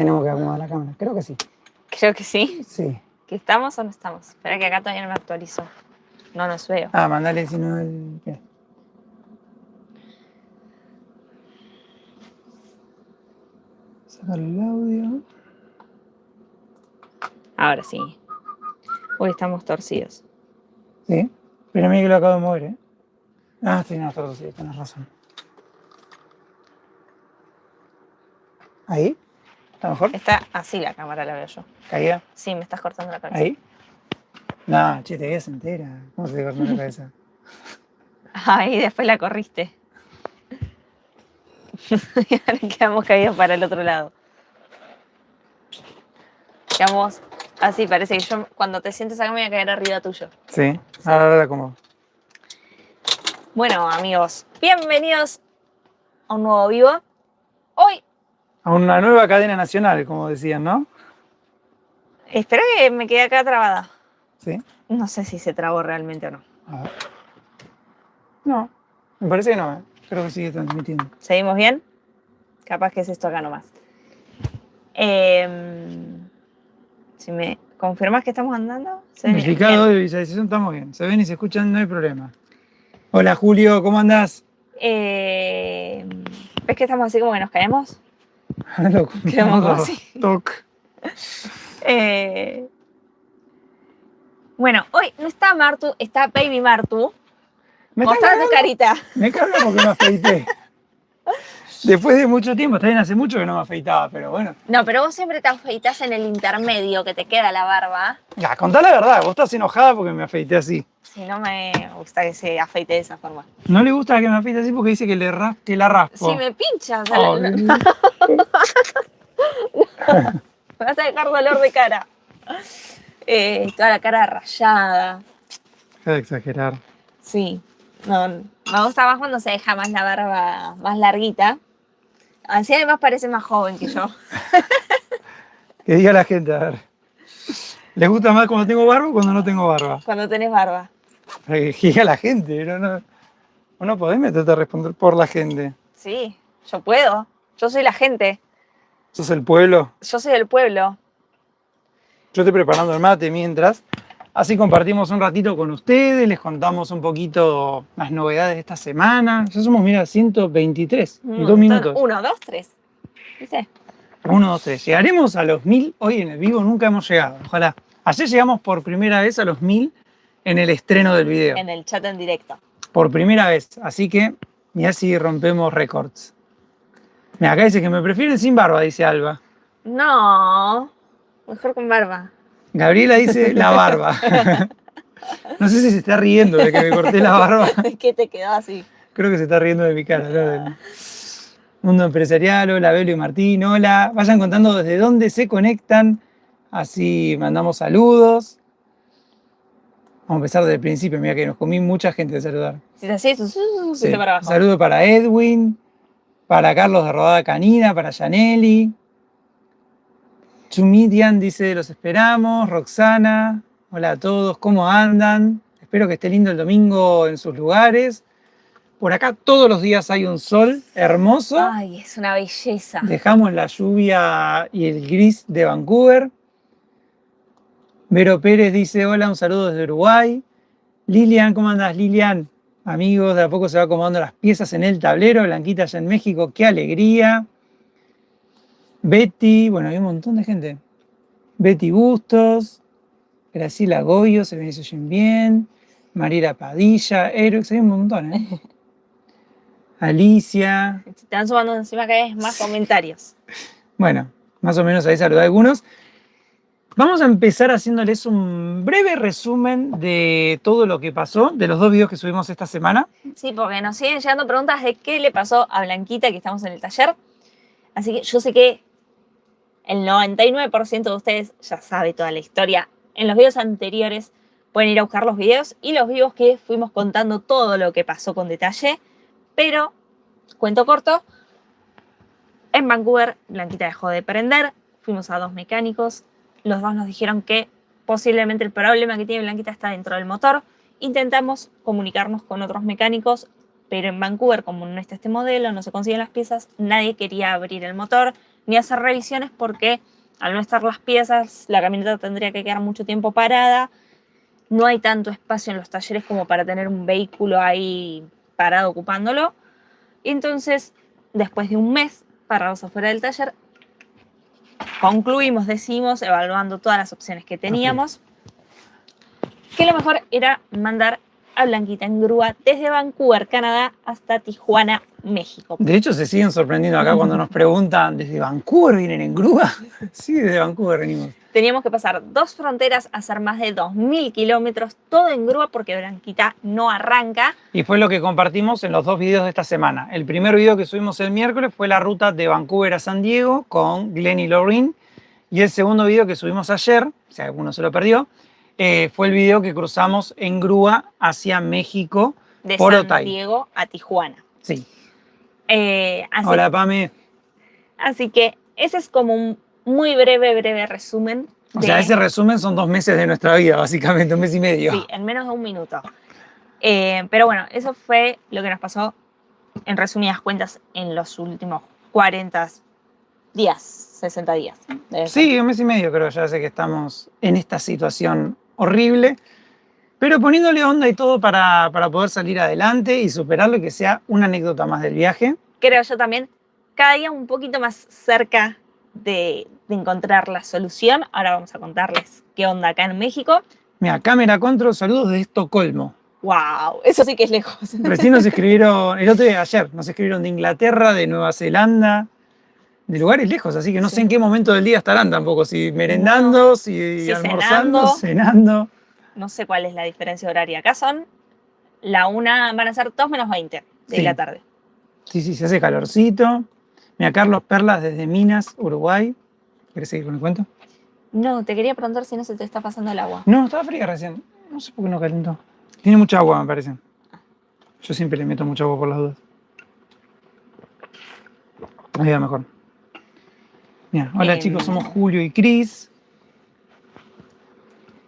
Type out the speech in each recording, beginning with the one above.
Tenemos que acomodar la cámara. Creo que sí. Creo que sí. Sí. ¿Que estamos o no estamos? Espera que acá todavía no me actualizo. No nos veo. Ah, mandale si no el... ¿qué? Sacar el audio. Ahora sí. Hoy estamos torcidos. Sí. Pero mira que lo acabo de mover, ¿eh? Ah, sí, no, todo sí, tenés razón. ¿Ahí? ¿Está mejor? Está así la cámara, la veo yo. ¿Caída? Sí, me estás cortando la cabeza. ¿Ahí? No, che, te veías entera. ¿Cómo se te cortó la cabeza? Ahí después la corriste. Y ahora quedamos caídos para el otro lado. Quedamos así, parece que yo cuando te sientes acá me voy a caer arriba tuyo. Sí. Ahora como... Bueno, amigos, bienvenidos a un nuevo vivo. Hoy, A una nueva cadena nacional, como decían, ¿no? espero que me quede acá trabada. Sí. No sé si se trabó realmente o no. A ver. No, me parece que no, ¿eh? Creo que sigue transmitiendo. ¿Seguimos bien? Capaz que es esto acá nomás. Si me confirmas que estamos andando. ¿se ven Verificado bien? de visualización, estamos bien. Se ven y se escuchan, no hay problema. Hola Julio, ¿cómo andás? ¿Ves que estamos así como que nos caemos? Loco, Quedamos como así. Toc. Bueno, hoy no está Martu, está Baby Martu. Me Mostrá tu carita. Me carga porque me afeité. Después de mucho tiempo, está bien, hace mucho que no me afeitaba, pero bueno. No, pero vos siempre te afeitas en el intermedio, que te queda la barba. Ya, contá la verdad, vos estás enojada porque me afeité así. Si no me gusta que se afeite de esa forma. No le gusta que me afeite así porque dice que, que la raspo. Si me pincha, o sea, Oh, me vas a dejar dolor de cara. Toda la cara rayada. Deja de exagerar. Sí. No, me gusta más cuando se deja más la barba más larguita. Así además parece más joven que yo. Que diga la gente, a ver. ¿Les gusta más cuando tengo barba o cuando no tengo barba? Cuando tenés barba. Que diga la gente, no podés meterte a responder por la gente. Sí, yo puedo. Yo soy la gente. ¿Sos el pueblo? Yo soy el pueblo. Yo estoy preparando el mate mientras. Así compartimos un ratito con ustedes, les contamos un poquito las novedades de esta semana. Ya somos, mira, 123 y 2 minutos. 1, 2, 3. ¿Viste? 1, 2, 3. Llegaremos a los 1000 hoy en el vivo, nunca hemos llegado. Ojalá. Ayer llegamos por primera vez a los 1000 en el estreno del video. En el chat en directo. Por primera vez. Así que, mirá si rompemos récords. Mira, acá dice que me prefieren sin barba, dice Alba. No, mejor con barba. Gabriela dice la barba. No sé si se está riendo de que me corté la barba. Es que te quedó así. Creo que se está riendo de mi cara, ¿no? Del mundo empresarial. Hola, Belo y Martín. Hola. Vayan contando desde dónde se conectan. Así mandamos saludos. Vamos a empezar desde el principio. Mira que nos comí mucha gente de saludar. Si es así, Sí. para abajo. Saludo para Edwin, para Carlos de Rodada Canina, para Yaneli. Chumidian dice, los esperamos. Roxana, hola a todos, ¿cómo andan? Espero que esté lindo el domingo en sus lugares. Por acá todos los días hay un sol hermoso. Ay, es una belleza. Dejamos la lluvia y el gris de Vancouver. Vero Pérez dice, hola, un saludo desde Uruguay. Lilian, ¿cómo andás, Lilian? Amigos, de a poco se va acomodando las piezas en el tablero. Blanquita allá en México, qué alegría. Betty, bueno, hay un montón de gente. Betty Bustos, Graciela Goyo, se ven y se oyen bien. Mariela Padilla, Erox, hay un montón, ¿eh? Alicia. Se te van sumando encima cada vez más comentarios. Bueno, más o menos ahí saludé a algunos. Vamos a empezar haciéndoles un breve resumen de todo lo que pasó, de los 2 videos que subimos esta semana. Sí, porque nos siguen llegando preguntas de qué le pasó a Blanquita, que estamos en el taller. Así que yo sé que el 99% de ustedes ya sabe toda la historia. En los videos anteriores pueden ir a buscar los videos y los vivos que fuimos contando todo lo que pasó con detalle. Pero, cuento corto, en Vancouver Blanquita dejó de prender, fuimos a 2 mecánicos, los 2 nos dijeron que posiblemente el problema que tiene Blanquita está dentro del motor. Intentamos comunicarnos con otros mecánicos, pero en Vancouver, como no está este modelo, no se consiguen las piezas, nadie quería abrir el motor, ni hacer revisiones porque al no estar las piezas, la camioneta tendría que quedar mucho tiempo parada. No hay tanto espacio en los talleres como para tener un vehículo ahí parado ocupándolo. Y entonces, después de un mes parados afuera del taller, concluimos, decimos, evaluando todas las opciones que teníamos, que lo mejor era mandar a Blanquita en grúa desde Vancouver, Canadá, hasta Tijuana, México. De hecho, se siguen sorprendiendo acá cuando nos preguntan, ¿desde Vancouver vienen en grúa? Sí, desde Vancouver venimos. Teníamos que pasar 2 fronteras, hacer más de 2.000 kilómetros, todo en grúa porque Blanquita no arranca. Y fue lo que compartimos en los 2 videos de esta semana. El primer video que subimos el miércoles fue la ruta de Vancouver a San Diego con Glenn y Lorraine. Y el segundo video que subimos ayer, si alguno se lo perdió, fue el video que cruzamos en grúa hacia México De por San Otay. Diego a Tijuana. Sí. Hola, Pame. Así que ese es como un muy breve resumen. O sea, ese resumen son 2 meses de nuestra vida, básicamente, 1 mes y medio. Sí, en menos de 1 minuto. Pero bueno, eso fue lo que nos pasó en resumidas cuentas en los últimos 40 días, 60 días. Sí, 1 mes y medio creo, ya sé que estamos en esta situación horrible, pero poniéndole onda y todo para poder salir adelante y superarlo y que sea una anécdota más del viaje. Creo yo también, cada día un poquito más cerca de encontrar la solución. Ahora vamos a contarles qué onda acá en México. Mira, Cámara Control, saludos de Estocolmo. ¡Wow! Eso sí que es lejos. Recién nos escribieron, el otro día, ayer, nos escribieron de Inglaterra, de Nueva Zelanda, de lugares lejos, así que no sé en qué momento del día estarán tampoco, si merendando, si almorzando, cenando. No sé cuál es la diferencia horaria. Acá son la 1, van a ser 2 menos 20 de la tarde. Sí, se hace calorcito. Mira, Carlos Perlas desde Minas, Uruguay. ¿Querés seguir con el cuento? No, te quería preguntar si no se te está pasando el agua. No, estaba fría recién. No sé por qué no calentó. Tiene mucha agua, me parece. Yo siempre le meto mucha agua por las dudas. Ahí va mejor. Mira, hola chicos, somos Julio y Cris.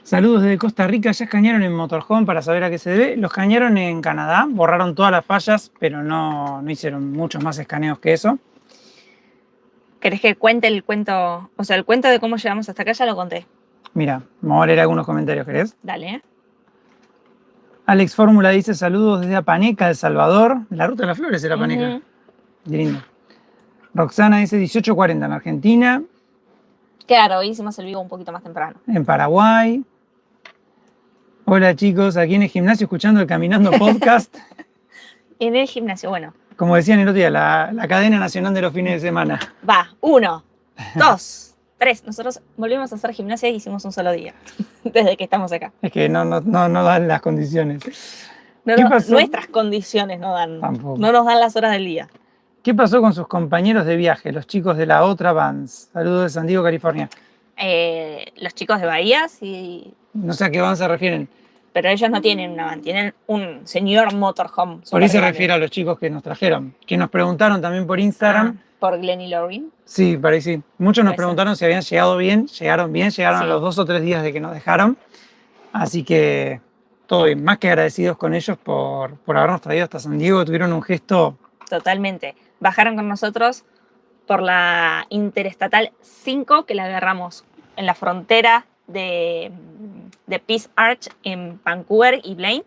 Saludos desde Costa Rica. Ya escanearon en Motorhome para saber a qué se debe. Los escanearon en Canadá, borraron todas las fallas, pero no hicieron muchos más escaneos que eso. ¿Querés que cuente el cuento? O sea, el cuento de cómo llegamos hasta acá ya lo conté. Mira, vamos a leer algunos comentarios, ¿querés? Dale. Alex Fórmula dice saludos desde Apaneca, El Salvador. La Ruta de las Flores era Apaneca. Lindo. Roxana dice 18:40 en Argentina. Claro, hoy hicimos el vivo un poquito más temprano. En Paraguay. Hola chicos, aquí en el gimnasio escuchando el Caminando Podcast. En el gimnasio, bueno. Como decían el otro día, la cadena nacional de los fines de semana. Va, 1, 2, 3. Nosotros volvimos a hacer gimnasia y hicimos un solo día. Desde que estamos acá. Es que no dan las condiciones. ¿Qué pasó? Nuestras condiciones no dan. Tampoco. No nos dan las horas del día. ¿Qué pasó con sus compañeros de viaje, los chicos de la otra Vans? Saludos de San Diego, California. Los chicos de Bahía, sí. No sé a qué van se refieren. Pero ellos no tienen una van, tienen un señor motorhome. Por ahí se refiere a los chicos que nos trajeron, que nos preguntaron también por Instagram. Por Glenn y Lorraine. Sí, parece sí. Muchos nos preguntaron si habían llegado bien, llegaron a los 2 o 3 días de que nos dejaron. Así que todo bien, más que agradecidos con ellos por habernos traído hasta San Diego, tuvieron un gesto. Totalmente. Bajaron con nosotros por la Interestatal 5, que la agarramos en la frontera de Peace Arch en Vancouver y Blaine.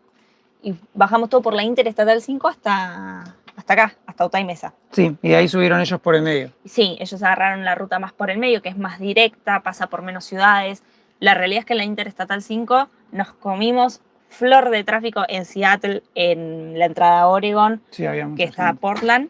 Y bajamos todo por la Interestatal 5 hasta acá, hasta Otay Mesa. Sí, y de ahí subieron ellos por el medio. Sí, ellos agarraron la ruta más por el medio, que es más directa, pasa por menos ciudades. La realidad es que en la Interestatal 5 nos comimos flor de tráfico en Seattle, en la entrada a Oregon, que está Portland.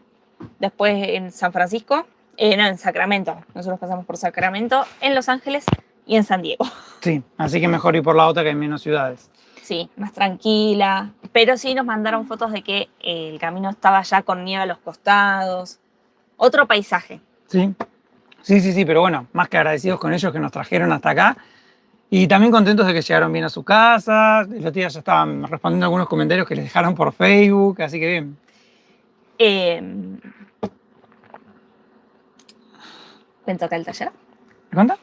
Después en San Francisco, no, en Sacramento. Nosotros pasamos por Sacramento, en Los Ángeles y en San Diego. Sí, así que mejor ir por la otra que hay menos ciudades. Sí, más tranquila. Pero sí nos mandaron fotos de que el camino estaba ya con nieve a los costados. Otro paisaje. Sí, pero bueno, más que agradecidos con ellos que nos trajeron hasta acá. Y también contentos de que llegaron bien a su casa. El otro día ya estaban respondiendo algunos comentarios que les dejaron por Facebook, así que bien. ¿Cuento acá el taller? ¿Me cuenta?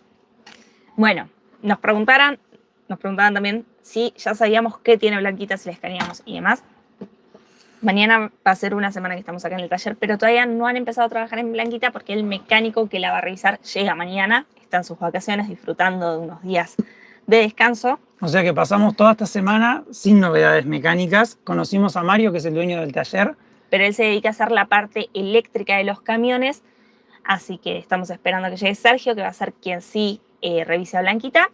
Bueno, nos preguntaban también si ya sabíamos qué tiene Blanquita, si la escaneamos y demás. Mañana va a ser una semana que estamos acá en el taller, pero todavía no han empezado a trabajar en Blanquita porque el mecánico que la va a revisar llega mañana, está en sus vacaciones disfrutando de unos días de descanso. O sea que pasamos toda esta semana sin novedades mecánicas. Conocimos a Mario, que es el dueño del taller. Pero él se dedica a hacer la parte eléctrica de los camiones, así que estamos esperando a que llegue Sergio, que va a ser quien sí revise a Blanquita.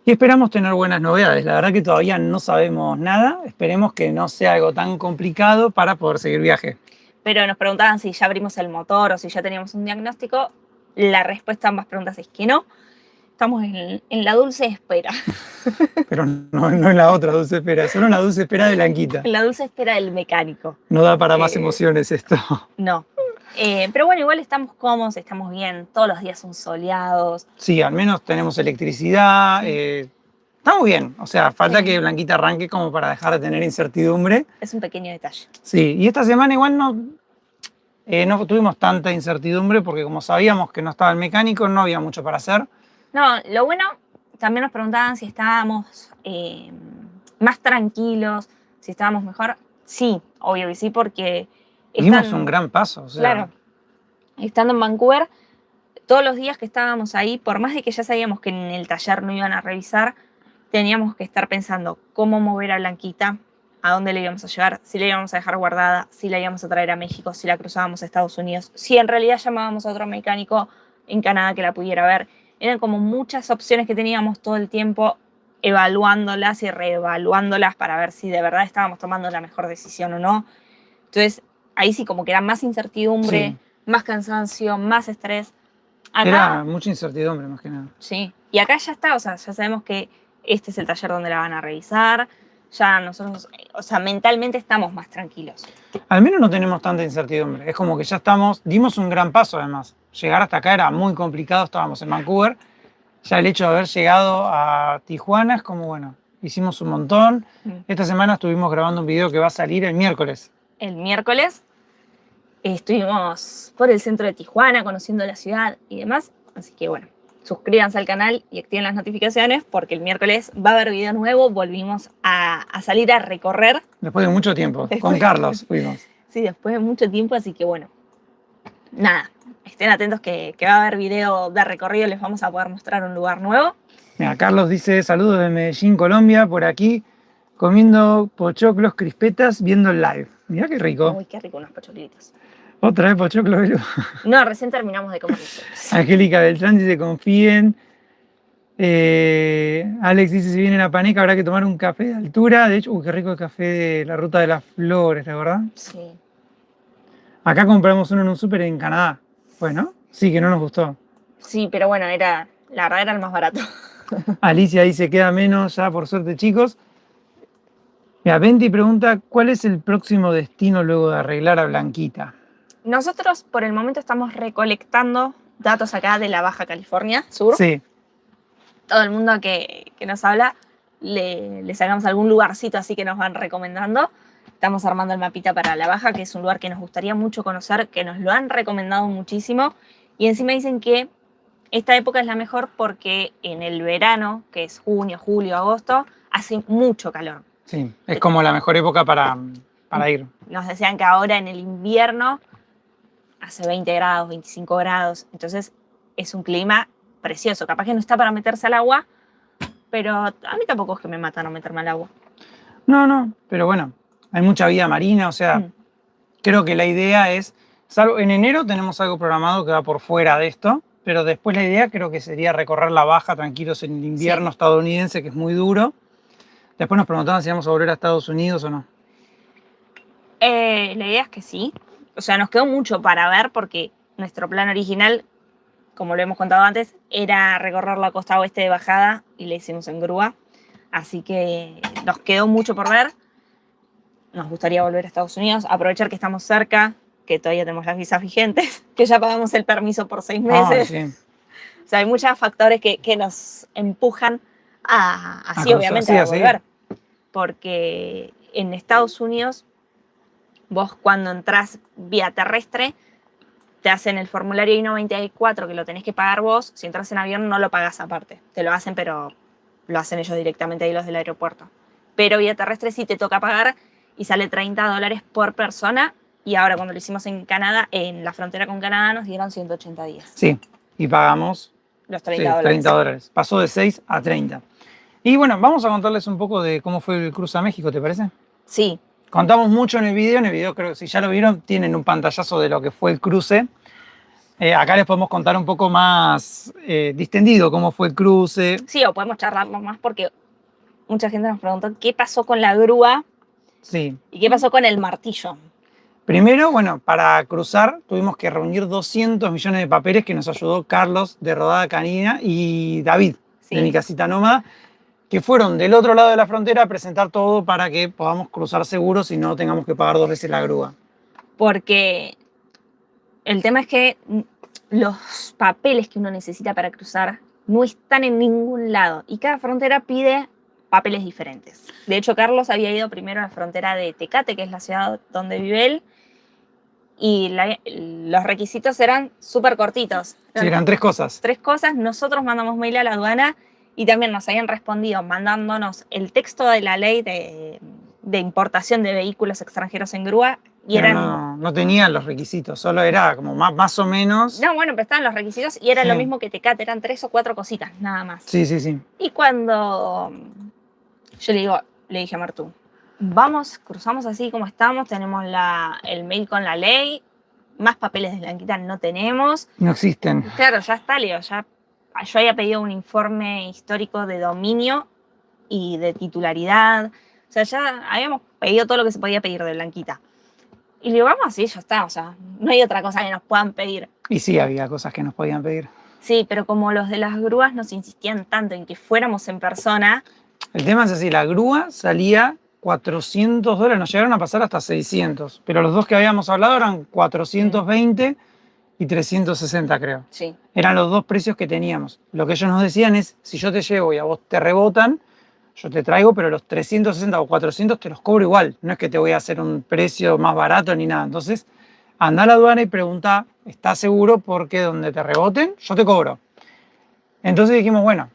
Y esperamos tener buenas novedades. La verdad que todavía no sabemos nada. Esperemos que no sea algo tan complicado para poder seguir viaje. Pero nos preguntaban si ya abrimos el motor o si ya teníamos un diagnóstico. La respuesta a ambas preguntas es que no. Estamos en la dulce espera. Pero no en la otra dulce espera, solo en la dulce espera de Blanquita. En la dulce espera del mecánico. No da para más emociones esto. No. Pero bueno, igual estamos cómodos, estamos bien. Todos los días son soleados. Sí, al menos tenemos electricidad. Estamos bien. O sea, falta que Blanquita arranque como para dejar de tener incertidumbre. Es un pequeño detalle. Sí, y esta semana igual no tuvimos tanta incertidumbre porque como sabíamos que no estaba el mecánico, no había mucho para hacer. No, lo bueno, también nos preguntaban si estábamos más tranquilos, si estábamos mejor. Sí, obvio que sí, porque... Dimos un gran paso. O sea, claro, estando en Vancouver, todos los días que estábamos ahí, por más de que ya sabíamos que en el taller no iban a revisar, teníamos que estar pensando cómo mover a Blanquita, a dónde le íbamos a llevar, si la íbamos a dejar guardada, si la íbamos a traer a México, si la cruzábamos a Estados Unidos, si en realidad llamábamos a otro mecánico en Canadá que la pudiera ver. Eran como muchas opciones que teníamos todo el tiempo evaluándolas y reevaluándolas para ver si de verdad estábamos tomando la mejor decisión o no. Entonces, ahí sí como que era más incertidumbre, más cansancio, más estrés. Acá, era mucha incertidumbre más que nada. Sí, y acá ya está, o sea, ya sabemos que este es el taller donde la van a revisar, ya nosotros, o sea, mentalmente estamos más tranquilos. Al menos no tenemos tanta incertidumbre, es como que ya dimos un gran paso además. Llegar hasta acá era muy complicado, estábamos en Vancouver, ya el hecho de haber llegado a Tijuana es como, bueno, hicimos un montón. Esta semana estuvimos grabando un video que va a salir el miércoles. El miércoles estuvimos por el centro de Tijuana, conociendo la ciudad y demás, así que bueno, suscríbanse al canal y activen las notificaciones porque el miércoles va a haber video nuevo, volvimos a salir a recorrer. Después de mucho tiempo, con Carlos fuimos. Sí, después de mucho tiempo, así que bueno, nada, estén atentos que va a haber video de recorrido, les vamos a poder mostrar un lugar nuevo. Mira, Carlos dice, saludos de Medellín, Colombia, por aquí, comiendo pochoclos, crispetas, viendo el live. Mirá qué rico. Uy, qué rico unos pochoclitos. Otra vez pochoclo, Belu. No, recién terminamos de comer nosotros. Angélica Beltrán dice, confíen. Alex dice, si viene la paneca habrá que tomar un café de altura. De hecho, qué rico el café de la Ruta de las Flores, ¿la verdad? Sí. Acá compramos uno en un súper en Canadá. Pues, ¿no? Sí, que no nos gustó. Sí, pero bueno, la verdad era el más barato. Alicia dice, queda menos ya, por suerte, chicos. Mira, Venti pregunta, ¿cuál es el próximo destino luego de arreglar a Blanquita? Nosotros por el momento estamos recolectando datos acá de la Baja California Sur. Sí. Todo el mundo que nos habla, le sacamos algún lugarcito así que nos van recomendando. Estamos armando el mapita para la Baja, que es un lugar que nos gustaría mucho conocer, que nos lo han recomendado muchísimo. Y encima dicen que esta época es la mejor porque en el verano, que es junio, julio, agosto, hace mucho calor. Sí, es como la mejor época para ir. Nos decían que ahora en el invierno hace 20 grados, 25 grados, entonces es un clima precioso. Capaz que no está para meterse al agua, pero a mí tampoco es que me mata no meterme al agua. No, pero bueno, hay mucha vida marina, o sea, creo que la idea es, salvo en enero tenemos algo programado que va por fuera de esto, pero después la idea creo que sería recorrer la Baja tranquilos en el invierno estadounidense, que es muy duro. Después nos preguntaban si íbamos a volver a Estados Unidos o no. La idea es que sí. O sea, nos quedó mucho para ver porque nuestro plan original, como lo hemos contado antes, era recorrer la costa oeste de bajada y le hicimos en grúa. Así que nos quedó mucho por ver. Nos gustaría volver a Estados Unidos, aprovechar que estamos cerca, que todavía tenemos las visas vigentes, que ya pagamos el permiso por 6 meses. Sí. O sea, hay muchos factores que nos empujan así, obviamente, a volver. Porque en Estados Unidos, vos cuando entrás vía terrestre, te hacen el formulario I-94 que lo tenés que pagar vos. Si entras en avión no lo pagás aparte. Te lo hacen, pero lo hacen ellos directamente ahí los del aeropuerto. Pero vía terrestre sí te toca pagar y sale $30 por persona. Y ahora cuando lo hicimos en Canadá, en la frontera con Canadá, nos dieron 180 días. Sí, y pagamos Los sí, $30. $30. Pasó de 6 a 30. Y bueno, vamos a contarles un poco de cómo fue el cruce a México, ¿te parece? Sí, Contamos mucho en el video creo que si ya lo vieron, tienen un pantallazo de lo que fue el cruce. Acá les podemos contar un poco más distendido cómo fue el cruce. sí, o podemos charlarlo más porque mucha gente nos preguntó qué pasó con la grúa Sí. y qué pasó con el martillo. Primero, bueno, para cruzar tuvimos que reunir 200 millones de papeles que nos ayudó Carlos de Rodada Canina y David Sí. de Mi Casita Nómada, que fueron del otro lado de la frontera a presentar todo para que podamos cruzar seguros y no tengamos que pagar 2 veces la grúa. Porque el tema es que los papeles que uno necesita para cruzar no están en ningún lado y cada frontera pide papeles diferentes. De hecho, Carlos había ido primero a la frontera de Tecate, que es la ciudad donde vive él, y los requisitos eran súper cortitos. Sí, eran 3 cosas. 3 cosas. Nosotros mandamos mail a la aduana y también nos habían respondido mandándonos el texto de la ley de importación de vehículos extranjeros en grúa. Y Pero eran... no tenían los requisitos, solo era como más o menos. No, bueno, pero estaban los requisitos y era Sí. lo mismo que Tecate, eran 3 o 4 cositas, nada más. Sí, sí, sí. Y cuando yo le dije a Martú, vamos, cruzamos así como estamos, tenemos el mail con la ley, más papeles de Blanquita no tenemos. No existen. Claro, ya está, Leo, yo había pedido un informe histórico de dominio y de titularidad, o sea, ya habíamos pedido todo lo que se podía pedir de Blanquita. Y le digo, vamos así, ya está, o sea, no hay otra cosa que nos puedan pedir. Y sí, había cosas que nos podían pedir. Sí, pero como los de las grúas nos insistían tanto en que fuéramos en persona. El tema es así, la grúa salía $400, nos llegaron a pasar hasta 600, pero los dos que habíamos hablado eran 420 y 360, creo. Sí. Eran los dos precios que teníamos. Lo que ellos nos decían es, si yo te llevo y a vos te rebotan, yo te traigo, pero los 360 o 400 te los cobro igual. No es que te voy a hacer un precio más barato ni nada. Entonces, anda a la aduana y pregunta, ¿estás seguro? Porque donde te reboten, yo te cobro. Entonces dijimos, bueno,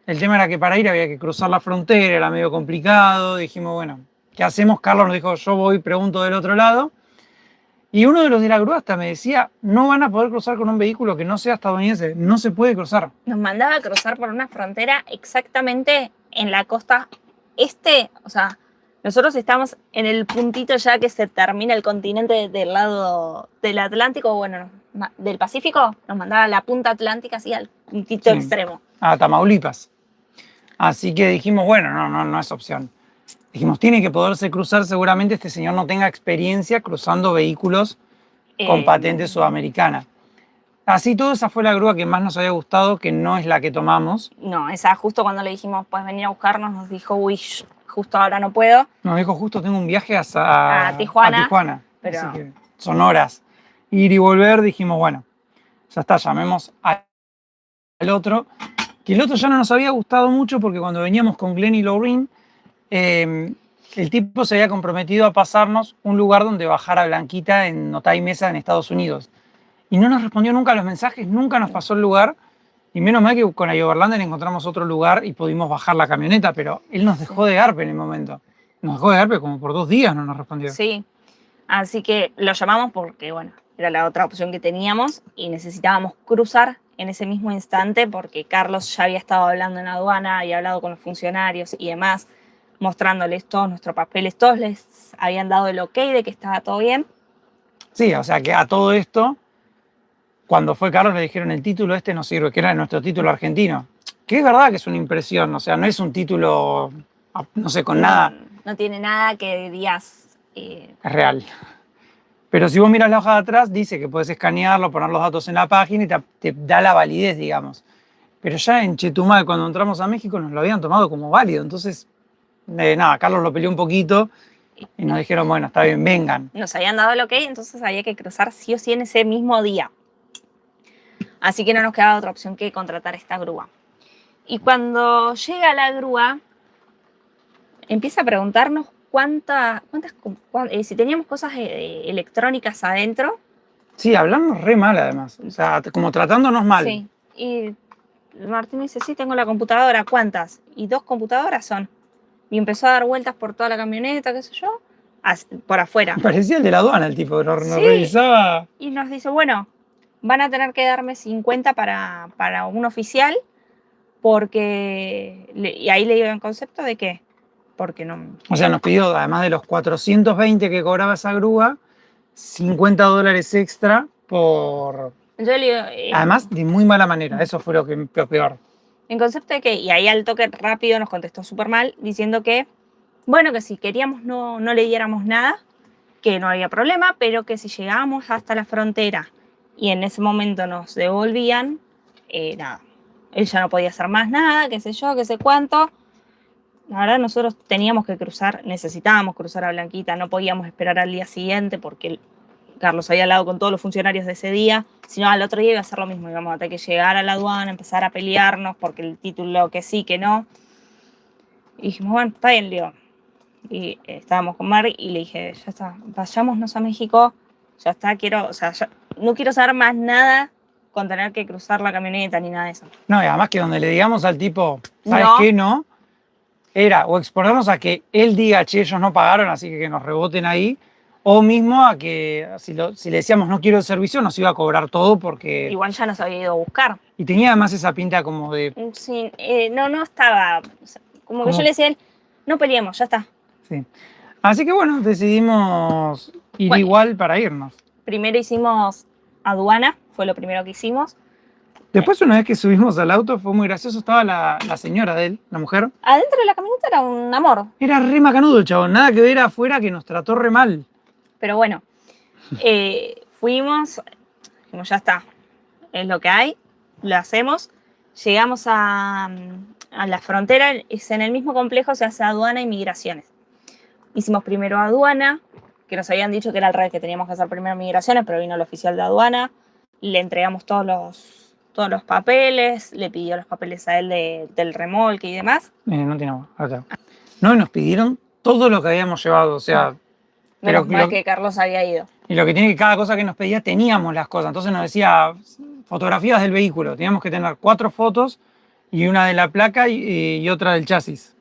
el tema era que para ir había que cruzar la frontera, era medio complicado. Dijimos, bueno, ¿qué hacemos? Carlos nos dijo, yo voy, pregunto del otro lado. Y uno de los de la grúa hasta me decía, no van a poder cruzar con un vehículo que no sea estadounidense, no se puede cruzar. Nos mandaba a cruzar por una frontera exactamente en la costa este, o sea, nosotros estamos en el puntito ya que se termina el continente del lado del Atlántico, bueno, del Pacífico, nos mandaba a la punta atlántica, así al puntito extremo. A Tamaulipas. Así que dijimos, bueno, no es opción. Dijimos, tiene que poderse cruzar, seguramente este señor no tenga experiencia cruzando vehículos con patente sudamericana. Así todo, esa fue la grúa que más nos había gustado, que no es la que tomamos. No, esa justo cuando le dijimos, puedes venir a buscarnos, nos dijo, uy, justo ahora no puedo. Nos dijo, justo tengo un viaje a Tijuana. Pero... Así que son horas. Ir y volver, dijimos, bueno, ya está, llamemos al otro. Que el otro ya no nos había gustado mucho porque cuando veníamos con Glenn y Lorraine, el tipo se había comprometido a pasarnos un lugar donde bajar a Blanquita en Otay Mesa en Estados Unidos. Y no nos respondió nunca a los mensajes, nunca nos pasó el lugar. Y menos mal que con Overlander encontramos otro lugar y pudimos bajar la camioneta, pero él nos dejó de garpe en el momento. Nos dejó de garpe como por 2 días, no nos respondió. Sí, así que lo llamamos porque, bueno, era la otra opción que teníamos y necesitábamos cruzar en ese mismo instante porque Carlos ya había estado hablando en aduana, había hablado con los funcionarios y demás, mostrándoles todos nuestros papeles, todos les habían dado el ok de que estaba todo bien. Sí, o sea que a todo esto, cuando fue Carlos le dijeron el título este no sirve, que era nuestro título argentino. Que es verdad que es una impresión, o sea, no es un título, no sé, con nada. No tiene nada que digas. Es real. Pero si vos miras la hoja de atrás, dice que puedes escanearlo, poner los datos en la página y te da la validez, digamos. Pero ya en Chetumal, cuando entramos a México, nos lo habían tomado como válido. Entonces, nada, Carlos lo peleó un poquito y nos dijeron, bueno, está bien, vengan. Nos habían dado el ok, entonces había que cruzar sí o sí en ese mismo día. Así que no nos quedaba otra opción que contratar esta grúa. Y cuando llega la grúa, empieza a preguntarnos si teníamos cosas electrónicas adentro. Sí, hablamos re mal además, o sea, como tratándonos mal. Sí, y Martín dice, sí, tengo la computadora, ¿cuántas? Y 2 computadoras son. Y empezó a dar vueltas por toda la camioneta, qué sé yo. por afuera. Parecía el de la aduana el tipo, nos Sí. revisaba. Y nos dice, bueno, van a tener que darme 50 para un oficial, porque... y ahí le digo en concepto de qué. Porque no... O sea, nos pidió, además de los 420 que cobraba esa grúa, $50 extra por... Yo le digo, Además, de muy mala manera. Eso fue lo peor. en concepto de que, y ahí al toque rápido nos contestó súper mal, diciendo que, bueno, que si queríamos no le diéramos nada, que no había problema, pero que si llegábamos hasta la frontera y en ese momento nos devolvían, nada, él ya no podía hacer más nada, qué sé yo, qué sé cuánto. La verdad, nosotros teníamos que cruzar, necesitábamos cruzar a Blanquita, no podíamos esperar al día siguiente porque Carlos había hablado con todos los funcionarios de ese día, sino al otro día iba a ser lo mismo, íbamos a tener que llegar a la aduana, empezar a pelearnos porque el título que sí, que no. Y dijimos, bueno, está bien, Leo. Y estábamos con Mari y le dije, ya está, vayámonos a México, ya está, no quiero saber más nada con tener que cruzar la camioneta ni nada de eso. No, y además que donde le digamos al tipo, ¿sabes No. qué? No. Era o exponernos a que él diga, che, ellos no pagaron, así que nos reboten ahí. O mismo a que si le decíamos no quiero el servicio, nos iba a cobrar todo porque... Igual ya nos había ido a buscar. Y tenía además esa pinta como de... Sí, no estaba, o sea, como que yo le decía a él, no peleemos, ya está. Sí. Así que bueno, decidimos ir Bueno. igual para irnos. Primero hicimos aduana, fue lo primero que hicimos. Después, una vez que subimos al auto, fue muy gracioso. Estaba la señora de él, la mujer. Adentro de la camioneta era un amor, Era re macanudo el chabón. Nada que ver afuera, que nos trató re mal. pero bueno, fuimos, dijimos, ya está, es lo que hay, lo hacemos. Llegamos a la frontera, es en el mismo complejo, se hace aduana y migraciones. Hicimos primero aduana, que nos habían dicho que era al revés, que teníamos que hacer primero migraciones, pero vino el oficial de aduana, le entregamos todos los papeles, le pidió los papeles a él del remolque y demás. No tiene agua, acá. No, y nos pidieron todo lo que habíamos llevado, o sea... Menos pero mal que Carlos había ido. Y lo que tiene que cada cosa que nos pedía teníamos las cosas. Entonces nos decía fotografías del vehículo. Teníamos que tener 4 fotos y una de la placa y otra del chasis.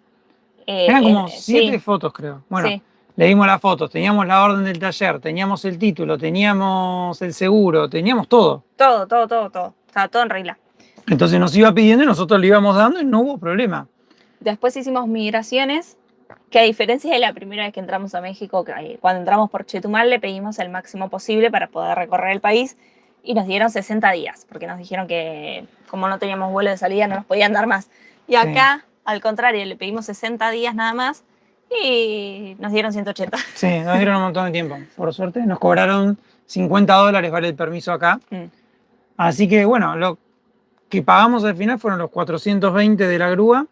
Eran como 7 sí, fotos, creo. Bueno, sí. le dimos las fotos, teníamos la orden del taller, teníamos el título, teníamos el seguro, teníamos todo. Todo. Estaba todo en regla. Entonces nos iba pidiendo y nosotros le íbamos dando y no hubo problema. Después hicimos migraciones, que a diferencia de la primera vez que entramos a México, cuando entramos por Chetumal le pedimos el máximo posible para poder recorrer el país y nos dieron 60 días, porque nos dijeron que como no teníamos vuelo de salida no nos podían dar más. Y acá, al contrario, le pedimos 60 días nada más y nos dieron 180. Sí, nos dieron un montón de tiempo. Por suerte nos cobraron $50 vale el permiso acá. Así que bueno, lo que pagamos al final fueron los 420 de la grúa.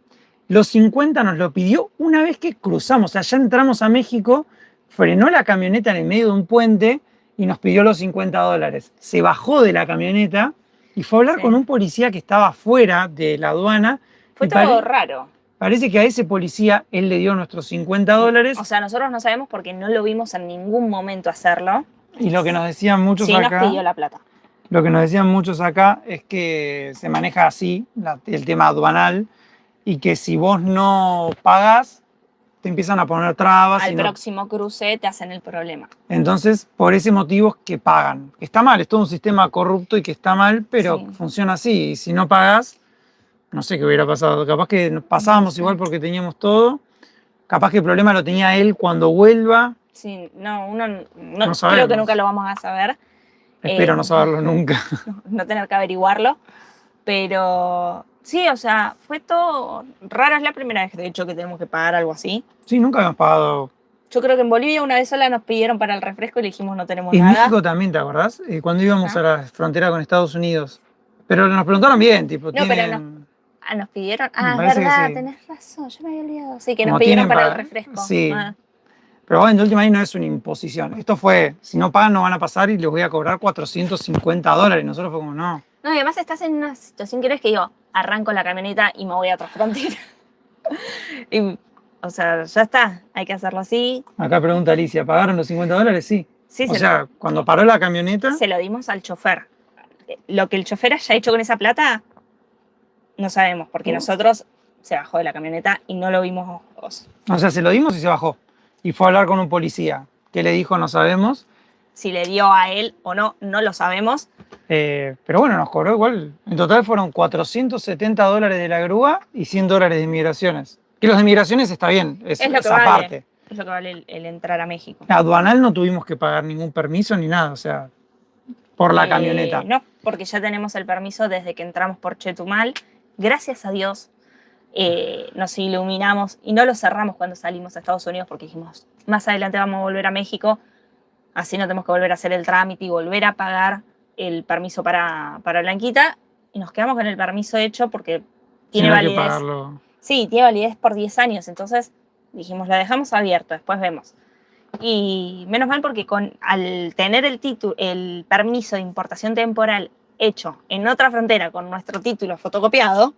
Los 50 nos lo pidió una vez que cruzamos. O sea, ya entramos a México, frenó la camioneta en el medio de un puente y nos pidió los $50. Se bajó de la camioneta y fue a hablar con un policía que estaba fuera de la aduana. Fue todo raro. Parece que a ese policía él le dio nuestros $50. O sea, nosotros no sabemos porque no lo vimos en ningún momento hacerlo. Y lo que nos decían muchos sí, acá... nos pidió la plata. Lo que nos decían muchos acá es que se maneja así, el tema aduanal, y que si vos no pagás, te empiezan a poner trabas. Al próximo cruce te hacen el problema. Entonces, por ese motivo es que pagan. Está mal, es todo un sistema corrupto y que está mal, pero sí. funciona así. Y si no pagás, no sé qué hubiera pasado. Capaz que pasábamos igual porque teníamos todo. Capaz que el problema lo tenía él cuando vuelva. Sí, no, uno no creo que nunca lo vamos a saber. Espero no saberlo nunca. No tener que averiguarlo. Pero sí, o sea, fue todo raro. Es la primera vez, de hecho, que tenemos que pagar algo así. Sí, nunca habíamos pagado. Yo creo que en Bolivia una vez sola nos pidieron para el refresco y le dijimos no tenemos en nada. En México también, ¿te acordás? Cuando íbamos a la frontera con Estados Unidos. Pero nos preguntaron bien, tipo, no, pero nos pidieron. Es verdad, tenés razón, yo me había olvidado. Sí, que nos pidieron para el refresco. Sí. Pero bueno, de última vez no es una imposición. Esto fue, si no pagan no van a pasar y les voy a cobrar $450. Nosotros fue como, no. No, y además estás en una situación que no es que yo arranco la camioneta y me voy a otra frontera. O sea, ya está, hay que hacerlo así. Acá pregunta Alicia, ¿pagaron los $50? Sí. Sí, o sea, cuando paró la camioneta... Se lo dimos al chofer. Lo que el chofer haya hecho con esa plata, no sabemos, porque nosotros se bajó de la camioneta y no lo vimos. O sea, se lo dimos y se bajó. y fue a hablar con un policía. ¿Qué le dijo? No sabemos. Si le dio a él o no, no lo sabemos. Pero bueno, nos cobró igual. En total fueron $470 de la grúa y $100 de migraciones. Que los de migraciones está bien, es Es lo que esa vale. parte. Es lo que vale el entrar a México. Aduanal no tuvimos que pagar ningún permiso ni nada, o sea, por la camioneta. No, porque ya tenemos el permiso desde que entramos por Chetumal. Gracias a Dios nos iluminamos y no lo cerramos cuando salimos a Estados Unidos porque dijimos, más adelante vamos a volver a México, así no tenemos que volver a hacer el trámite y volver a pagar el permiso para Blanquita. Y nos quedamos con el permiso hecho porque tiene Sí, no hay que validez. pagarlo. Sí, tiene validez por 10 años, entonces dijimos, la dejamos abierto, después vemos. Y menos mal porque al tener el permiso de importación temporal hecho en otra frontera con nuestro título fotocopiado.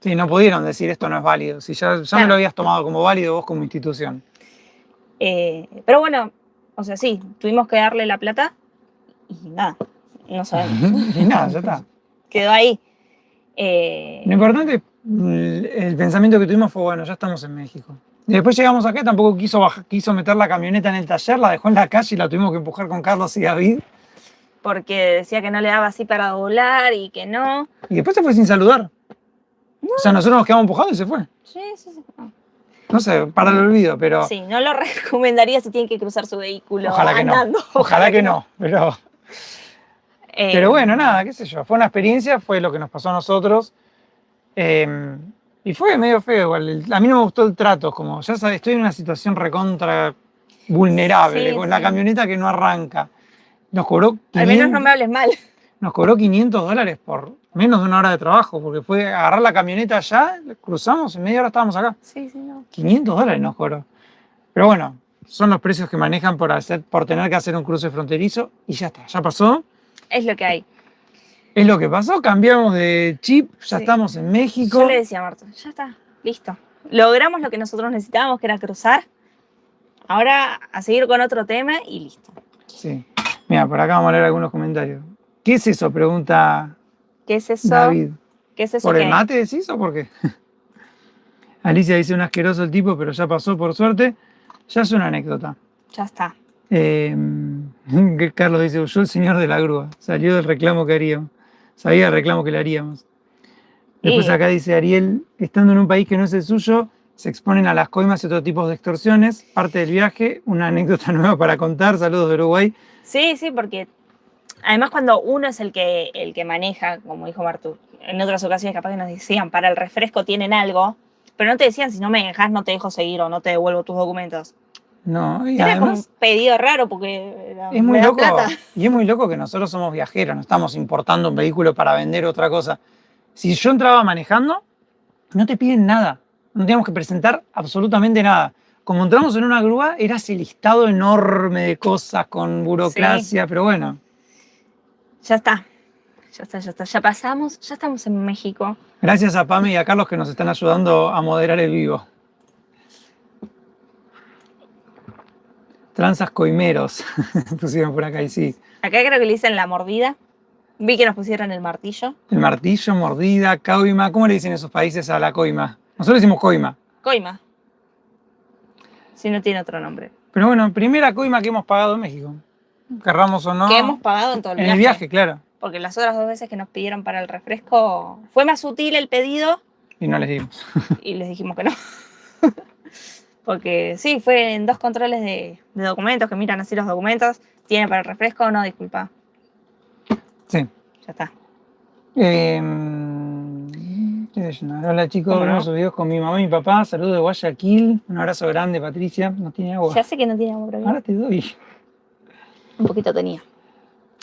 Sí, no pudieron decir esto no es válido. Si ya Claro. me lo habías tomado como válido vos como institución. Pero bueno, o sea, sí, tuvimos que darle la plata y nada, no sabemos. Y nada, ya está. Quedó ahí. Lo importante, el pensamiento que tuvimos fue, bueno, ya estamos en México. Y después llegamos acá, tampoco quiso meter la camioneta en el taller, la dejó en la calle y la tuvimos que empujar con Carlos y David. Porque decía que no le daba así para doblar y que no. Y después se fue sin saludar. No. O sea, nosotros nos quedamos empujados y se fue. Sí. No. No sé, para el olvido, pero Sí, no lo recomendaría si tienen que cruzar su vehículo ojalá que andando. no. Ojalá que no, pero bueno, nada, qué sé yo. Fue una experiencia, fue lo que nos pasó a nosotros. Y fue medio feo igual. A mí no me gustó el trato, como ya sabes, estoy en una situación recontra vulnerable, Sí, con la camioneta que no arranca. Nos cobró 500, al menos no me hables mal. nos cobró $500 por menos de una hora de trabajo, porque fue agarrar la camioneta allá, cruzamos, en media hora estábamos acá. Sí, no. $500 nos cobró. Pero bueno, son los precios que manejan por tener que hacer un cruce fronterizo y ya está, ya pasó. Es lo que hay. Es lo que pasó, cambiamos de chip, ya Sí. estamos en México. Yo le decía a Marta, ya está, listo. Logramos lo que nosotros necesitábamos, que era cruzar. Ahora a seguir con otro tema y listo. Sí. Mira, por acá vamos a leer algunos comentarios. ¿Qué es eso? Pregunta ¿Qué es eso? David. ¿Qué es eso? ¿Por qué? el mate decís o por qué? Alicia dice un asqueroso el tipo, pero ya pasó por suerte. Ya es una anécdota. Ya está. Carlos dice, huyó el señor de la grúa. Salió del reclamo que haríamos. Sabía el reclamo que le haríamos. Después acá dice Ariel, estando en un país que no es el suyo, se exponen a las coimas y otros tipos de extorsiones. Parte del viaje, una anécdota nueva para contar. Saludos de Uruguay. Sí, porque además cuando uno es el que maneja, como dijo Martu, en otras ocasiones capaz que nos decían, para el refresco tienen algo, pero no te decían, si no me dejas no te dejo seguir o no te devuelvo tus documentos. No, y Era como un además pedido raro porque es muy me da loco. plata. Y es muy loco que nosotros somos viajeros, no estamos importando un vehículo para vender otra cosa. Si yo entraba manejando, no te piden nada. No teníamos que presentar absolutamente nada. Como entramos en una grúa, era ese listado enorme de cosas con burocracia, Sí. pero bueno. Ya está. Ya pasamos, ya estamos en México. Gracias a Pame y a Carlos que nos están ayudando a moderar el vivo. Tranzas coimeros, pusieron por acá y sí. Acá creo que le dicen la mordida. Vi que nos pusieron el martillo. El martillo, mordida, coima. ¿Cómo le dicen esos países a la coima? Nosotros decimos coima. Coima. Si no tiene otro nombre. Pero bueno, primera coima que hemos pagado en México. Querramos o no. Que hemos pagado en todo el En viaje. el viaje, claro. Porque las otras 2 veces que nos pidieron para el refresco fue más sutil el pedido Y no les dimos. y les dijimos que no. Porque sí, fue en 2 controles de documentos, que miran así los documentos. ¿Tiene para el refresco? No, disculpa. Sí. Ya está. Hola chicos, ¿Cómo no? vemos sus videos con mi mamá y mi papá. Saludos de Guayaquil. Un abrazo grande, Patricia. No tiene agua. Ya sé que no tiene agua, pero Ahora te doy. un poquito tenía.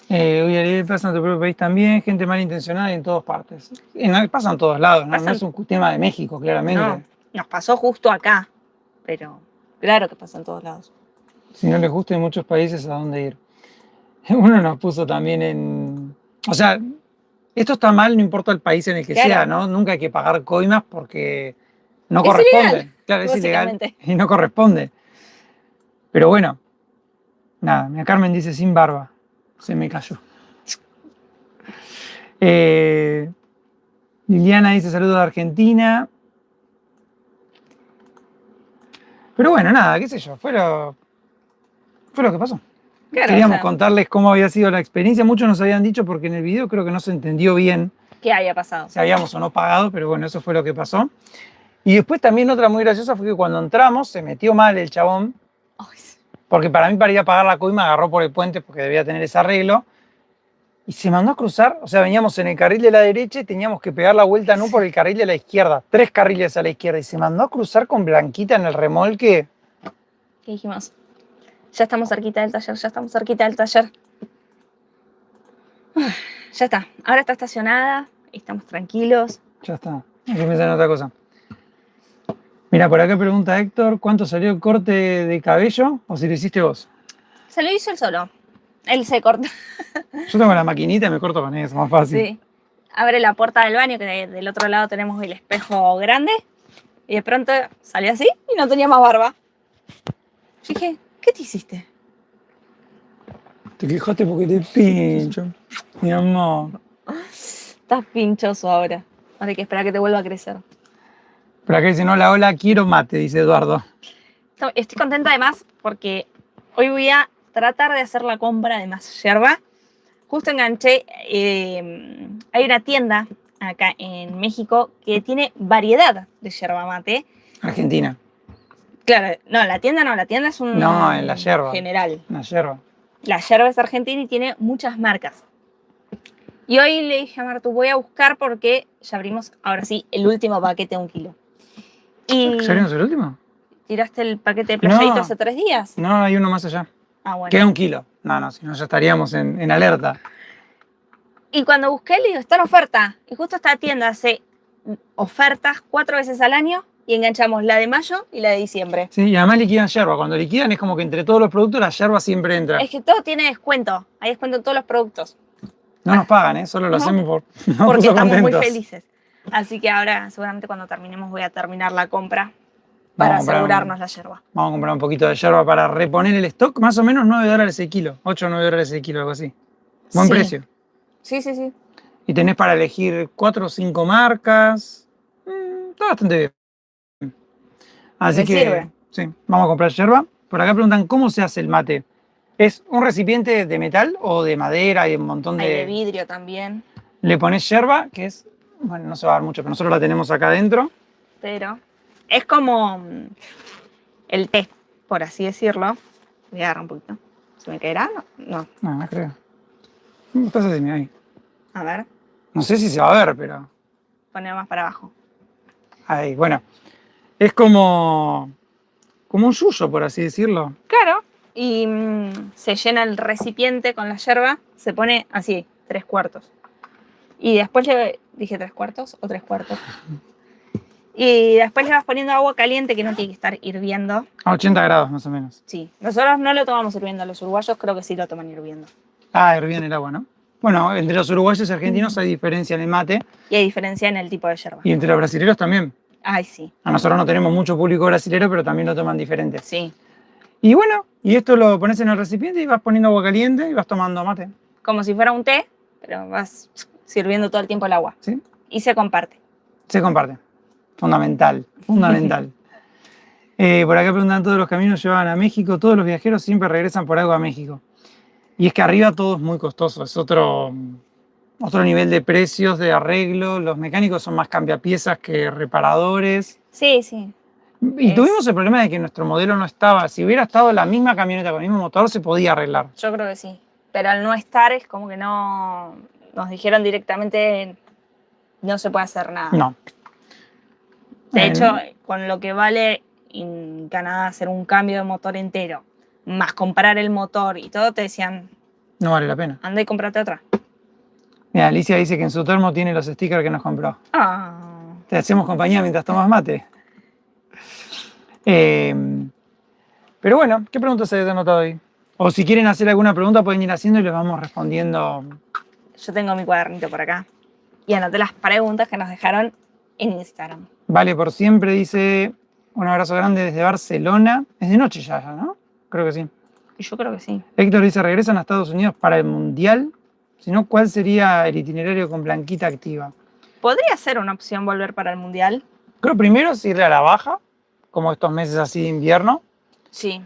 Hoy Ariel, pasa en tu propio país también. Gente malintencionada y en todas partes. Pasa en todos lados, ¿no? Pasa No es un tema de México, claramente. No, nos pasó justo acá. Pero claro que pasa en todos lados. Si no les gusta en muchos países, ¿a dónde ir? Uno nos puso también en... O sea, esto está mal, no importa el país en el que Claro. sea, ¿no? Nunca hay que pagar coimas porque no Es corresponde. ilegal, Claro, es ilegal básicamente. y no corresponde. Pero bueno, nada, mira, Carmen dice sin barba. Se me cayó. Liliana dice saludos de Argentina. Pero bueno, nada, qué sé yo, fue lo que pasó. Claro, Queríamos o sea, contarles cómo había sido la experiencia. Muchos nos habían dicho porque en el video creo que no se entendió bien ¿qué había pasado? si habíamos o no pagado, pero bueno, eso fue lo que pasó. Y después también otra muy graciosa fue que cuando entramos se metió mal el chabón, Ay, porque para mí para ir a pagar la coima agarró por el puente porque debía tener ese arreglo. Y se mandó a cruzar, o sea, veníamos en el carril de la derecha y teníamos que pegar la vuelta no por el carril de la izquierda, 3 carriles a la izquierda. Y se mandó a cruzar con Blanquita en el remolque. ¿qué dijimos? Ya estamos cerquita del taller, ya estamos cerquita del taller. Ya está, ahora está estacionada, estamos tranquilos. Ya está, hay que pensar en otra cosa. Mira, por acá pregunta Héctor, ¿cuánto salió el corte de cabello o si lo hiciste vos? Se lo hizo él solo, él se corta. Yo tengo la maquinita y me corto con eso, más fácil. Sí. Abre la puerta del baño, que del otro lado tenemos el espejo grande, y de pronto salió así y no tenía más barba. Yo dije, ¿qué te hiciste? Te quejaste porque te pincho, mi amor. Estás pinchoso ahora. Ahora hay que esperar a que te vuelva a crecer. Pero acá dice, no, hola, quiero mate, dice Eduardo. Estoy contenta además porque hoy voy a tratar de hacer la compra de más yerba. Justo enganché, hay una tienda acá en México que tiene variedad de yerba mate. Argentina, Claro, no, la tienda es un No, en la yerba. general. una yerba. La yerba es argentina y tiene muchas marcas. Y hoy le dije a Martu, voy a buscar porque ya abrimos, ahora sí, el último paquete de 1 kilo. Y ¿Ya vimos el último? tiraste el paquete de playadito No. hace 3 días. No, hay uno más allá. Ah, bueno. Queda 1 kilo. No, si no ya estaríamos en alerta. Y cuando busqué, le digo, está en oferta. Y justo esta tienda hace ofertas 4 veces al año y enganchamos la de mayo y la de diciembre. Sí, y además liquidan yerba. Cuando liquidan es como que entre todos los productos la yerba siempre entra. Es que todo tiene descuento. Hay descuento en todos los productos. No nos pagan, ¿eh? Solo lo No. hacemos Porque por estamos muy contentos. felices. Así que ahora, seguramente cuando terminemos, voy a terminar la compra para Vamos a comprar asegurarnos la yerba. Vamos a comprar un poquito de yerba para reponer el stock. Más o menos $9 el kilo. 8 o 9 dólares el kilo, algo así. Buen Sí. precio. Sí, sí, sí. Y tenés para elegir 4 o 5 marcas. Está bastante bien. Así Me que, sirve. sí, vamos a comprar yerba. Por acá preguntan, ¿cómo se hace el mate? ¿Es un recipiente de metal o de madera y un montón Hay de vidrio también, Le pones yerba, que es, bueno, no se va a dar mucho, pero nosotros la tenemos acá adentro. pero es como el té, por así decirlo. Voy a agarrar un poquito. ¿Se me caerá? No. No creo. Estás así, mira ahí. A ver, No sé si se va a ver, pero poner más para abajo. ahí, bueno. Es como un yuyo, por así decirlo. Claro. Y se llena el recipiente con la yerba, se pone así, 3/4. Y después le dije 3/4 o 3/4. Y después le vas poniendo agua caliente que no tiene que estar hirviendo. A 80 grados más o menos. Sí, nosotros no lo tomamos hirviendo, los uruguayos creo que sí lo toman hirviendo. Ah, hervían el agua, ¿no? Bueno, entre los uruguayos y argentinos hay diferencia en el mate Y hay diferencia en el tipo de yerba. y entre los brasileños también. Ay, sí, A nosotros no tenemos mucho público brasilero, pero también lo toman diferente. sí. Y bueno, y esto lo pones en el recipiente y vas poniendo agua caliente y vas tomando mate. Como si fuera un té, pero vas sirviendo todo el tiempo el agua. ¿Sí? Y se comparte. Se comparte. Fundamental, fundamental. Por acá preguntan, ¿todos los caminos llevan a México? Todos los viajeros siempre regresan por algo a México. Y es que arriba todo es muy costoso, es otro nivel de precios, de arreglo. Los mecánicos son más cambiapiezas que reparadores. Sí, sí. Y tuvimos el problema de que nuestro modelo no estaba. Si hubiera estado la misma camioneta con el mismo motor, se podía arreglar. Yo creo que sí. Pero al no estar es como que no nos dijeron directamente no se puede hacer nada. No. De hecho, con lo que vale en Canadá hacer un cambio de motor entero, más comprar el motor y todo, te decían, No vale la pena. anda y cómprate otra. Mira, Alicia dice que en su termo tiene los stickers que nos compró. Ah, Te hacemos compañía mientras tomas mate. Pero bueno, ¿qué preguntas se han anotado ahí? O si quieren hacer alguna pregunta pueden ir haciendo y les vamos respondiendo. yo tengo mi cuadernito por acá y anoté las preguntas que nos dejaron en Instagram. Vale por siempre dice, un abrazo grande desde Barcelona. Es de noche ya, ¿no? Creo que sí. Y yo creo que sí. Héctor dice, regresan a Estados Unidos para el Mundial. Si no, ¿cuál sería el itinerario con Blanquita activa? ¿Podría ser una opción volver para el Mundial? Creo primero es irle a la baja como estos meses así de invierno. Sí.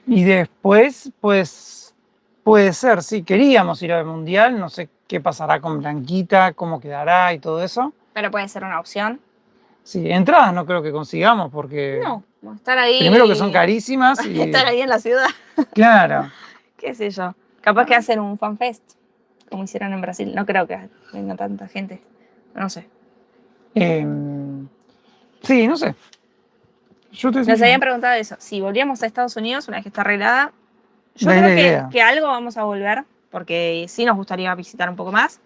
Y después, pues, puede ser, sí, queríamos ir al Mundial, no sé qué pasará con Blanquita, cómo quedará y todo eso. Pero puede ser una opción. Sí, entradas no creo que consigamos porque No, estar ahí. primero que son carísimas y Estar ahí en la ciudad. claro, Qué sé yo. Capaz que hacen un fanfest, como hicieron en Brasil. No creo que venga tanta gente. No sé. sí, no sé. Nos habían preguntado eso. Si volvíamos a Estados Unidos, una vez que está arreglada, yo No hay creo idea. que algo vamos a volver, porque sí nos gustaría visitar un poco más.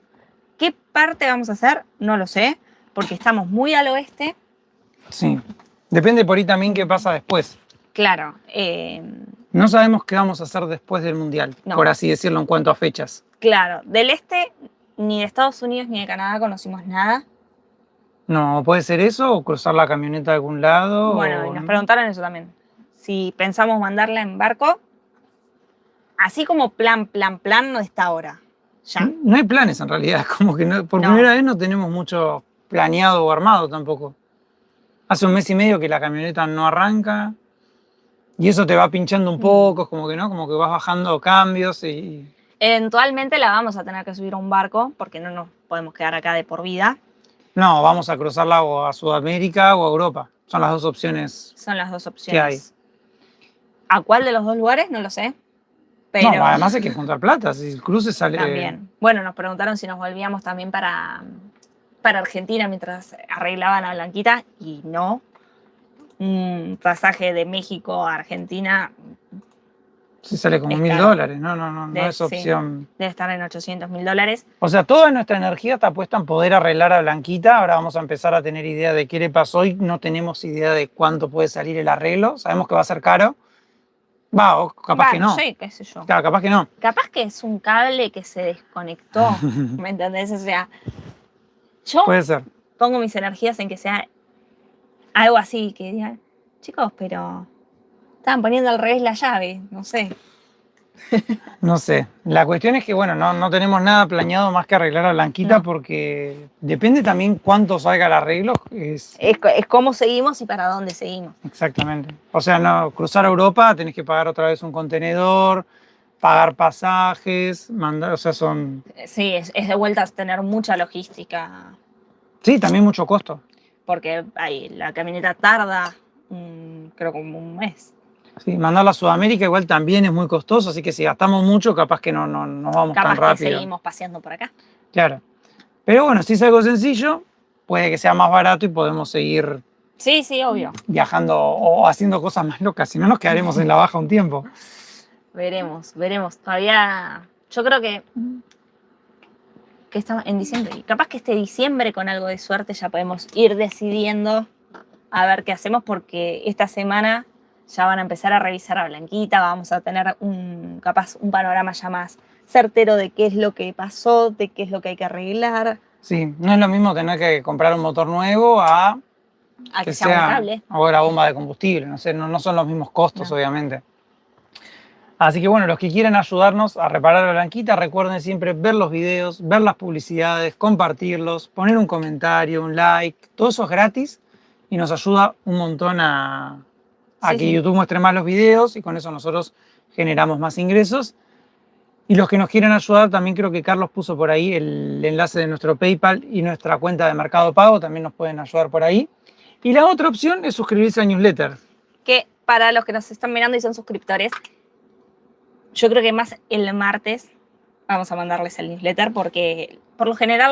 ¿Qué parte vamos a hacer? No lo sé, porque estamos muy al oeste. Sí, depende por ahí también qué pasa después. Claro. No sabemos qué vamos a hacer después del Mundial, No. por así decirlo, en cuanto a fechas. Claro, del este, ni de Estados Unidos ni de Canadá conocimos nada. No, puede ser eso o cruzar la camioneta de algún lado. Bueno, o- y nos preguntaron eso también. Si pensamos mandarla en barco, así como plan, no está ahora. Ya. No hay planes en realidad, como que por No. primera vez no tenemos mucho planeado o armado tampoco. Hace un mes y medio que la camioneta no arranca y eso te va pinchando un poco, es como que no, como que vas bajando cambios y Eventualmente la vamos a tener que subir a un barco porque no nos podemos quedar acá de por vida. no, vamos a cruzarla o a Sudamérica o a Europa. Son las dos opciones Son las dos que opciones. hay. ¿A cuál de los dos lugares? No lo sé. Pero No, además hay que juntar plata, si el cruce sale... también. Bueno, nos preguntaron si nos volvíamos también para Argentina mientras arreglaban a Blanquita y no. Un pasaje de México a Argentina Sí sale como Es $1.000, caro. no De- es sí. opción. debe estar en $800.000. O sea, toda nuestra energía está puesta en poder arreglar a Blanquita. Ahora vamos a empezar a tener idea de qué le pasó y no tenemos idea de cuánto puede salir el arreglo. Sabemos que va a ser caro. Va, o capaz que no. Sí, qué sé yo. Claro, capaz que no. Capaz que es un cable que se desconectó, ¿me entendés? O sea, yo Puede ser. pongo mis energías en que sea algo así, que digan, chicos, pero estaban poniendo al revés la llave, no sé. No sé. La cuestión es que, bueno, no tenemos nada planeado más que arreglar a Blanquita No. porque depende también cuánto salga el arreglo. Es cómo seguimos y para dónde seguimos. Exactamente. O sea, no, cruzar a Europa tenés que pagar otra vez un contenedor, pagar pasajes, mandar, o sea, son... Sí, es de vuelta a tener mucha logística, Sí, también mucho costo. porque ahí la camioneta tarda, creo como un mes. Sí, mandarla a Sudamérica igual también es muy costoso, así que si gastamos mucho, capaz que no vamos tan Capaz que rápido. seguimos paseando por acá. Claro. Pero bueno, si es algo sencillo, puede que sea más barato y podemos seguir Sí, obvio. viajando o haciendo cosas más locas, si no nos quedaremos en la baja un tiempo. Veremos. Todavía, yo creo que estamos en diciembre. Y capaz que este diciembre, con algo de suerte, ya podemos ir decidiendo a ver qué hacemos, porque esta semana ya van a empezar a revisar a Blanquita, vamos a tener capaz un panorama ya más certero de qué es lo que pasó, de qué es lo que hay que arreglar, Sí, no es lo mismo tener que comprar un motor nuevo a a que sea un cable. ahora bomba de combustible, no sé, no son los mismos costos, No. obviamente. Así que bueno, los que quieran ayudarnos a reparar la Blanquita, recuerden siempre ver los videos, ver las publicidades, compartirlos, poner un comentario, un like, todo eso es gratis y nos ayuda un montón a Sí, que sí. YouTube muestre más los videos y con eso nosotros generamos más ingresos. Y los que nos quieran ayudar, también creo que Carlos puso por ahí el enlace de nuestro PayPal y nuestra cuenta de Mercado Pago, también nos pueden ayudar por ahí. Y la otra opción es suscribirse al newsletter. Que para los que nos están mirando y son suscriptores, yo creo que más el martes vamos a mandarles el newsletter, porque por lo general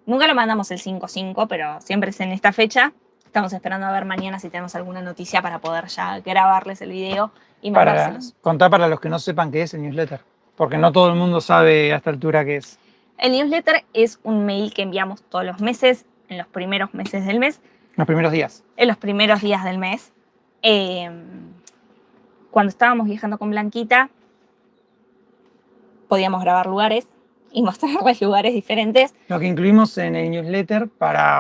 nunca lo mandamos el 5/5, pero siempre es en esta fecha. Estamos esperando a ver mañana si tenemos alguna noticia para poder ya grabarles el video y Para mandárselos. contar para los que no sepan qué es el newsletter, porque no todo el mundo sabe a esta altura qué es. El newsletter es un mail que enviamos todos los meses, en los primeros meses del mes, Los primeros días. en los primeros días del mes. Cuando estábamos viajando con Blanquita, podíamos grabar lugares y mostrarles lugares diferentes. Lo que incluimos en el newsletter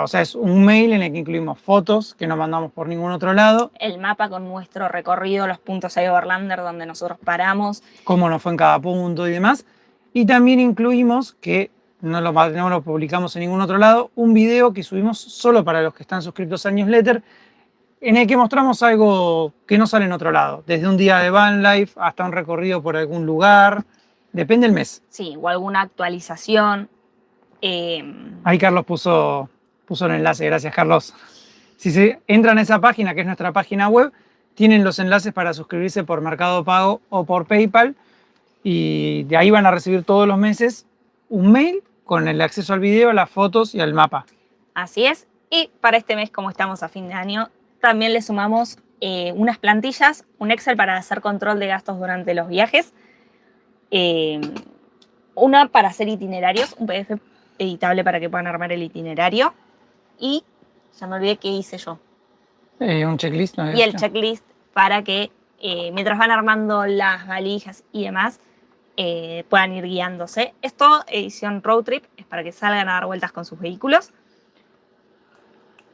o sea, es un mail en el que incluimos fotos que no mandamos por ningún otro lado, El mapa con nuestro recorrido, los puntos ahí Overlander donde nosotros paramos. cómo nos fue en cada punto y demás. Y también incluimos, que no lo publicamos en ningún otro lado, un video que subimos solo para los que están suscritos al newsletter, en el que mostramos algo que no sale en otro lado. Desde un día de van life hasta un recorrido por algún lugar. Depende del mes. Sí, o alguna actualización. Ahí Carlos puso el enlace, gracias Carlos. Si se entran a esa página, que es nuestra página web, tienen los enlaces para suscribirse por Mercado Pago o por PayPal y de ahí van a recibir todos los meses un mail con el acceso al video, las fotos y al mapa. Así es. Y para este mes, como estamos a fin de año, también le sumamos unas plantillas, un Excel para hacer control de gastos durante los viajes, una para hacer itinerarios, un PDF editable para que puedan armar el itinerario y ya me olvidé qué hice yo. Un checklist, ¿no? Y el checklist para que mientras van armando las valijas y demás puedan ir guiándose. Esto, edición road trip, es para que salgan a dar vueltas con sus vehículos.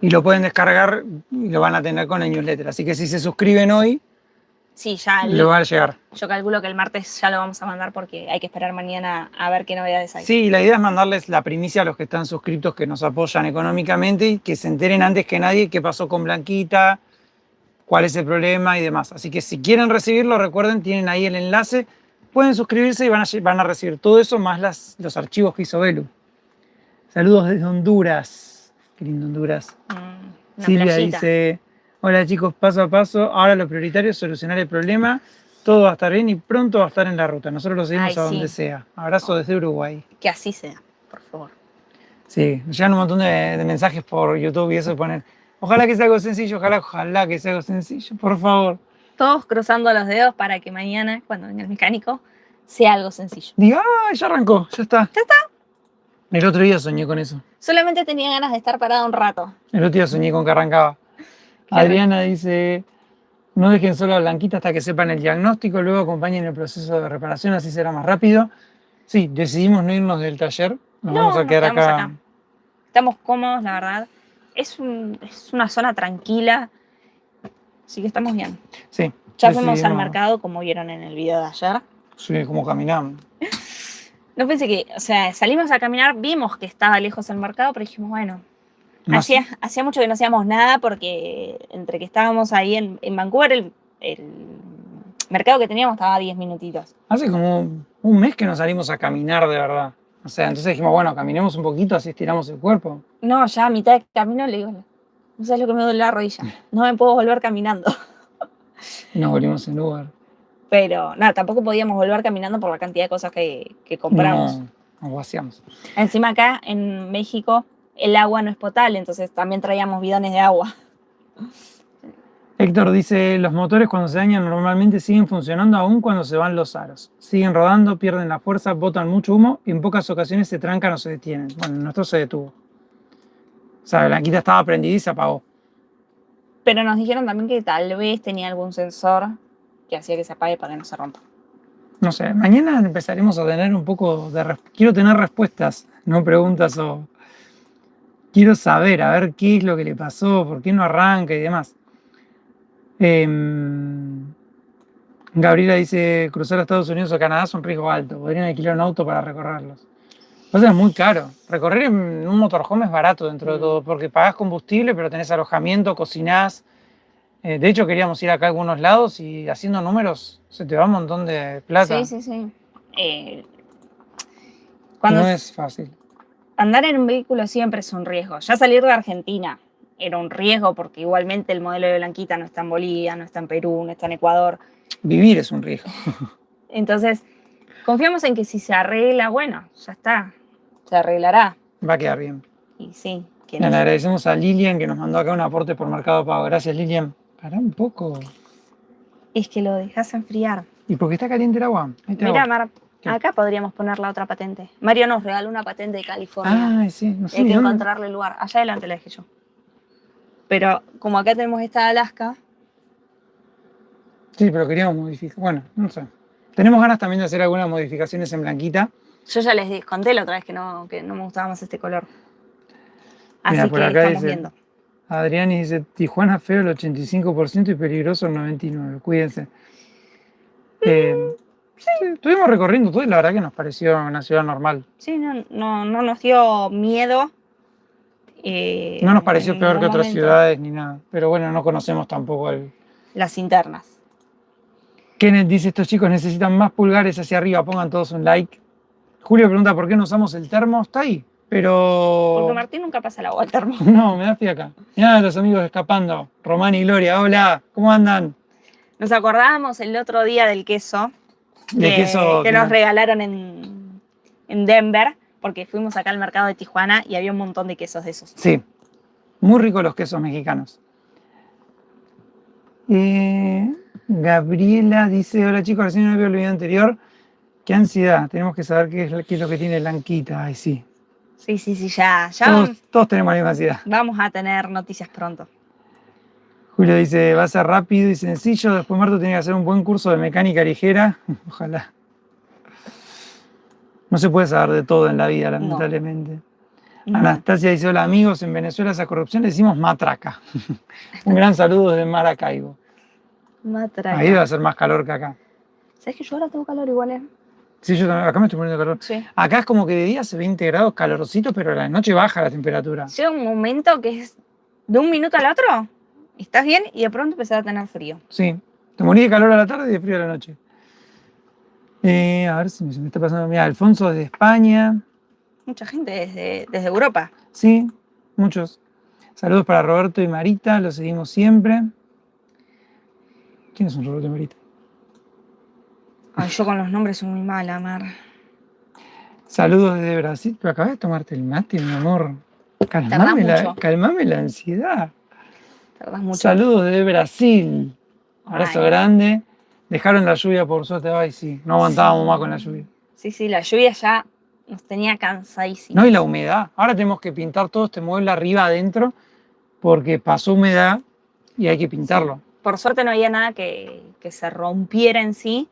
Y lo pueden descargar y lo van a tener con el newsletter. Así que si se suscriben hoy, Sí, ya le va a llegar. yo calculo que el martes ya lo vamos a mandar porque hay que esperar mañana a ver qué novedades hay. Sí, la idea es mandarles la primicia a los que están suscriptos, que nos apoyan económicamente y que se enteren antes que nadie qué pasó con Blanquita, cuál es el problema y demás. Así que si quieren recibirlo, recuerden, tienen ahí el enlace, pueden suscribirse y van a recibir todo eso más los archivos que hizo Belu. Saludos desde Honduras. Qué lindo Honduras. Una Silvia playita. dice, hola chicos, paso a paso, ahora lo prioritario es solucionar el problema, todo va a estar bien y pronto va a estar en la ruta. Nosotros lo seguimos Ay, a donde sí. sea. Abrazo desde Uruguay. Que así sea, por favor. Sí, llegan un montón de mensajes por YouTube y eso de poner, ojalá que sea algo sencillo, ojalá que sea algo sencillo, por favor. Todos cruzando los dedos para que mañana, cuando venga el mecánico, sea algo sencillo. Diga, ¡ay, ya arrancó! Ya está. ¿Ya está? El otro día soñé con eso. Solamente tenía ganas de estar parada un rato. El otro día soñé con que arrancaba. Adriana dice, no dejen solo a Blanquita hasta que sepan el diagnóstico, luego acompañen el proceso de reparación, así será más rápido. Sí, decidimos no irnos del taller, nos vamos a quedar quedamos acá. Estamos cómodos, la verdad. Es una zona tranquila, así que estamos bien. Sí. Ya fuimos al mercado, como vieron en el video de ayer. Sí, como caminamos. No pensé que, o sea, salimos a caminar, vimos que estaba lejos el mercado, pero dijimos, bueno, No hacía mucho que no hacíamos nada porque entre que estábamos ahí en Vancouver, el mercado que teníamos estaba a 10 minutitos. Hace como un mes que no salimos a caminar de verdad. O sea, entonces dijimos, bueno, caminemos un poquito, así estiramos el cuerpo. No, ya a mitad de camino le digo, no sabes lo que me duele la rodilla, no me puedo volver caminando. Y nos volvimos en lugar. Pero nada, tampoco podíamos volver caminando por la cantidad de cosas que compramos. No, nos vaciamos. Encima acá en México el agua no es potable, entonces también traíamos bidones de agua. Héctor dice, los motores cuando se dañan normalmente siguen funcionando aún cuando se van los aros. Siguen rodando, pierden la fuerza, botan mucho humo y en pocas ocasiones se trancan o se detienen. Bueno, el nuestro se detuvo. O sea, Blanquita estaba prendida y se apagó. Pero nos dijeron también que tal vez tenía algún sensor que hacía que se apague para que no se rompa. No sé, mañana empezaremos a tener un poco de... Quiero tener respuestas, no preguntas o... Quiero saber, a ver qué es lo que le pasó, por qué no arranca y demás. Gabriela dice, cruzar a Estados Unidos o Canadá es un riesgo alto. Podrían alquilar un auto para recorrerlos. O sea, es muy caro. Recorrer en un motorhome es barato dentro de todo, porque pagás combustible, pero tenés alojamiento, cocinás. De hecho, queríamos ir acá a algunos lados y haciendo números se te va un montón de plata. Sí. No es fácil. Andar en un vehículo siempre es un riesgo. Ya salir de Argentina era un riesgo porque igualmente el modelo de Blanquita no está en Bolivia, no está en Perú, no está en Ecuador. Vivir es un riesgo. Entonces, confiamos en que si se arregla, bueno, ya está, se arreglará. Va a quedar bien. Y sí. Le agradecemos a Lilian que nos mandó acá un aporte por Mercado Pago. Gracias, Lilian. Pará un poco. Es que lo dejas enfriar. ¿Y por qué está caliente el agua? Mira, Mar, acá podríamos poner la otra patente. Mario nos regaló una patente de California. Ah, sí, no sé. Hay que encontrarle el lugar. Allá adelante la dejé yo. Pero como acá tenemos esta de Alaska. Sí, pero queríamos modificar. Bueno, no sé. Tenemos ganas también de hacer algunas modificaciones en Blanquita. Yo ya les conté la otra vez que no me gustaba más este color. Así Mira, por que acá estamos dice, viendo. Adriani dice, Tijuana feo el 85% y peligroso el 99%. Cuídense. Sí, estuvimos recorriendo todo y la verdad que nos pareció una ciudad normal. Sí, no nos dio miedo. No nos pareció en peor que ningún otras momento. ciudades ni nada. Pero bueno, no conocemos tampoco el... Las internas. Kenneth dice, estos chicos necesitan más pulgares hacia arriba, pongan todos un like. Julio pregunta, ¿por qué no usamos el termo? Está ahí, pero... Porque Martín nunca pasa el agua al termo. No, me da pie acá. Mirá los amigos escapando. Román y Gloria, hola, ¿cómo andan? Nos acordábamos el otro día del queso. De queso que nos regalaron en Denver, porque fuimos acá al mercado de Tijuana y había un montón de quesos de esos. Sí, muy ricos los quesos mexicanos. Gabriela dice, hola chicos, recién no había el video anterior. Qué ansiedad, tenemos que saber qué es lo que tiene Blanquita. Ay, sí. Sí, ya Todos tenemos la misma ansiedad. vamos a tener noticias pronto. Julio dice, va a ser rápido y sencillo. Después Marto tiene que hacer un buen curso de mecánica ligera. Ojalá. No se puede saber de todo en la vida, lamentablemente. No. Anastasia dice, hola amigos, en Venezuela esa corrupción le decimos matraca. Un gran saludo desde Maracaibo. Matraca. Ahí debe hacer más calor que acá. ¿Sabes que yo ahora tengo calor igual, eh? Sí, yo también, acá me estoy poniendo calor. Sí. Acá es como que de día hace 20 grados calorcito, pero a la noche baja la temperatura. Llega un momento que es de un minuto al otro, estás bien y de pronto empezás a tener frío. Sí, te morís de calor a la tarde y de frío a la noche. A ver si se me está pasando. Mira, Alfonso desde España. Mucha gente desde Europa. Sí, muchos. Saludos para Roberto y Marita, los seguimos siempre. ¿Quiénes son Roberto y Marita? Ay, yo con los nombres soy muy mala, Mar. Saludos desde Brasil. Pero acabas de tomarte el mate, mi amor. Tardás mucho. Calmame la ansiedad. Tardás mucho. Saludos desde Brasil. Abrazo Ay. grande. Dejaron la lluvia por suerte. Ay, sí. No aguantábamos más con la lluvia. Sí, la lluvia ya nos tenía cansadísimos. No, y la humedad. Ahora tenemos que pintar todo este mueble arriba adentro porque pasó humedad y hay que pintarlo. Sí. Por suerte no había nada que se rompiera en sí,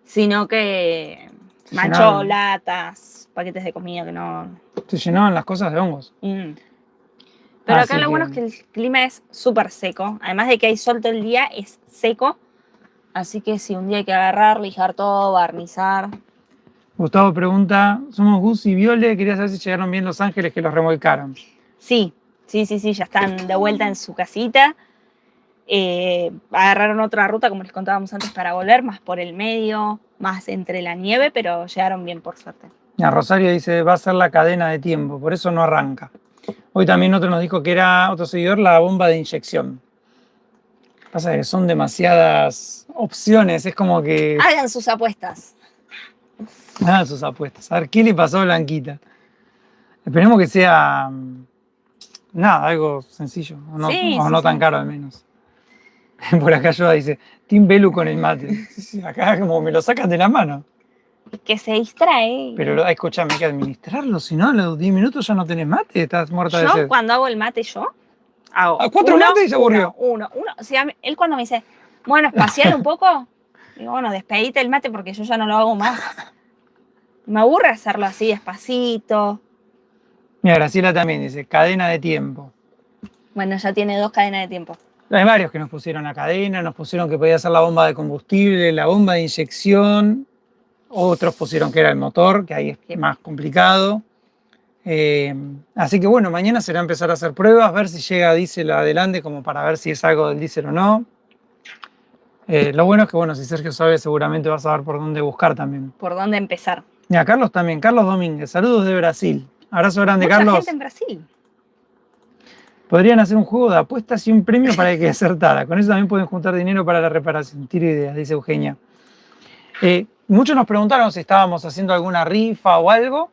sino que manchó latas, paquetes de comida que no... Se llenaban las cosas de hongos. Pero acá lo bueno es que el clima es súper seco. Además de que hay sol todo el día, es seco. Así que si un día hay que agarrar, lijar todo, barnizar. Gustavo pregunta, somos Gus y Viole, quería saber si llegaron bien Los Ángeles que los remolcaron. Sí, ya están de vuelta en su casita. Agarraron otra ruta, como les contábamos antes, para volver, más por el medio, más entre la nieve, pero llegaron bien, por suerte. Ya, Rosario dice, va a ser la cadena de tiempo, por eso no arranca. Hoy también otro nos dijo que era, otro seguidor, la bomba de inyección. Pasa que son demasiadas opciones, es como que... Hagan sus apuestas. Hagan sus apuestas. A ver, ¿qué le pasó a Blanquita? Esperemos que sea... Nada, algo sencillo, o no tan caro al menos. Por acá Yoda dice, Team Belu con el mate. Acá como me lo sacan de la mano. Que se distrae. Pero escúchame, hay que administrarlo, si no, a los 10 minutos ya no tenés mate, estás muerta de sed. Yo cuando hago el mate, hago ¿A 4 mates y se aburrió? Uno. O sea, él cuando me dice, bueno, espaciar un poco, digo, bueno, despedite el mate porque yo ya no lo hago más. Me aburre hacerlo así, despacito. Mira, Graciela también dice, cadena de tiempo. Bueno, ya tiene 2 cadenas de tiempo. Hay varios que nos pusieron la cadena, nos pusieron que podía ser la bomba de combustible, la bomba de inyección. Otros pusieron que era el motor, que ahí es más complicado. Así que bueno, mañana será empezar a hacer pruebas, ver si llega diésel adelante, como para ver si es algo del diésel o no. Lo bueno es que, bueno, si Sergio sabe, seguramente va a saber por dónde buscar también. ¿Por dónde empezar? Mira, Carlos también, Carlos Domínguez, saludos de Brasil. Abrazo grande, Mucha Carlos. gente en Brasil. Podrían hacer un juego de apuestas y un premio para el que acertara. Con eso también pueden juntar dinero para la reparación. Tiro ideas, dice Eugenia. Muchos nos preguntaron si estábamos haciendo alguna rifa o algo.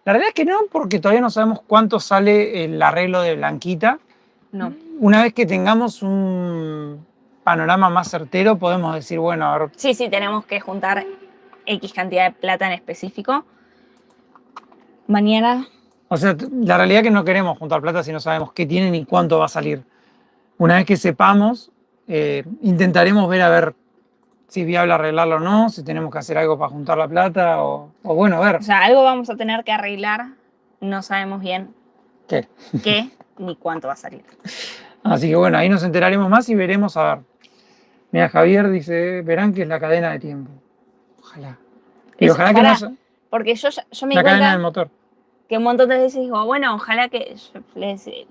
La realidad es que no, porque todavía no sabemos cuánto sale el arreglo de Blanquita. No. Una vez que tengamos un panorama más certero, podemos decir, bueno, a ver. Sí, tenemos que juntar X cantidad de plata en específico. Mañana... O sea, la realidad es que no queremos juntar plata si no sabemos qué tienen y cuánto va a salir. Una vez que sepamos, intentaremos ver a ver si es viable arreglarlo o no, si tenemos que hacer algo para juntar la plata o bueno, a ver. O sea, algo vamos a tener que arreglar, no sabemos bien ¿Qué? ni cuánto va a salir. Así que bueno, ahí nos enteraremos más y veremos a ver. Mira, Javier dice, verán que es la cadena de tiempo. Ojalá. Y ojalá que no sea Porque yo me di la cadena cuenta, del motor. que un montón de veces digo, bueno, ojalá que,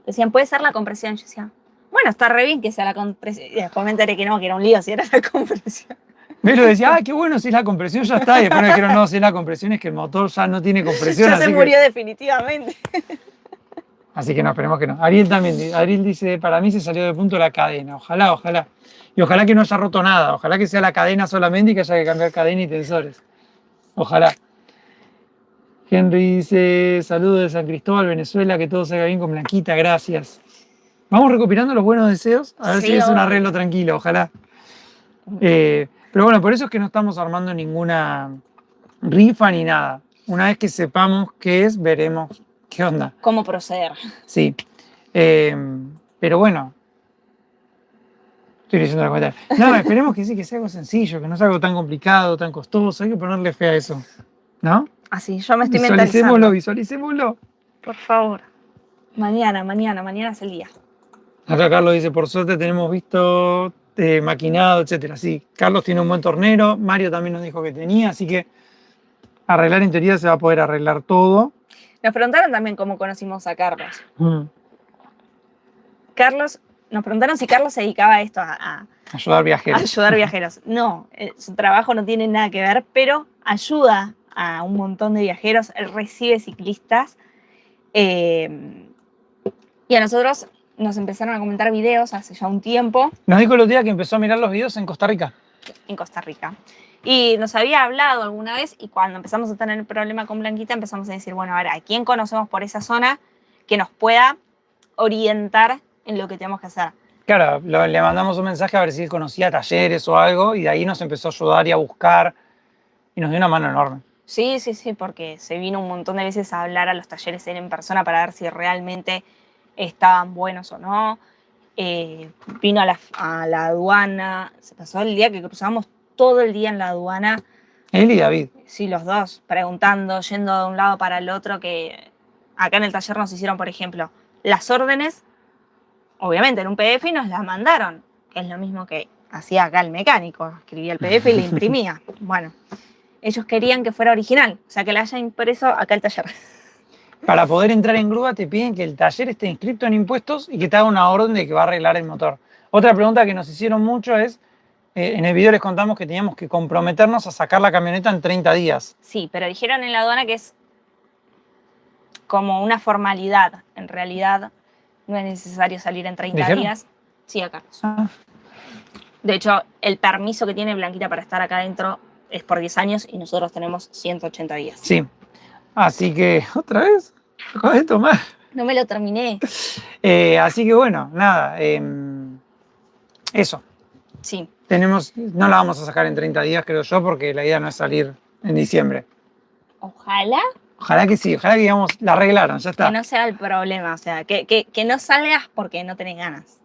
decían, puede ser la compresión. Yo decía, bueno, está re bien que sea la compresión. Y después me enteré que no, que era un lío si era la compresión. Pero decía, qué bueno, si es la compresión ya está. Y después me dijeron, no, si es la compresión es que el motor ya no tiene compresión. Ya se murió definitivamente. Así que no, esperemos que no. Ariel también, Ariel dice, para mí se salió de punto la cadena. Ojalá, ojalá. Y ojalá que no haya roto nada. Ojalá que sea la cadena solamente y que haya que cambiar cadena y tensores. Ojalá. Henry dice, saludos de San Cristóbal, Venezuela, que todo salga bien con Blanquita, gracias. Vamos recopilando los buenos deseos, a ver si es un arreglo tranquilo, ojalá. Pero bueno, por eso es que no estamos armando ninguna rifa ni nada. Una vez que sepamos qué es, veremos qué onda. ¿Cómo proceder? Sí. Pero bueno. Estoy leyendo la comentario. No, esperemos que sí, que sea algo sencillo, que no sea algo tan complicado, tan costoso. Hay que ponerle fe a eso. ¿No? Así, yo me estoy mentalizando. Visualicémoslo. Por favor. Mañana es el día. Acá Carlos dice, por suerte tenemos visto maquinado, etcétera. Sí, Carlos tiene un buen tornero, Mario también nos dijo que tenía, así que arreglar en teoría se va a poder arreglar todo. Nos preguntaron también cómo conocimos a Carlos. Nos preguntaron si Carlos se dedicaba a esto, a ayudar viajeros. A ayudar viajeros. No, su trabajo no tiene nada que ver, pero ayuda a un montón de viajeros, él recibe ciclistas y a nosotros nos empezaron a comentar videos hace ya un tiempo. Nos dijo el otro día que empezó a mirar los videos en Costa Rica. En Costa Rica. Y nos había hablado alguna vez y cuando empezamos a tener el problema con Blanquita empezamos a decir, bueno, a ver, ¿a quién conocemos por esa zona que nos pueda orientar en lo que tenemos que hacer? Claro, le mandamos un mensaje a ver si él conocía talleres o algo y de ahí nos empezó a ayudar y a buscar y nos dio una mano enorme. Sí, porque se vino un montón de veces a hablar a los talleres en persona para ver si realmente estaban buenos o no. Vino a la aduana, se pasó el día que cruzamos todo el día en la aduana. Él y David. Sí, los dos, preguntando, yendo de un lado para el otro, que acá en el taller nos hicieron, por ejemplo, las órdenes, obviamente en un PDF y nos las mandaron, que es lo mismo que hacía acá el mecánico, escribía el PDF y le imprimía. Bueno, ellos querían que fuera original, o sea, que la haya impreso acá el taller. Para poder entrar en grúa te piden que el taller esté inscrito en impuestos y que te haga una orden de que va a arreglar el motor. Otra pregunta que nos hicieron mucho es, en el video les contamos que teníamos que comprometernos a sacar la camioneta en 30 días. Sí, pero dijeron en la aduana que es como una formalidad. En realidad no es necesario salir en 30 ¿Dijeron? días. Sí, acá. De hecho, el permiso que tiene Blanquita para estar acá adentro es por 10 años y nosotros tenemos 180 días. Sí. Así que, otra vez, acabo de tomar. No me lo terminé. Así que bueno, nada. Eso. Sí. No la vamos a sacar en 30 días, creo yo, porque la idea no es salir en diciembre. Ojalá. Ojalá que sí, ojalá que digamos, la arreglaron, ya está. Que no sea el problema, o sea, que no salgas porque no tenés ganas.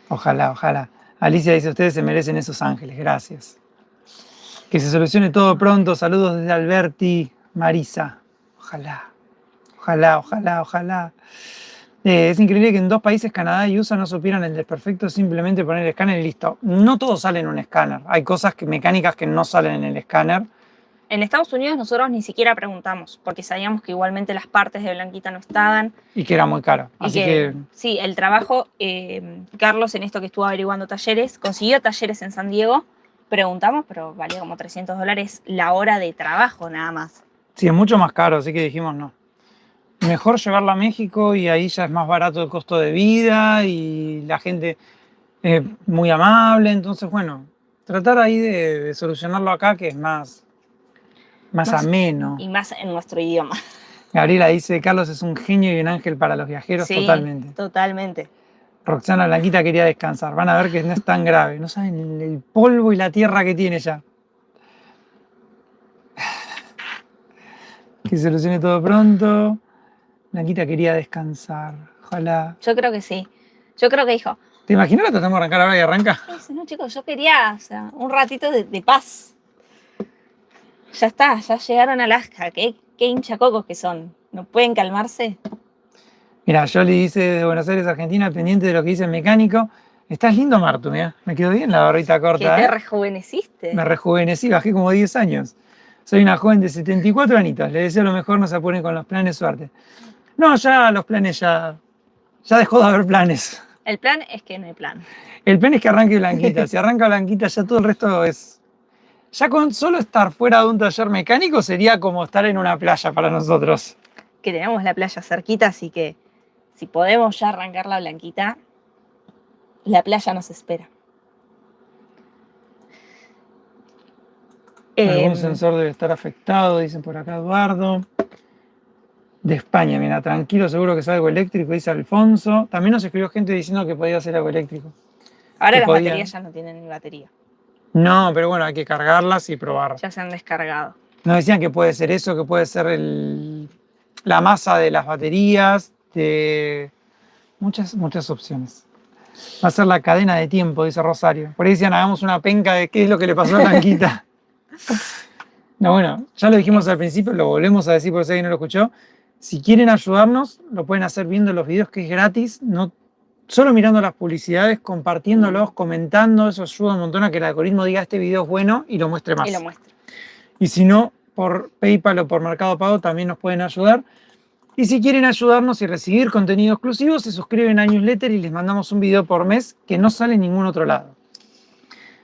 Ojalá, ojalá. Alicia dice, ustedes se merecen esos ángeles, gracias. Que se solucione todo pronto, saludos desde Alberti, Marisa. Ojalá, ojalá, ojalá, ojalá. Es increíble que en 2 países, Canadá y USA, no supieran el desperfecto, simplemente poner el escáner y listo. No todo sale en un escáner, hay cosas mecánicas que no salen en el escáner. En Estados Unidos nosotros ni siquiera preguntamos, porque sabíamos que igualmente las partes de Blanquita no estaban. Y que era muy caro. Así que sí, el trabajo, Carlos en esto que estuvo averiguando talleres, consiguió talleres en San Diego, preguntamos, pero valía como $300 la hora de trabajo nada más. Sí, es mucho más caro, así que dijimos no. Mejor llevarla a México y ahí ya es más barato el costo de vida y la gente es muy amable. Entonces, bueno, tratar ahí de solucionarlo acá, que es más ameno. Y más en nuestro idioma. Gabriela dice, Carlos es un genio y un ángel para los viajeros, sí, totalmente. Totalmente. Roxana Blanquita quería descansar. Van a ver que no es tan grave. No saben el polvo y la tierra que tiene ya. Que se solucione todo pronto. Blanquita quería descansar. Ojalá. Yo creo que sí. Yo creo que dijo. ¿Te imaginas que tratamos de arrancar ahora y arranca? No, chicos, yo quería, o sea, un ratito de paz. Ya está, ya llegaron a Alaska. Qué hinchacocos que son. ¿No pueden calmarse? Mira, Yoli dice de Buenos Aires, Argentina, pendiente de lo que dice el mecánico. Estás lindo, Martu, mira. Me quedó bien la barbita corta. Que te rejuveneciste. Me rejuvenecí, bajé como 10 años. Soy una joven de 74 añitos. Le deseo lo mejor, no se apuren con los planes, suerte. No, ya los planes ya dejó de haber planes. El plan es que no hay plan. El plan es que arranque Blanquita. Si arranca Blanquita, ya todo el resto es... Ya con solo estar fuera de un taller mecánico sería como estar en una playa para nosotros. Que tenemos la playa cerquita, así que si podemos ya arrancar la Blanquita, la playa nos espera. Algún sensor debe estar afectado, dicen por acá Eduardo. De España, mira, tranquilo, seguro que es algo eléctrico, dice Alfonso. También nos escribió gente diciendo que podía ser algo eléctrico. Ahora que las podía- baterías ya no tienen ni batería, No, pero bueno, hay que cargarlas y probar. ya se han descargado. Nos decían que puede ser eso, que puede ser la masa de las baterías, de muchas opciones. Va a ser la cadena de tiempo, dice Rosario. Por ahí decían, hagamos una penca de qué es lo que le pasó a Blanquita. No, bueno, ya lo dijimos al principio, lo volvemos a decir por si alguien no lo escuchó. Si quieren ayudarnos, lo pueden hacer viendo los videos, que es gratis, no solo mirando las publicidades, compartiéndolos, comentando, eso ayuda un montón a que el algoritmo diga este video es bueno y lo muestre más. Y lo muestro. Y si no, por PayPal o por Mercado Pago también nos pueden ayudar. Y si quieren ayudarnos y recibir contenido exclusivo, se suscriben a Newsletter y les mandamos un video por mes que no sale en ningún otro lado.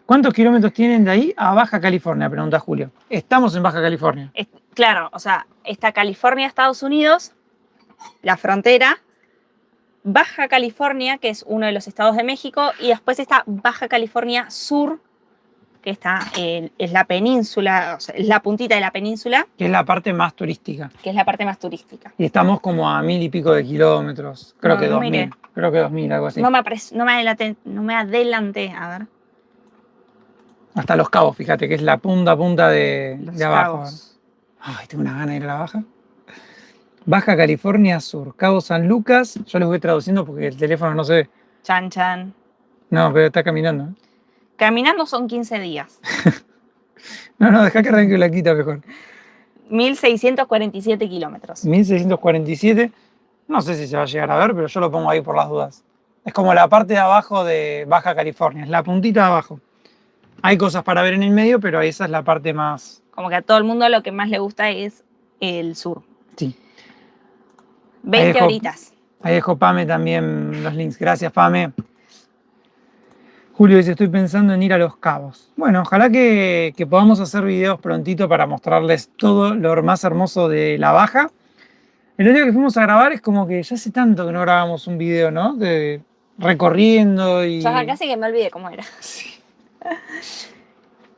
¿Cuántos kilómetros tienen de ahí a Baja California? Pregunta Julio. Estamos en Baja California. Claro, o sea, está California, Estados Unidos, la frontera, Baja California, que es uno de los estados de México, y después está Baja California Sur, que es la península, o sea, es la puntita de la península, Que es la parte más turística. que es la parte más turística. Y estamos como a 1000 y pico de kilómetros. Creo No, que no 2000. miré. Creo que 2000, algo así. No me adelanté, a ver. Hasta Los Cabos, fíjate, que es la punta de Los abajo. Cabos. Ay, tengo una gana de ir a la Baja. Baja California Sur, Cabo San Lucas. Yo les voy traduciendo porque el teléfono no se ve. Chan, chan. No, pero está caminando. Caminando son 15 días. No, deja que arranque Blanquita mejor. 1.647 kilómetros. 1647. No sé si se va a llegar a ver, pero yo lo pongo ahí por las dudas. Es como la parte de abajo de Baja California, es la puntita de abajo. Hay cosas para ver en el medio, pero esa es la parte más... Como que a todo el mundo lo que más le gusta es el sur. Sí. 20 dejo- horitas. Ahí dejó Pame también los links. Gracias, Pame. Julio dice, estoy pensando en ir a Los Cabos. Bueno, ojalá que podamos hacer videos prontito para mostrarles todo lo más hermoso de la Baja. El día que fuimos a grabar es como que ya hace tanto que no grabamos un video, ¿no? De recorriendo y... Ya casi que me olvidé cómo era. Sí.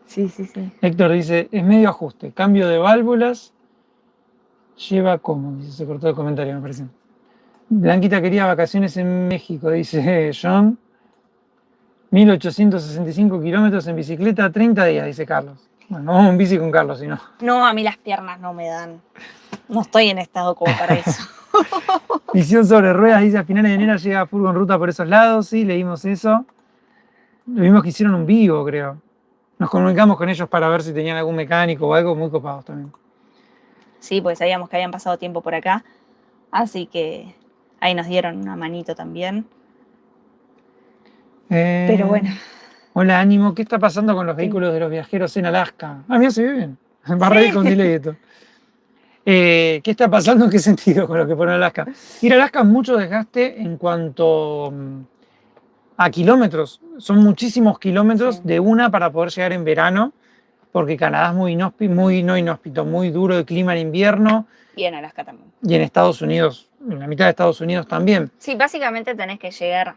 Sí, sí, sí. Héctor dice, es medio ajuste, cambio de válvulas, lleva como, dice, se cortó el comentario, me parece. Blanquita quería vacaciones en México, dice John. 1865 kilómetros en bicicleta, 30 días, dice Carlos. Bueno, vamos en bici con Carlos, si no. No, a mí las piernas no me dan. No estoy en estado como para eso. Visión sobre ruedas, dice, a finales de enero llega Furgo en ruta por esos lados, sí, leímos eso. Lo vimos que hicieron un vivo, creo. Nos comunicamos con ellos para ver si tenían algún mecánico o algo, muy copados también. Sí, pues sabíamos que habían pasado tiempo por acá. Así que ahí nos dieron una manito también. Pero bueno. Hola, ánimo. ¿Qué está pasando con los vehículos de los viajeros en Alaska? Ah, mira, se ve bien. Va a reír con delay esto. ¿Qué está pasando? ¿En qué sentido con lo que pone Alaska? Ir a Alaska es mucho desgaste en cuanto a kilómetros. Son muchísimos kilómetros Sí. de una para poder llegar en verano, porque Canadá es muy inhóspito, muy duro el clima en invierno, Y en Alaska también. y en Estados Unidos, en la mitad de Estados Unidos también. Sí, básicamente tenés que llegar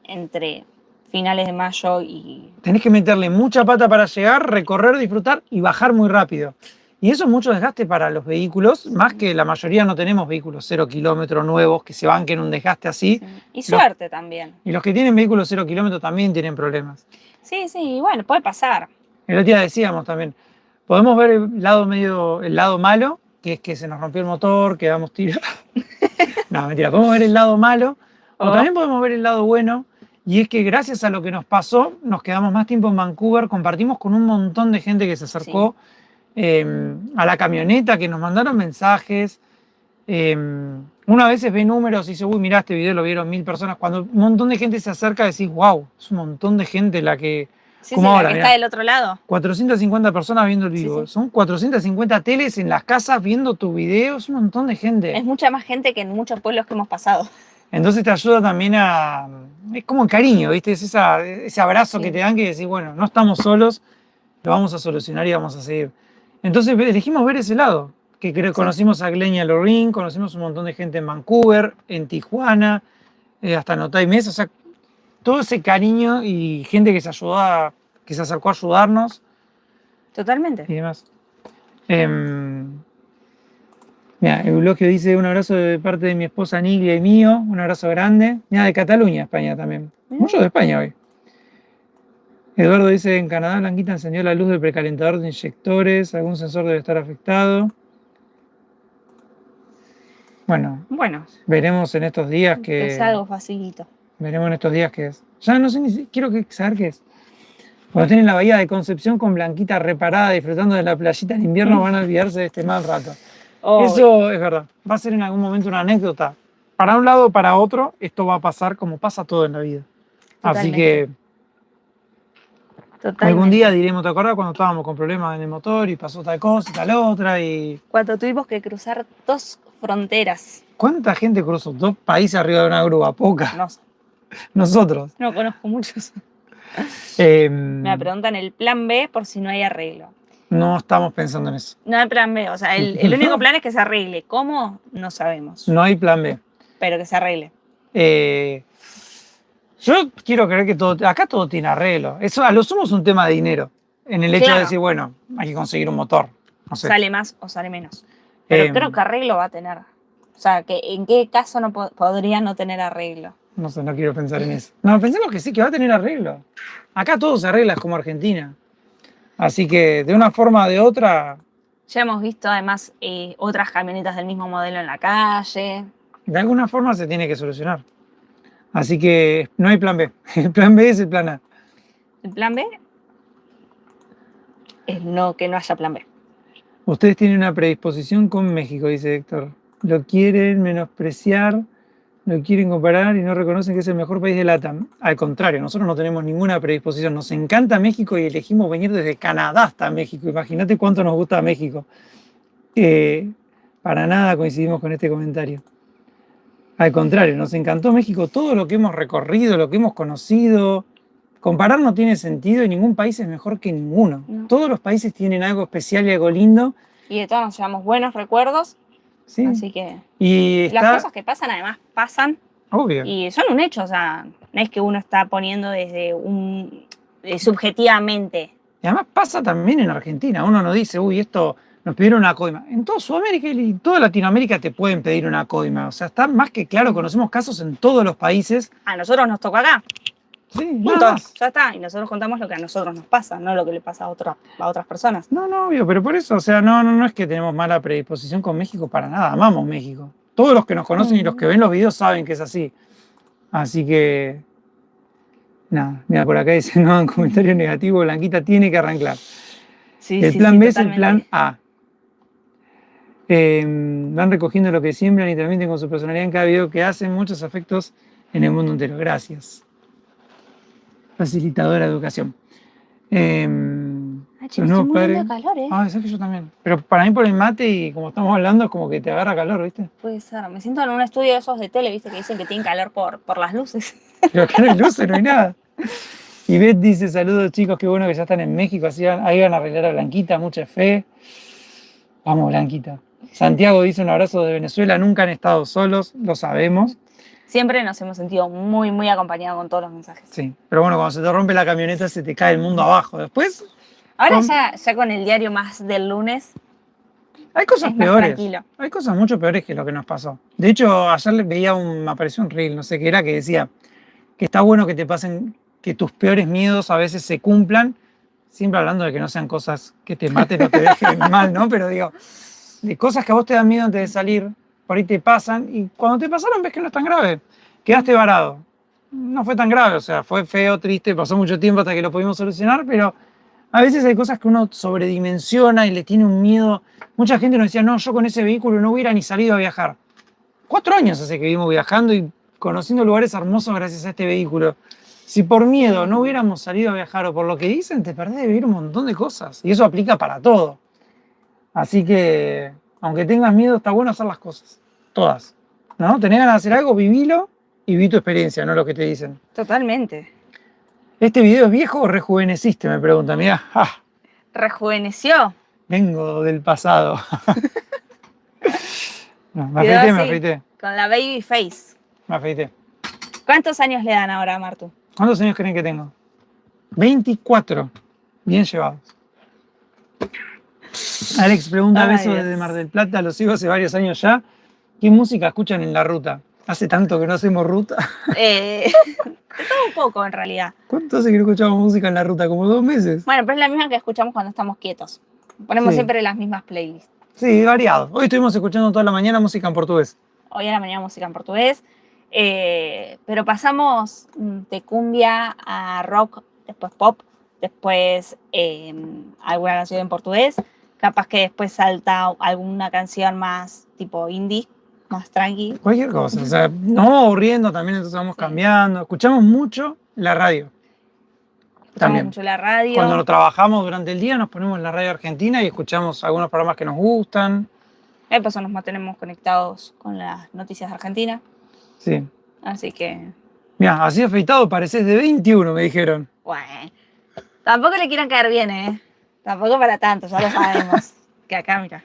entre finales de mayo y... Tenés que meterle mucha pata para llegar, recorrer, disfrutar y bajar muy rápido. Y eso es mucho desgaste para los vehículos, más que la mayoría no tenemos vehículos 0 kilómetros nuevos que se banquen un desgaste así. Y suerte también. Y los que tienen vehículos 0 kilómetros también tienen problemas. Sí, sí, bueno, puede pasar. El otro día decíamos también, podemos ver el lado malo, que es que se nos rompió el motor, quedamos tirados. No, mentira, podemos ver el lado malo, o también podemos ver el lado bueno, y es que gracias a lo que nos pasó, nos quedamos más tiempo en Vancouver, compartimos con un montón de gente que se acercó a la camioneta, que nos mandaron mensajes. Una vez ve números y dice, uy, mirá, este video lo vieron 1000 personas. Cuando un montón de gente se acerca, decís, wow, es un montón de gente la que Sí, Como sí, ahora, la que mirá. está del otro lado. 450 personas viendo el Sí, vivo. sí. Son 450 teles en las casas viendo tu video. Es un montón de gente. Es mucha más gente que en muchos pueblos que hemos pasado. Entonces te ayuda también a... Es como el cariño, ¿viste? Es ese abrazo que Sí. te dan que decís, bueno, no estamos solos, lo vamos a solucionar y vamos a seguir. Entonces elegimos ver ese lado, que conocimos a Glenia Lorin, conocimos un montón de gente en Vancouver, en Tijuana, hasta en Otay Mesa, o sea, todo ese cariño y gente que se ayudó que se acercó a ayudarnos Totalmente. y demás. Em, Mira, Eulogio dice un abrazo de parte de mi esposa Nidia y mío, un abrazo grande. Mira, de Cataluña, España también. Mirá. Mucho de España hoy. Eduardo dice, en Canadá Blanquita encendió la luz del precalentador de inyectores, algún sensor debe estar afectado. Bueno, Bueno, veremos en estos días que es algo facilito. Veremos en estos días qué es. Ya no sé ni si quiero saber qué es. Cuando estén en la bahía de Concepción con Blanquita reparada, disfrutando de la playita en invierno, van a olvidarse de este mal rato. Oh, Eso es verdad. Va a ser en algún momento una anécdota. Para un lado o para otro, esto va a pasar como pasa todo en la vida. Así Totalmente. que totalmente. algún día diremos, ¿te acordás cuando estábamos con problemas en el motor y pasó tal cosa y tal otra? Y Cuando tuvimos que cruzar 2 fronteras. ¿cuánta gente cruzó 2 países arriba de una grúa? Poca. No sé, Nosotros. no conozco muchos. Eh, Me preguntan el plan B por si no hay arreglo. no estamos pensando en eso. No hay plan B, o sea, el único plan es que se arregle. ¿Cómo? No sabemos, No hay plan B. pero que se arregle. Yo quiero creer que acá todo tiene arreglo. Eso a lo sumo es un tema de dinero. En el hecho Claro. de decir, bueno, hay que conseguir un motor. No sé. Sale más o sale menos. Pero creo que arreglo va a tener. O sea, que ¿en qué caso no podría no tener arreglo? No sé, no quiero pensar en eso. No, pensemos que sí, que va a tener arreglo. Acá todo se arregla, es como Argentina. Así que de una forma o de otra, Ya hemos visto además otras camionetas del mismo modelo en la calle. de alguna forma se tiene que solucionar. Así que no hay plan B. El plan B es el plan A. El plan B es que no haya plan B. Ustedes tienen una predisposición con México, dice Héctor. Lo quieren menospreciar, lo quieren comparar y no reconocen que es el mejor país de LATAM. Al contrario, nosotros no tenemos ninguna predisposición. Nos encanta México y elegimos venir desde Canadá hasta México. Imagínate cuánto nos gusta México. Para nada coincidimos con este comentario. Al contrario, nos encantó México, todo lo que hemos recorrido, lo que hemos conocido. Comparar no tiene sentido y ningún país es mejor que ninguno. No. Todos los países tienen algo especial y algo lindo. Y de todos nos llevamos buenos recuerdos. ¿Sí? Así que Y las cosas que pasan además pasan obvio. y son un hecho. O sea, no es que uno está poniendo desde subjetivamente. Y además pasa también en Argentina. Uno no dice, uy, esto nos pidieron una coima. En toda Sudamérica y toda Latinoamérica te pueden pedir una coima. O sea, está más que claro, conocemos casos en todos los países. A nosotros nos tocó acá. Sí, Punto. nada más. Ya está. Y nosotros contamos lo que a nosotros nos pasa, no lo que le pasa a otras personas. No, obvio, pero por eso, o sea, no es que tenemos mala predisposición con México para nada. Amamos México. Todos los que nos conocen y los que ven los videos saben que es así. Así que, nada, mira, por acá dice, no, en comentario negativo, Blanquita tiene que arrancar. Sí, El sí, plan sí, B es el totalmente. plan A. Van recogiendo lo que siembran y transmiten con su personalidad en cada video que hacen. Muchos afectos en el mundo entero. Gracias. Facilitadora de educación. Ay, che, Los me estoy nuevos muriendo de padres. calor, ¿eh? Ah, es que yo también. Pero para mí por el mate y como estamos hablando es como que te agarra calor, ¿viste? Puede ser. Me siento en un estudio de esos de tele, ¿viste? Que dicen que tienen calor por las luces. Pero acá no hay luces, no hay nada. Y Beth dice, saludos chicos, qué bueno que ya están en México, así ahí van a arreglar a Blanquita, mucha fe. Vamos, Blanquita. Santiago dice un abrazo de Venezuela, nunca han estado solos, lo sabemos. Siempre nos hemos sentido muy, muy acompañados con todos los mensajes. Sí, pero bueno, cuando se te rompe la camioneta se te cae el mundo abajo. Después Ahora ya con el diario más del lunes, hay cosas es más peores. tranquilo. Hay cosas mucho peores que lo que nos pasó. De hecho, ayer me apareció un reel, no sé qué era, que decía que está bueno que te pasen, que tus peores miedos a veces se cumplan, siempre hablando de que no sean cosas que te maten o te dejen mal, ¿no? Pero digo, de cosas que a vos te dan miedo antes de salir, por ahí te pasan, y cuando te pasaron ves que no es tan grave. Quedaste varado. No fue tan grave, o sea, fue feo, triste, pasó mucho tiempo hasta que lo pudimos solucionar, pero a veces hay cosas que uno sobredimensiona y le tiene un miedo. Mucha gente nos decía, no, yo con ese vehículo no hubiera ni salido a viajar. 4 años hace que vivimos viajando y conociendo lugares hermosos gracias a este vehículo. Si por miedo no hubiéramos salido a viajar o por lo que dicen, te perdés de vivir un montón de cosas. Y eso aplica para todo. Así que, aunque tengas miedo, está bueno hacer las cosas. Todas. ¿No? Tenés ganas de hacer algo, vivilo y viví tu experiencia, no lo que te dicen. Totalmente. ¿Este video es viejo o rejuveneciste? Me pregunta. Mirá, Rejuveneció. vengo del pasado. No, me Quedó afeité, me así, afeité. con la baby face. Me afeité. ¿Cuántos años le dan ahora a Martu? ¿Cuántos años creen que tengo? 24. Bien llevados. Alex pregunta, Ay, beso Dios. desde Mar del Plata, lo sigo hace varios años ya. ¿Qué música escuchan en la ruta? Hace tanto que no hacemos ruta. De todo un poco, en realidad. ¿Cuánto hace que no escuchamos música en la ruta? ¿Como 2 meses? Bueno, pero es la misma que escuchamos cuando estamos quietos. Ponemos Sí. siempre las mismas playlists. Sí, variado. Hoy estuvimos escuchando toda la mañana música en portugués. Hoy a la mañana música en portugués. Pero pasamos de cumbia a rock, después pop, después alguna canción en portugués. Capaz que después salta alguna canción más tipo indie, más tranqui. Cualquier cosa. O sea, nos vamos aburriendo también, entonces vamos Sí. cambiando. Escuchamos mucho la radio. Escuchamos También. mucho la radio. Cuando nos trabajamos durante el día nos ponemos en la radio argentina y escuchamos algunos programas que nos gustan. De paso nos mantenemos conectados con las noticias de Argentina. Sí. Así que, Mira, así afeitado pareces de 21, me dijeron. bueno. Tampoco le quieran caer bien, ¿eh? Tampoco para tanto, ya lo sabemos. Que acá, mira.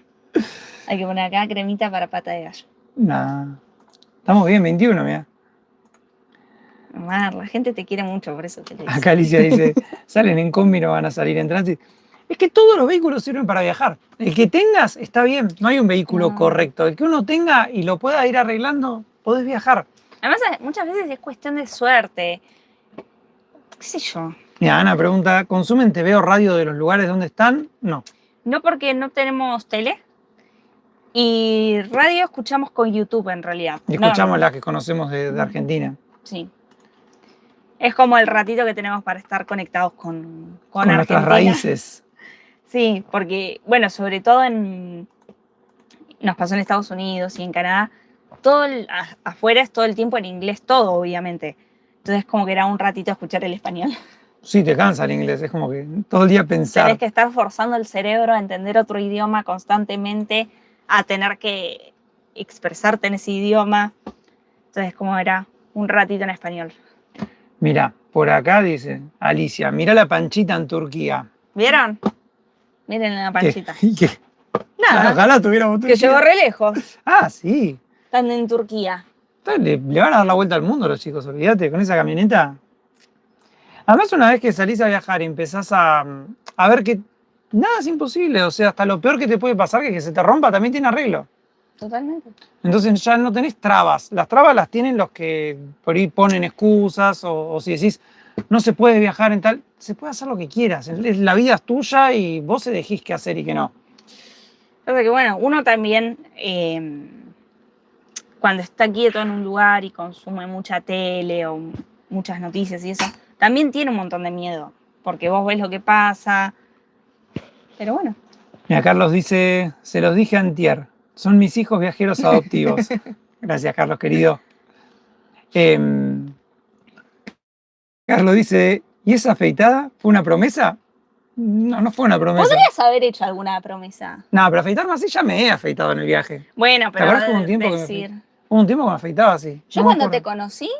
Hay que poner acá cremita para pata de gallo. Nah. Estamos bien, 21, mira. Mar, la gente te quiere mucho, por eso te lo dice. Acá Alicia dice, salen en combi, no van a salir en tránsito. Es que todos los vehículos sirven para viajar. El que tengas está bien, no hay un vehículo No. correcto. El que uno tenga y lo pueda ir arreglando, podés viajar. Además, muchas veces es cuestión de suerte. ¿Qué sé yo? Mira, Ana pregunta, ¿consumen TV o radio de los lugares donde están? No. No, porque no tenemos tele. Y radio escuchamos con YouTube, en realidad. Y No, escuchamos las que conocemos de Argentina. Sí. Es como el ratito que tenemos para estar conectados con Con nuestras Argentina. raíces. Sí, porque, bueno, sobre todo nos pasó en Estados Unidos y en Canadá, afuera es todo el tiempo en inglés, todo, obviamente. Entonces, como que era un ratito escuchar el español. Sí, te cansa el inglés, es como que todo el día pensar. Tenés que estar forzando el cerebro a entender otro idioma constantemente, a tener que expresarte en ese idioma. Entonces, como era un ratito en español. Mira, por acá dice Alicia, mira la panchita en Turquía. ¿Vieron? Miren la ¿Qué? panchita. ¿Y qué? Nada, Ojalá tuviéramos que Turquía. llegó re lejos. Ah, sí. Están en Turquía. Le van a dar la vuelta al mundo a los chicos, olvídate, con esa camioneta. Además, una vez que salís a viajar y empezás a ver que nada es imposible, o sea, hasta lo peor que te puede pasar, que se te rompa, también tiene arreglo. Totalmente. Entonces ya no tenés trabas. Las trabas las tienen los que por ahí ponen excusas o si decís, no se puede viajar en tal, se puede hacer lo que quieras. La vida es tuya y vos elegís qué hacer y qué no. O sea que bueno, uno también cuando está quieto en un lugar y consume mucha tele o muchas noticias y eso, también tiene un montón de miedo, porque vos ves lo que pasa. Pero bueno. Mira, Carlos dice, se los dije antier, son mis hijos viajeros adoptivos. Gracias, Carlos, querido. Carlos dice, ¿y esa afeitada fue una promesa? No, no fue una promesa. Podrías haber hecho alguna promesa. No, pero afeitarme así ya me he afeitado en el viaje. Bueno, pero acuerdas que hubo un tiempo que me decir. Hubo un tiempo que me afeitaba así. Yo No me cuando te acuerdo. conocí,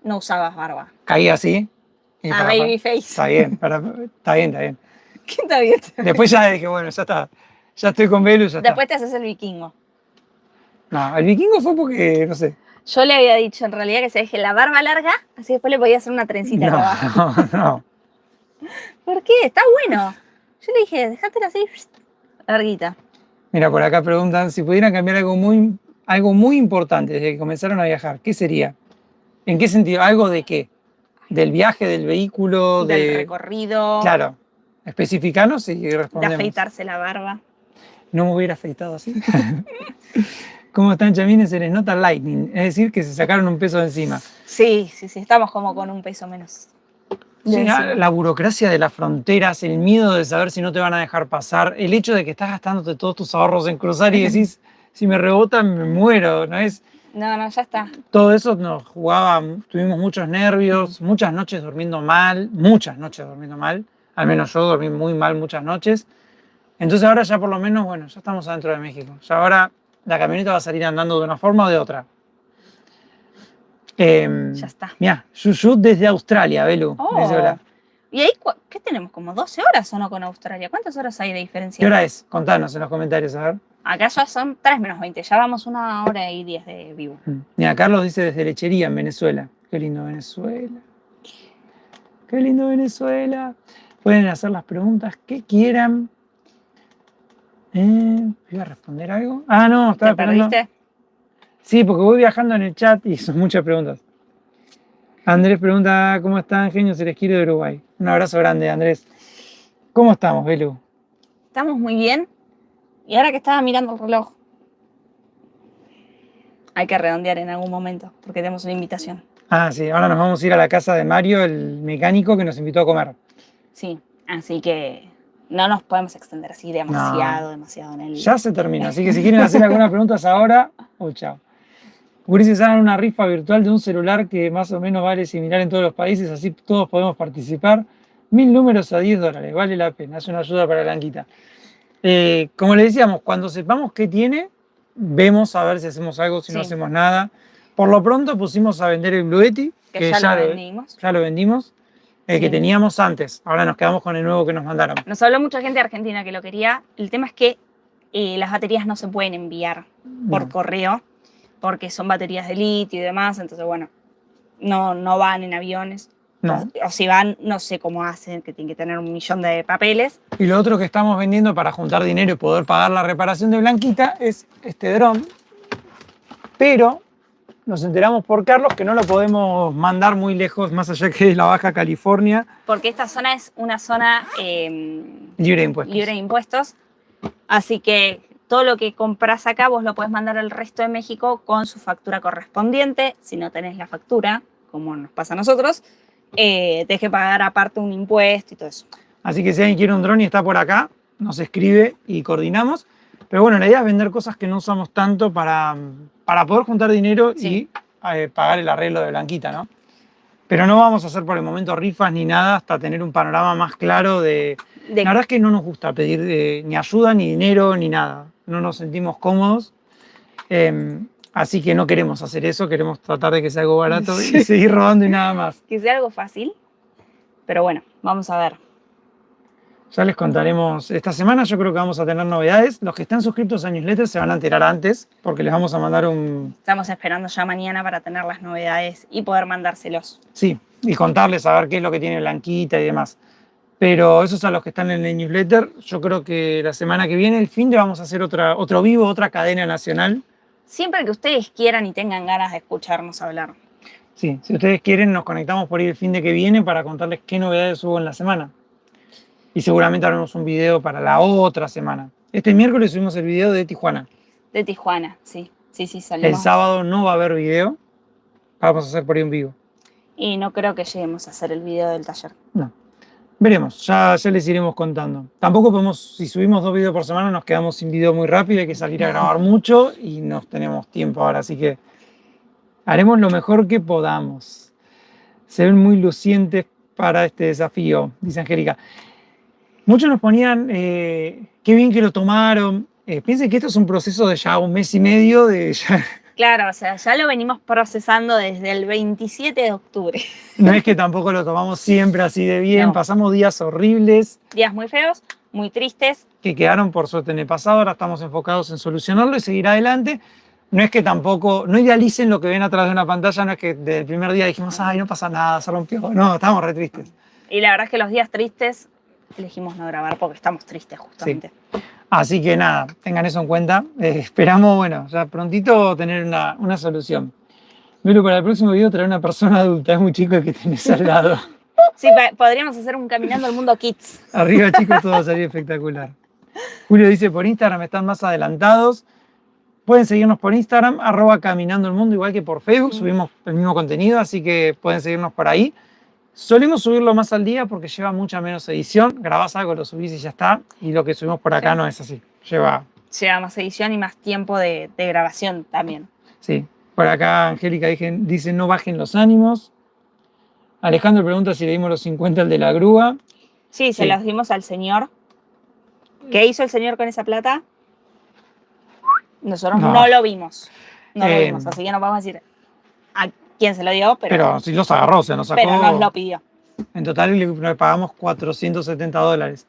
no usabas barba. Caía así. y Ah, para- baby face. Está bien, está bien, está bien. ¿Qué está bien? Después ya dije, bueno, ya está. Ya estoy con Belu, ya Después te haces el vikingo. está. No, el vikingo fue porque, no sé. Yo le había dicho en realidad que se deje la barba larga, así después le podía hacer una trencita acá abajo. No. ¿Por qué? Está bueno. Yo le dije, dejátela así, larguita. Mira, por acá preguntan si pudieran cambiar algo muy importante desde que comenzaron a viajar, ¿qué sería? ¿En qué sentido? ¿Algo de qué? ¿Del viaje, del vehículo? Del recorrido, Claro. Especificanos y de respondemos. afeitarse la barba. No me hubiera afeitado así. ¿Cómo están, chamines? Se les nota lightning, es decir, que se sacaron un peso de encima. Sí, estamos como con un peso menos. Sí, encima. la burocracia de las fronteras, el miedo de saber si no te van a dejar pasar, el hecho de que estás gastándote todos tus ahorros en cruzar y decís, si me rebotan me muero, ¿no es? No, ya está. Todo eso nos jugaba, tuvimos muchos nervios, muchas noches durmiendo mal, al menos yo dormí muy mal muchas noches. Entonces ahora ya por lo menos, bueno, ya estamos adentro de México. Ya ahora la camioneta va a salir andando de una forma o de otra. Ya está. Mira, Yuyu desde Australia, Belu. Oh. Dice hola. ¿Y ahí qué tenemos? ¿Como 12 horas o no con Australia? ¿Cuántas horas hay de diferencia? ¿Qué hora es? Contanos en los comentarios, a ver. Acá ya son 3 menos 20. Ya vamos 1 hora y 10 de vivo. Mira, Carlos dice desde Lechería, en Venezuela. Qué lindo Venezuela. Qué lindo Venezuela. Pueden hacer las preguntas que quieran. ¿Iba a responder algo? Ah, no, estaba ¿Te esperando. perdiste? Sí, porque voy viajando en el chat y son muchas preguntas. Andrés pregunta, ¿cómo están, genios? Se les quiere de Uruguay. Un abrazo grande, Andrés. ¿Cómo estamos, Belu? Estamos muy bien. Y ahora que estaba mirando el reloj, hay que redondear en algún momento, porque tenemos una invitación. Ah, sí, ahora nos vamos a ir a la casa de Mario, el mecánico que nos invitó a comer. Sí, así que no nos podemos extender así demasiado en el... Ya se termina, así que si quieren hacer alguna pregunta ahora, chao. Gurises hagan una rifa virtual de un celular que más o menos vale similar en todos los países, así todos podemos participar. 1000 números a $10, vale la pena, es una ayuda para Blanquita. Como le decíamos, cuando sepamos qué tiene, vemos a ver si hacemos algo, si no hacemos nada. Por lo pronto pusimos a vender el Blue Yeti, que ya lo vendimos. Ya lo vendimos, el que teníamos antes. Ahora nos quedamos con el nuevo que nos mandaron. Nos habló mucha gente de Argentina que lo quería. El tema es que las baterías no se pueden enviar por correo, porque son baterías de litio y demás, entonces bueno, no van en aviones. No. O si van, no sé cómo hacen, que tienen que tener 1.000.000 de papeles. Y lo otro que estamos vendiendo para juntar dinero y poder pagar la reparación de Blanquita es este dron, pero nos enteramos por Carlos que no lo podemos mandar muy lejos, más allá que de la Baja California. Porque esta zona es una zona libre de impuestos. Libre de impuestos, así que todo lo que compras acá vos lo podés mandar al resto de México con su factura correspondiente. Si no tenés la factura, como nos pasa a nosotros, tenés que pagar aparte un impuesto y todo eso. Así que si alguien quiere un dron y está por acá, nos escribe y coordinamos. Pero bueno, la idea es vender cosas que no usamos tanto para poder juntar dinero y pagar el arreglo de Blanquita, ¿no? Pero no vamos a hacer por el momento rifas ni nada hasta tener un panorama más claro de... La verdad es que no nos gusta pedir ni ayuda, ni dinero, ni nada. No nos sentimos cómodos. Así que no queremos hacer eso, queremos tratar de que sea algo barato y seguir robando y nada más. Que sea algo fácil, pero bueno, vamos a ver. Ya les contaremos. Esta semana yo creo que vamos a tener novedades. Los que están suscritos a newsletter se van a enterar antes porque les vamos a mandar un... Estamos esperando ya mañana para tener las novedades y poder mandárselos. Sí, y contarles a ver qué es lo que tiene Blanquita y demás. Pero esos a los que están en el newsletter, yo creo que la semana que viene, el fin de vamos a hacer otro vivo, otra cadena nacional. Siempre que ustedes quieran y tengan ganas de escucharnos hablar. Sí, si ustedes quieren, nos conectamos por ahí el fin de que viene para contarles qué novedades hubo en la semana. Y seguramente haremos un video para la otra semana. Este miércoles subimos el video de Tijuana. De Tijuana, sí. Sí, salimos. El sábado no va a haber video. Vamos a hacer por ahí un vivo. Y no creo que lleguemos a hacer el video del taller. No. Veremos, ya les iremos contando. Tampoco podemos, si subimos 2 videos por semana, nos quedamos sin video muy rápido, hay que salir a grabar mucho y no tenemos tiempo ahora, así que haremos lo mejor que podamos. Se ven muy lucientes para este desafío, dice Angélica. Muchos nos ponían, qué bien que lo tomaron. Piensen que esto es un proceso de ya 1 mes y medio. Claro, o sea, ya lo venimos procesando desde el 27 de octubre. No es que tampoco lo tomamos siempre así de bien. No. Pasamos días horribles. Días muy feos, muy tristes. Que quedaron por suerte en el pasado. Ahora estamos enfocados en solucionarlo y seguir adelante. No es que tampoco, no idealicen lo que ven atrás de una pantalla. No es que desde el primer día dijimos, ay, no pasa nada, se rompió. No, estamos re tristes. Y la verdad es que los días tristes elegimos no grabar porque estamos tristes justamente. Sí. Así que nada, tengan eso en cuenta. Esperamos, bueno, ya prontito tener una solución. Pero para el próximo video traer una persona adulta, es muy chico el que tenés al lado. Sí, podríamos hacer un Caminando al Mundo Kids. Arriba, chicos, todo sería espectacular. Julio dice, por Instagram están más adelantados. Pueden seguirnos por Instagram, @Caminando el Mundo, igual que por Facebook. Subimos el mismo contenido, así que pueden seguirnos por ahí. Solemos subirlo más al día porque lleva mucha menos edición. Grabás algo, lo subís y ya está. Y lo que subimos por acá no es así. Lleva más edición y más tiempo de grabación también. Sí. Por acá Angélica dice no bajen los ánimos. Alejandro pregunta si le dimos los 50 al de la grúa. Sí, se Sí. los dimos al señor. ¿Qué hizo el señor con esa plata? Nosotros no lo vimos. No lo vimos, así que no vamos a decir a quién se lo dio, Pero sí los agarró, se nos sacó. pero nos lo pidió. En total le pagamos $470.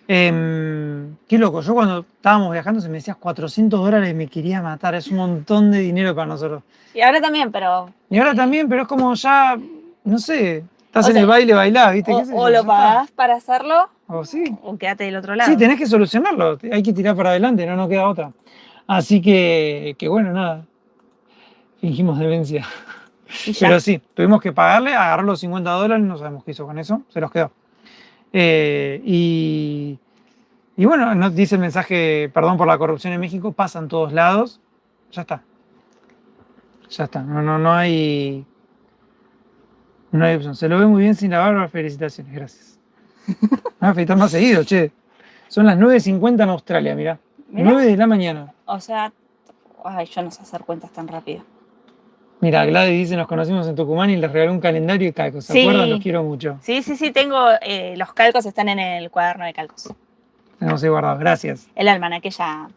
Qué loco, yo cuando estábamos viajando se me decías $400 me quería matar, es un montón de dinero para nosotros. Y ahora también, pero... Y ahora también, pero es como ya, no sé, estás O en sea, el baile, bailás, ¿viste? ¿Qué sé yo? O Ya lo está. pagás para hacerlo, O sí. o quédate del otro lado. Sí, tenés que solucionarlo, hay que tirar para adelante, no nos queda otra. Así que bueno, nada, fingimos demencia. Y ya. Pero sí, tuvimos que pagarle, agarró los $50, no sabemos qué hizo con eso, se los quedó. Y bueno, nos dice el mensaje, perdón por la corrupción en México, pasa en todos lados, ya está. Ya está, no hay opción. Se lo ve muy bien sin la barba, felicitaciones, gracias. Me voy a afeitar más seguido, che. Son las 9:50 en Australia, mirá. Mirá. 9 de la mañana. O sea, ay, yo no sé hacer cuentas tan rápido. Mira, Gladys dice, nos conocimos en Tucumán y les regalé un calendario y calcos. ¿Se Sí. acuerdan? Los quiero mucho. Sí, tengo, los calcos están en el cuaderno de calcos. Tenemos ahí guardados, gracias. El almanaque ya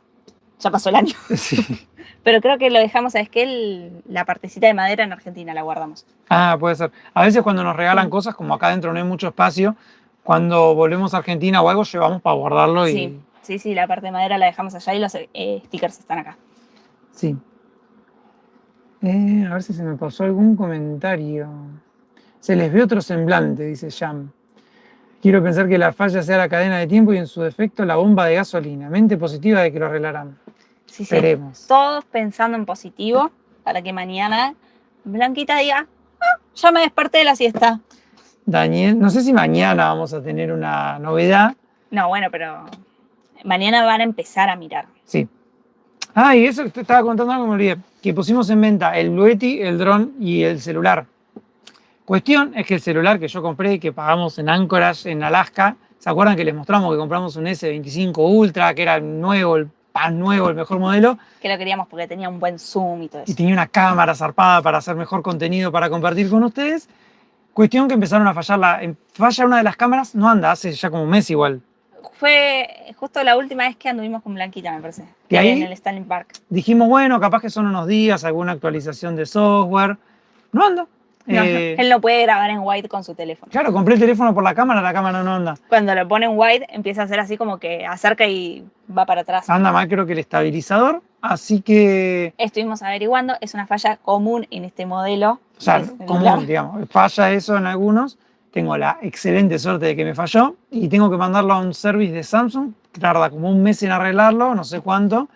pasó el año. Sí. Pero creo que lo dejamos, ¿sabes qué? La partecita de madera en Argentina la guardamos. Ah, puede ser. A veces cuando nos regalan cosas, como acá adentro no hay mucho espacio, cuando volvemos a Argentina o algo, llevamos para guardarlo y... Sí, la parte de madera la dejamos allá y los stickers están acá. Sí. A ver si se me pasó algún comentario. Se les ve otro semblante, dice Jam. Quiero pensar que la falla sea la cadena de tiempo y en su defecto la bomba de gasolina. Mente positiva de que lo arreglarán. Sí. Esperemos. Todos pensando en positivo para que mañana Blanquita diga, ya me desperté de la siesta. Daniel, no sé si mañana vamos a tener una novedad. No, bueno, pero mañana van a empezar a mirar. Sí. Ah, y eso te estaba contando algo que me olvidé. Que pusimos en venta el Blue Yeti, el dron y el celular. Cuestión es que el celular que yo compré, que pagamos en Anchorage, en Alaska, ¿se acuerdan que les mostramos que compramos un S25 Ultra, que era el nuevo, el pan nuevo, el mejor modelo? Que lo queríamos porque tenía un buen zoom y todo eso. Y tenía una cámara zarpada para hacer mejor contenido para compartir con ustedes. Cuestión que empezaron a fallar. Falla una de las cámaras, no anda, hace ya como un mes igual. Fue justo la última vez que anduvimos con Blanquita, me parece. ¿Y ahí? En el Stanley Park. Dijimos, bueno, capaz que son unos días, alguna actualización de software. No anda. No, él no puede grabar en wide con su teléfono. Claro, compré el teléfono por la cámara no anda. Cuando lo pone en wide, empieza a hacer así como que acerca y va para atrás. Anda mal, creo que el estabilizador. Así que, Estuvimos averiguando, es una falla común en este modelo. o sea, Es común, digamos. Falla eso en algunos. Tengo la excelente suerte de que me falló y tengo que mandarlo a un service de Samsung. Tarda como un mes en arreglarlo, no sé cuánto.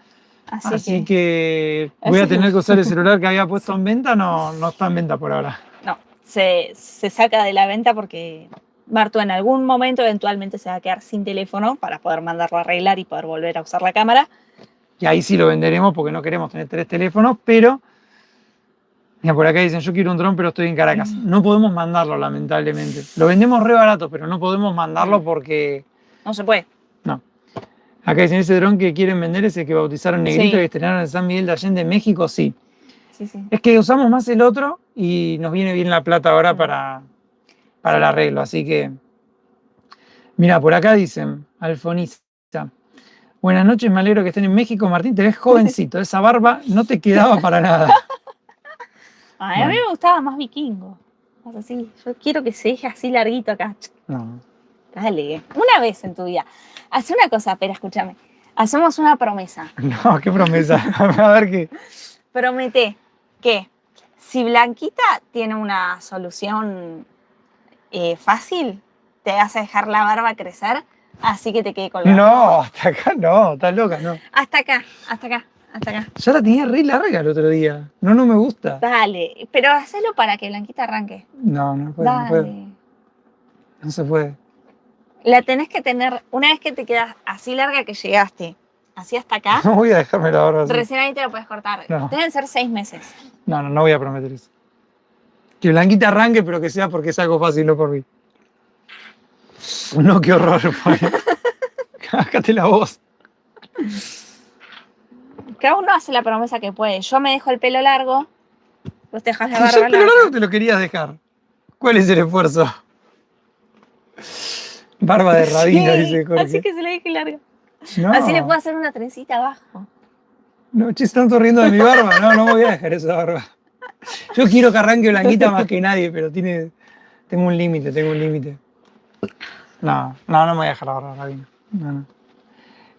Así que voy a tener que usar el celular que había puesto en venta. No está en venta por ahora. No, se saca de la venta porque Martu en algún momento eventualmente se va a quedar sin teléfono para poder mandarlo a arreglar y poder volver a usar la cámara. Y ahí sí lo venderemos porque no queremos tener 3 teléfonos, pero... Mira, por acá dicen, yo quiero un dron, pero estoy en Caracas. No podemos mandarlo, lamentablemente. Lo vendemos re barato, pero no podemos mandarlo porque... No se puede. No. Acá dicen, ese dron que quieren vender es el que bautizaron Negrito Sí. y estrenaron en San Miguel de Allende, México, sí. Sí. Es que usamos más el otro y nos viene bien la plata ahora para el arreglo, así que... Mira, por acá dicen, Alfonisa. Buenas noches, me alegro que estén en México. Martín, te ves jovencito, esa barba no te quedaba para nada. Ay, a mí me gustaba más vikingo. O sea, sí, yo quiero que se deje así larguito acá. No. Dale, una vez en tu vida. Haz una cosa, pero escúchame. Hacemos una promesa. No, qué promesa. A ver qué. Promete que si Blanquita tiene una solución fácil, te vas a dejar la barba crecer, así que te quede colgado. No, hasta acá no, estás loca, no. Hasta acá. Ya la tenía re larga el otro día. No me gusta. Dale, pero hacelo para que Blanquita arranque. No puede, no Dale. puede. No se puede. La tenés que tener, una vez que te quedas así larga que llegaste, así hasta acá, No voy a dejarme la barba así. recién ahí te lo puedes cortar. No. Deben ser 6 meses. No voy a prometer eso. Que Blanquita arranque, pero que sea porque es algo fácil, no por mí. No, qué horror. Cágate la voz. Cada uno hace la promesa que puede. Yo me dejo el pelo largo Pues te dejas la Yo barba el pelo larga. largo te lo querías dejar. ¿Cuál es el esfuerzo? Barba de rabino, Sí, dice Jorge. así que se la dejé larga. No, Así le puedo hacer una trencita abajo. no, che, están todos riendo de mi barba. No, no voy a dejar esa barba. Yo quiero que arranque Blanquita más que nadie, pero tengo un límite, tengo un límite. No me voy a dejar la barba de rabino. No.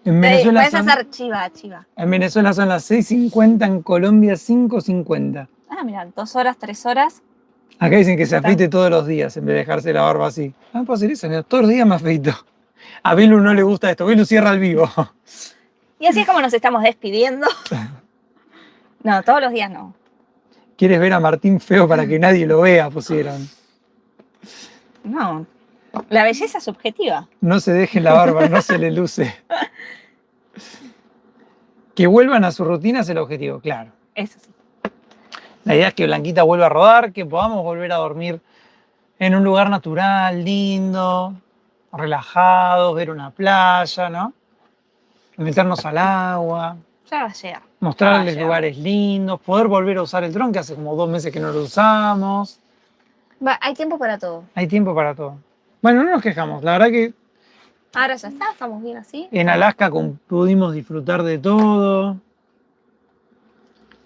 En Venezuela, Puedes hacer chiva. en Venezuela son las 6:50, en Colombia 5:50. Ah, mira, 2 horas, 3 horas. Acá dicen que se afeite todos los días en vez de dejarse la barba así. Ah, puedo hacer eso, mira, todos los días me afeito. A Belu no le gusta esto, Belu cierra el vivo. Y así es como nos estamos despidiendo. No, todos los días no. ¿Quieres ver a Martín feo para que nadie lo vea? Pusieron. No. La belleza es subjetiva. No se dejen la barba, no se le luce. Que vuelvan a su rutina es el objetivo, claro. Eso sí. La idea es que Blanquita vuelva a rodar, que podamos volver a dormir en un lugar natural, lindo, relajados, ver una playa, ¿no? Meternos al agua, Ya va a llegar. mostrarles Ya. lugares lindos, poder volver a usar el dron, que hace como 2 meses que no lo usamos. Hay tiempo para todo. Hay tiempo para todo. Bueno, no nos quejamos. La verdad que Ahora ya está, estamos bien así. en Alaska pudimos disfrutar de todo.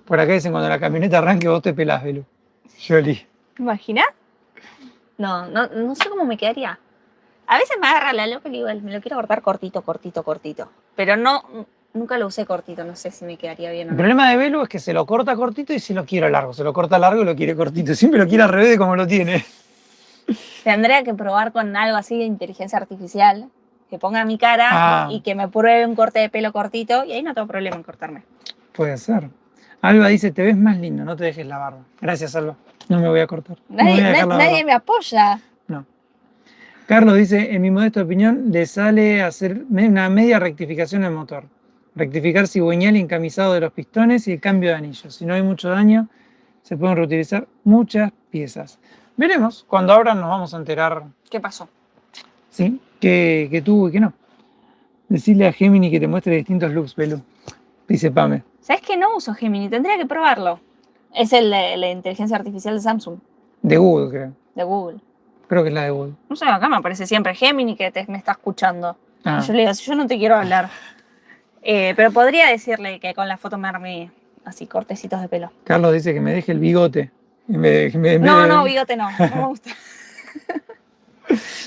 Por acá dicen cuando la camioneta arranque vos te pelás, Belu. Jolie. ¿Te imaginas? No sé cómo me quedaría. A veces me agarra la loca y digo, me lo quiero cortar cortito. Pero nunca lo usé cortito, no sé si me quedaría bien o El no. problema de Belu es que se lo corta cortito y se lo quiere largo. Se lo corta largo y lo quiere cortito. Siempre lo quiere al revés de como lo tiene. Tendría que probar con algo así de inteligencia artificial, que ponga mi cara Ah. y que me pruebe un corte de pelo cortito y ahí no tengo problema en cortarme. Puede ser. Alba dice, te ves más lindo, no te dejes la barba. Gracias, Alba. No me voy a cortar. No me voy a dejar la Nadie barba. me apoya. No. Carlos dice, en mi modesta opinión, le sale hacer una media rectificación al motor. Rectificar cigüeñal y encamisado de los pistones y el cambio de anillos. Si no hay mucho daño, se pueden reutilizar muchas piezas. Veremos. Cuando abran nos vamos a enterar, ¿Qué pasó? ¿sí? Que tuvo y que no. Decirle a Gemini que te muestre distintos looks, Belu. Dice Pame. ¿Sabes que no uso Gemini? Tendría que probarlo. Es el de la inteligencia artificial de Samsung, De Google, creo. de Google. Creo que es la de Google. No sé, acá me aparece siempre Gemini que me está escuchando. Ah. Yo le digo, si yo no te quiero hablar. Pero podría decirle que con la foto me arme así cortecitos de pelo. Carlos dice que me deje el bigote. No, bigote no me gusta.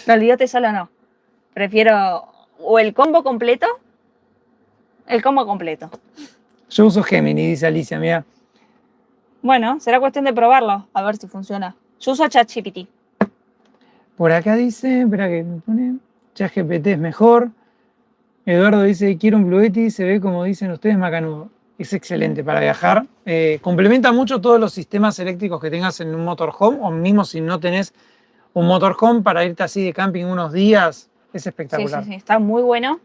No, el bigote solo no. Prefiero o el combo completo. El combo completo. Yo uso Gemini, dice Alicia, mira. Bueno, será cuestión de probarlo, a ver si funciona. Yo uso ChatGPT. Por acá dice, espera que me pone, ChatGPT es mejor. Eduardo dice, quiero un Bluetti, se ve como dicen ustedes, macanudo. Es excelente para viajar. Complementa mucho todos los sistemas eléctricos que tengas en un motorhome, o mismo si no tenés un motorhome para irte así de camping unos días, es espectacular. Sí, está muy bueno.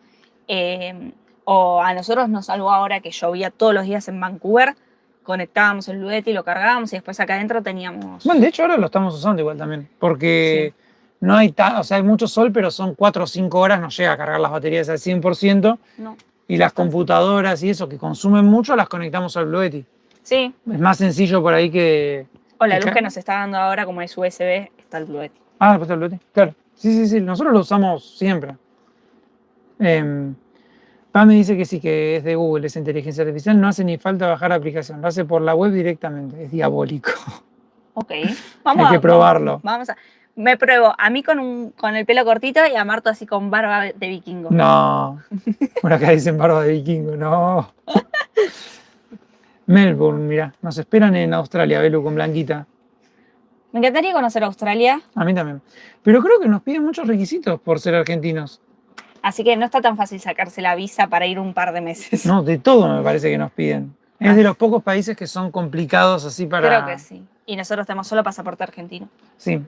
O a nosotros nos salvó ahora que llovía todos los días en Vancouver. Conectábamos el Bluetti, lo cargábamos y después acá adentro teníamos... Bueno, de hecho ahora lo estamos usando igual también, porque no hay o sea, hay mucho sol, pero son 4 o 5 horas, no llega a cargar las baterías al 100%, No. y las computadoras y eso que consumen mucho las conectamos al Bluetti. Sí, Es más sencillo por ahí que... o la luz que nos está dando ahora, como es USB, está el Bluetti. Ah, después el Bluetti, claro. Sí, nosotros lo usamos siempre. Pam me dice que sí, que es de Google, es inteligencia artificial, no hace ni falta bajar la aplicación, lo hace por la web directamente, es diabólico. Ok, Hay que probarlo. Vamos a... Me pruebo a mí con el pelo cortito y a Marto así con barba de vikingo. No, por acá dicen barba de vikingo, no. Melbourne, mira, nos esperan en Australia, Belu, con Blanquita. Me encantaría conocer Australia, A mí también. Pero creo que nos piden muchos requisitos por ser argentinos. así que no está tan fácil sacarse la visa para ir un par de meses. No, de todo me parece que nos piden. Es de los pocos países que son complicados así para... Creo que sí. Y nosotros tenemos solo pasaporte argentino. Sí.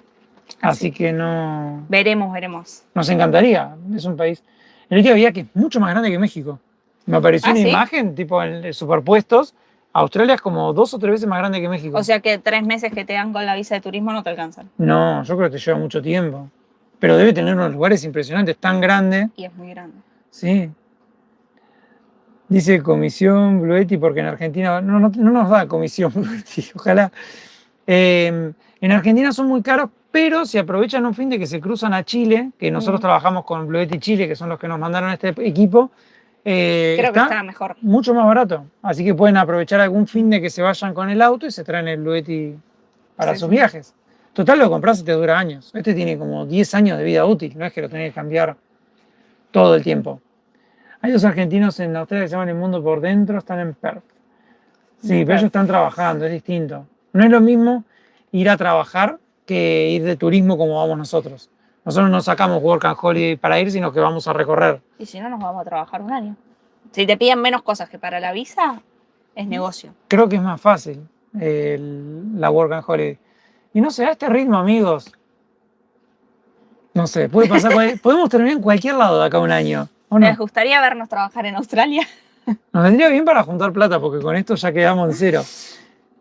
Así que no... Veremos. Nos encantaría. Es un país... El otro día que es mucho más grande que México. Me apareció una ¿sí? imagen, tipo superpuestos. Australia es como 2 o 3 veces más grande que México. O sea que 3 meses que te dan con la visa de turismo no te alcanzan. No, yo creo que te lleva mucho tiempo. Pero debe tener unos lugares impresionantes, tan grande. Y es muy grande. Sí. Dice comisión Bluetti porque en Argentina no nos da comisión Bluetti. Ojalá. En Argentina son muy caros, pero si aprovechan un fin de que se cruzan a Chile, que nosotros trabajamos con Bluetti Chile, que son los que nos mandaron este equipo, Creo que está mejor. mucho más barato. Así que pueden aprovechar algún fin de que se vayan con el auto y se traen el Bluetti para sus viajes. Total, lo compras y te dura años. Este tiene como 10 años de vida útil, no es que lo tenés que cambiar todo el tiempo. Hay dos argentinos en Australia que se llaman El Mundo por Dentro, están en Perth. Sí, pero ellos están trabajando, es distinto. No es lo mismo ir a trabajar que ir de turismo como vamos nosotros. Nosotros no sacamos Work and Holiday para ir, sino que vamos a recorrer. Y si no, nos vamos a trabajar un año. Si te piden menos cosas que para la visa, es negocio. Creo que es más fácil la Work and Holiday. Y no sé, a este ritmo, amigos. No sé, puede pasar. Podemos terminar en cualquier lado de acá a un año. ¿O no? ¿Les gustaría vernos trabajar en Australia? Nos vendría bien para juntar plata, porque con esto ya quedamos en cero.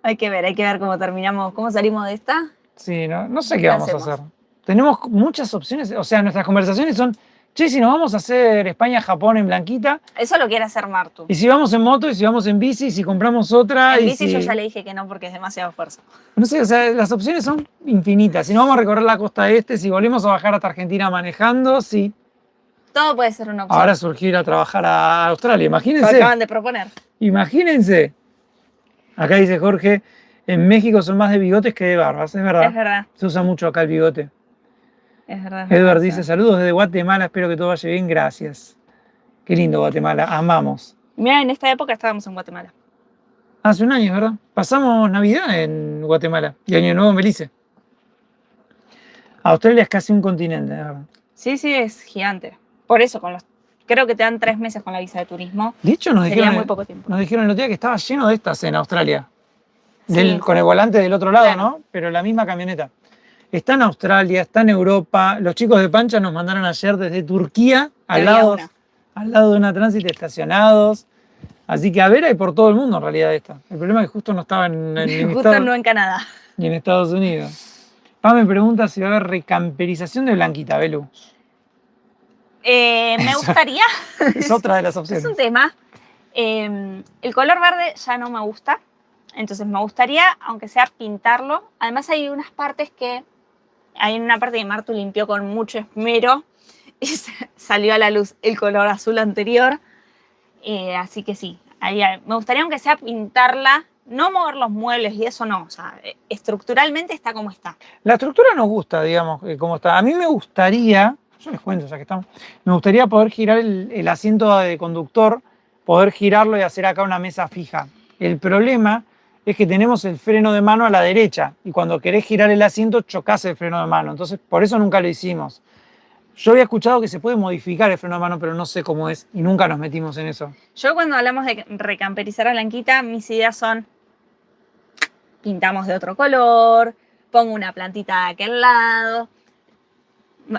Hay que ver cómo terminamos, cómo salimos de esta. Sí, no sé qué vamos a hacer. Tenemos muchas opciones, o sea, nuestras conversaciones son, che, si nos vamos a hacer España-Japón en Blanquita. Eso lo quiere hacer Martu. Y si vamos en moto, y si vamos en bici, y si compramos otra. En bici yo ya le dije que no porque es demasiado esfuerzo. No sé, o sea, las opciones son infinitas. Si no vamos a recorrer la costa este, si volvemos a bajar hasta Argentina manejando, sí. Todo puede ser una opción. Ahora surgió ir a trabajar a Australia, imagínense. Lo acaban de proponer. Imagínense. Acá dice Jorge, en México son más de bigotes que de barbas, es verdad. Es verdad. Se usa mucho acá el bigote. Es verdad. Edward dice, saludos desde Guatemala, espero que todo vaya bien, gracias. Qué lindo Guatemala, amamos. Mira, en esta época estábamos en Guatemala. Hace un año, ¿verdad? Pasamos Navidad en Guatemala y Año Nuevo en Belice. Australia es casi un continente, ¿verdad? Sí, es gigante. Por eso, creo que te dan 3 meses con la visa de turismo. De hecho, nos dijeron muy poco tiempo. Nos dijeron el otro día que estaba lleno de estas en Australia. Sí. Con el volante del otro lado, Claro. ¿no? Pero la misma camioneta. Está en Australia, está en Europa. Los chicos de Pancha nos mandaron ayer desde Turquía al lado de una tránsito estacionados. Así que a ver, hay por todo el mundo en realidad esta. El problema es que justo no estaba no en Canadá. Ni en Estados Unidos. Pam me pregunta si va a haber recamperización de Blanquita, Belu. Me gustaría. Es otra de las opciones. Es un tema. El color verde ya no me gusta. Entonces me gustaría, aunque sea, pintarlo. Además hay unas partes que... Hay una parte que Martu limpió con mucho esmero y salió a la luz el color azul anterior. Así que sí, me gustaría, aunque sea, pintarla. No mover los muebles y eso no. O sea, estructuralmente está como está. La estructura nos gusta, digamos, como está. A mí me gustaría... Yo les cuento, ya que estamos. Me gustaría poder girar el asiento de conductor, poder girarlo y hacer acá una mesa fija. El problema es que tenemos el freno de mano a la derecha y cuando querés girar el asiento chocás el freno de mano. Entonces, por eso nunca lo hicimos. Yo había escuchado que se puede modificar el freno de mano, pero no sé cómo es y nunca nos metimos en eso. Yo cuando hablamos de recamperizar a Blanquita, mis ideas son: pintamos de otro color, pongo una plantita de aquel lado.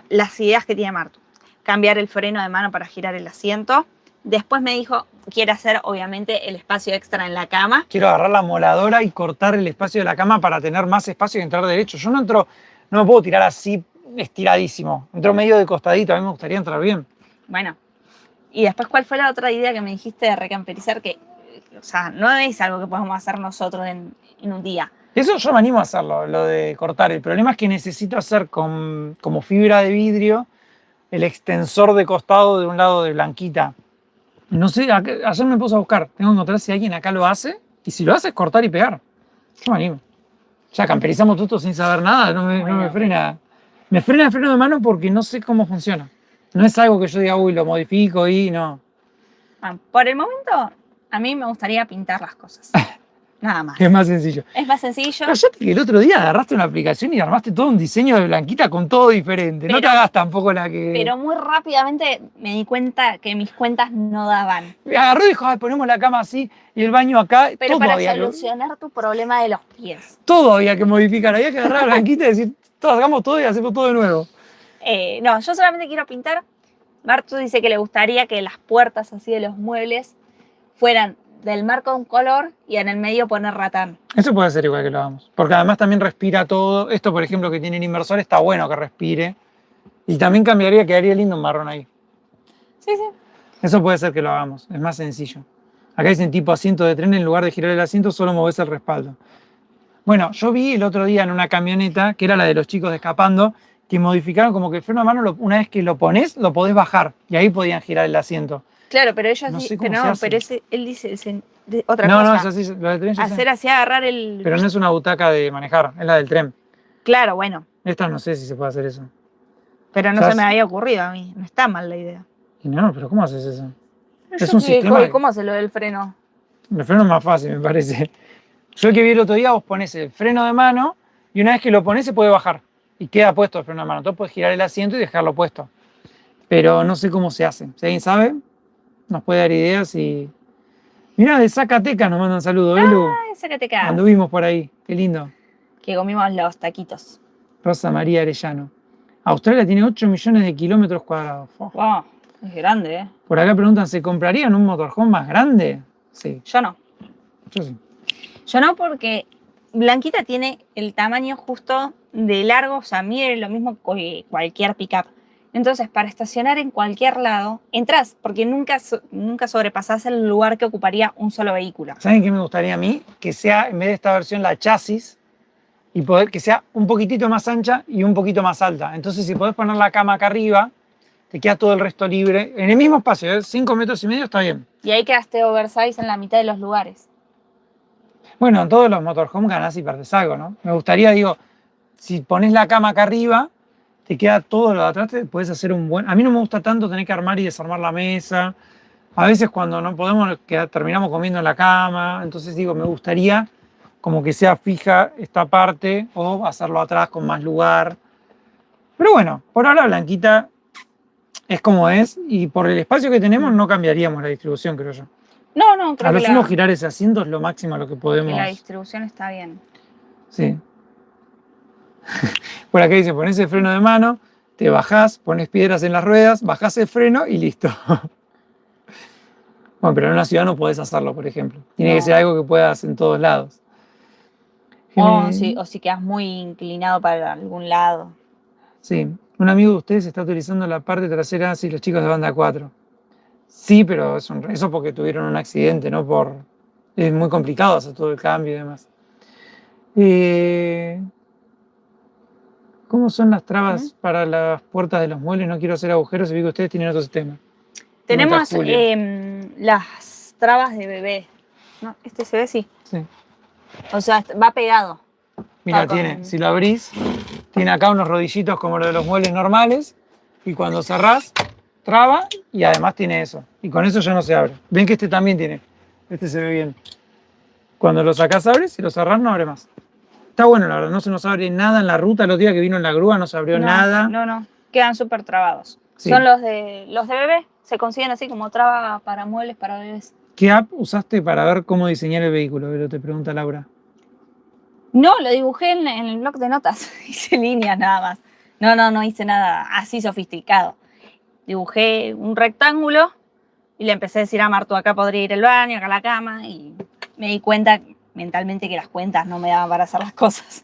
Las ideas que tiene Martu. Cambiar el freno de mano para girar el asiento. Después me dijo, quiere hacer obviamente el espacio extra en la cama. Quiero agarrar la moladora y cortar el espacio de la cama para tener más espacio y entrar derecho. Yo no me puedo tirar así estiradísimo. Entro medio de costadito, a mí me gustaría entrar bien. Bueno, y después, ¿cuál fue la otra idea que me dijiste de recamperizar? Que, o sea, no es algo que podamos hacer nosotros en un día. Eso yo me animo a hacerlo, lo de cortar. El problema es que necesito hacer como fibra de vidrio el extensor de costado de un lado de Blanquita. No sé, ayer me puse a buscar. Tengo que encontrar si alguien acá lo hace. Y si lo hace es cortar y pegar. Yo me animo. Ya camperizamos todo esto sin saber nada. No me frena. Me frena el freno de mano porque no sé cómo funciona. No es algo que yo diga, uy, lo modifico y no. Por el momento, a mí me gustaría pintar las cosas. Nada más. Es más sencillo. Es más sencillo. Cállate que el otro día agarraste una aplicación y armaste todo un diseño de Blanquita con todo diferente. No te hagas tampoco la que... Pero muy rápidamente me di cuenta que mis cuentas no daban. Me agarró y dijo, ay, ponemos la cama así y el baño acá. Pero todo para solucionar tu problema de los pies. Todo había que modificar. Había que agarrar a Blanquita y decir, hagamos todo y hacemos todo de nuevo. No, yo solamente quiero pintar. Martu dice que le gustaría que las puertas así de los muebles fueran del marco de un color y en el medio poner ratán. Eso puede ser igual que lo hagamos. Porque además también respira todo. Esto, por ejemplo, que tiene el inversor, está bueno que respire. Y también quedaría lindo un marrón ahí. Sí. Eso puede ser que lo hagamos. Es más sencillo. Acá dicen tipo asiento de tren, en lugar de girar el asiento, solo moves el respaldo. Bueno, yo vi el otro día en una camioneta, que era la de los chicos de Escapando, que modificaron como que el freno de mano, una vez que lo pones, lo podés bajar. Y ahí podían girar el asiento. Claro, pero ellos No sé dicen, cómo pero se no, hace. pero él dice otra No, cosa. es así, lo del tren ya sé. Hacer así, agarrar el... Pero no es una butaca de manejar, es la del tren. Claro, bueno, Esta no sé si se puede hacer eso. pero no O sea, se me había ocurrido a mí. No está mal la idea. Y no, pero ¿cómo haces eso? Es Yo un que, sistema. ¿cómo hace lo del freno? El freno es más fácil, me parece. Yo el que vi el otro día, vos pones el freno de mano y una vez que lo pones se puede bajar. Y queda puesto el freno de mano. Entonces puedes girar el asiento y dejarlo puesto. Pero no sé cómo se hace. Si alguien sabe, nos puede dar ideas y... Mirá, de Zacatecas nos mandan saludos, Belu. Ay, Zacatecas. Anduvimos por ahí. Qué lindo. Que comimos los taquitos. Rosa María Arellano. Australia tiene 8 millones de kilómetros cuadrados. Wow, es grande, ¿eh? Por acá preguntan, ¿se comprarían un motorhome más grande? Sí, Yo no. yo sí. Yo no, porque Blanquita tiene el tamaño justo de largo, o sea, mide lo mismo que cualquier pickup. Entonces, para estacionar en cualquier lado, entras, porque nunca sobrepasás el lugar que ocuparía un solo vehículo. ¿Saben qué me gustaría a mí? Que sea, en vez de esta versión, la chasis y poder que sea un poquitito más ancha y un poquito más alta. Entonces, si podés poner la cama acá arriba, te queda todo el resto libre. En el mismo espacio, ¿eh? 5,5 metros está bien. Y ahí quedaste oversize en la mitad de los lugares. Bueno, en todos los motorhomes ganás y perdés algo, ¿no? Me gustaría, digo, si pones la cama acá arriba, te queda todo lo de atrás, te puedes hacer un buen... A mí no me gusta tanto tener que armar y desarmar la mesa. A veces cuando no podemos, terminamos comiendo en la cama. Entonces digo, me gustaría como que sea fija esta parte o hacerlo atrás con más lugar. Pero bueno, por ahora Blanquita es como es y por el espacio que tenemos no cambiaríamos la distribución, creo yo. No, creo A lo que sumo girar ese asiento es lo máximo a lo que que podemos. la distribución está bien. Sí. Por acá dice, pones el freno de mano, te bajás, pones piedras en las ruedas, bajás el freno y listo. Bueno, pero en una ciudad no podés hacerlo, por ejemplo. Tiene que ser algo que puedas en todos lados. O si quedas muy inclinado para algún lado. Sí, un amigo de ustedes está utilizando la parte trasera, sí, los chicos de banda 4. Sí, pero eso porque tuvieron un accidente, ¿no? Es muy complicado hacer todo el cambio y demás. ¿Cómo son las trabas para las puertas de los muebles? No quiero hacer agujeros y vi que ustedes tienen otro sistema. Tenemos las trabas de bebé. ¿No? ¿Este se ve? Sí. Sí. O sea, va pegado. Mira, si lo abrís, tiene acá unos rodillitos como los de los muebles normales y cuando cerrás, traba y además tiene eso. Y con eso ya no se abre. Ven que este también tiene. Este se ve bien. Cuando lo sacás, abres, si lo cerrás, no abre más. Está bueno, la verdad, no se nos abre nada en la ruta. Los días que vino en la grúa no se abrió nada. No, quedan súper trabados. Sí. Son los de bebé, se consiguen así como traba para muebles para bebés. ¿Qué app usaste para ver cómo diseñar el vehículo? Pero te pregunta Laura. No, lo dibujé en el bloc de notas. Hice líneas nada más. No hice nada así sofisticado. Dibujé un rectángulo y le empecé a decir a Martu, acá podría ir el baño, acá la cama, y me di cuenta mentalmente que las cuentas no me daban para hacer las cosas.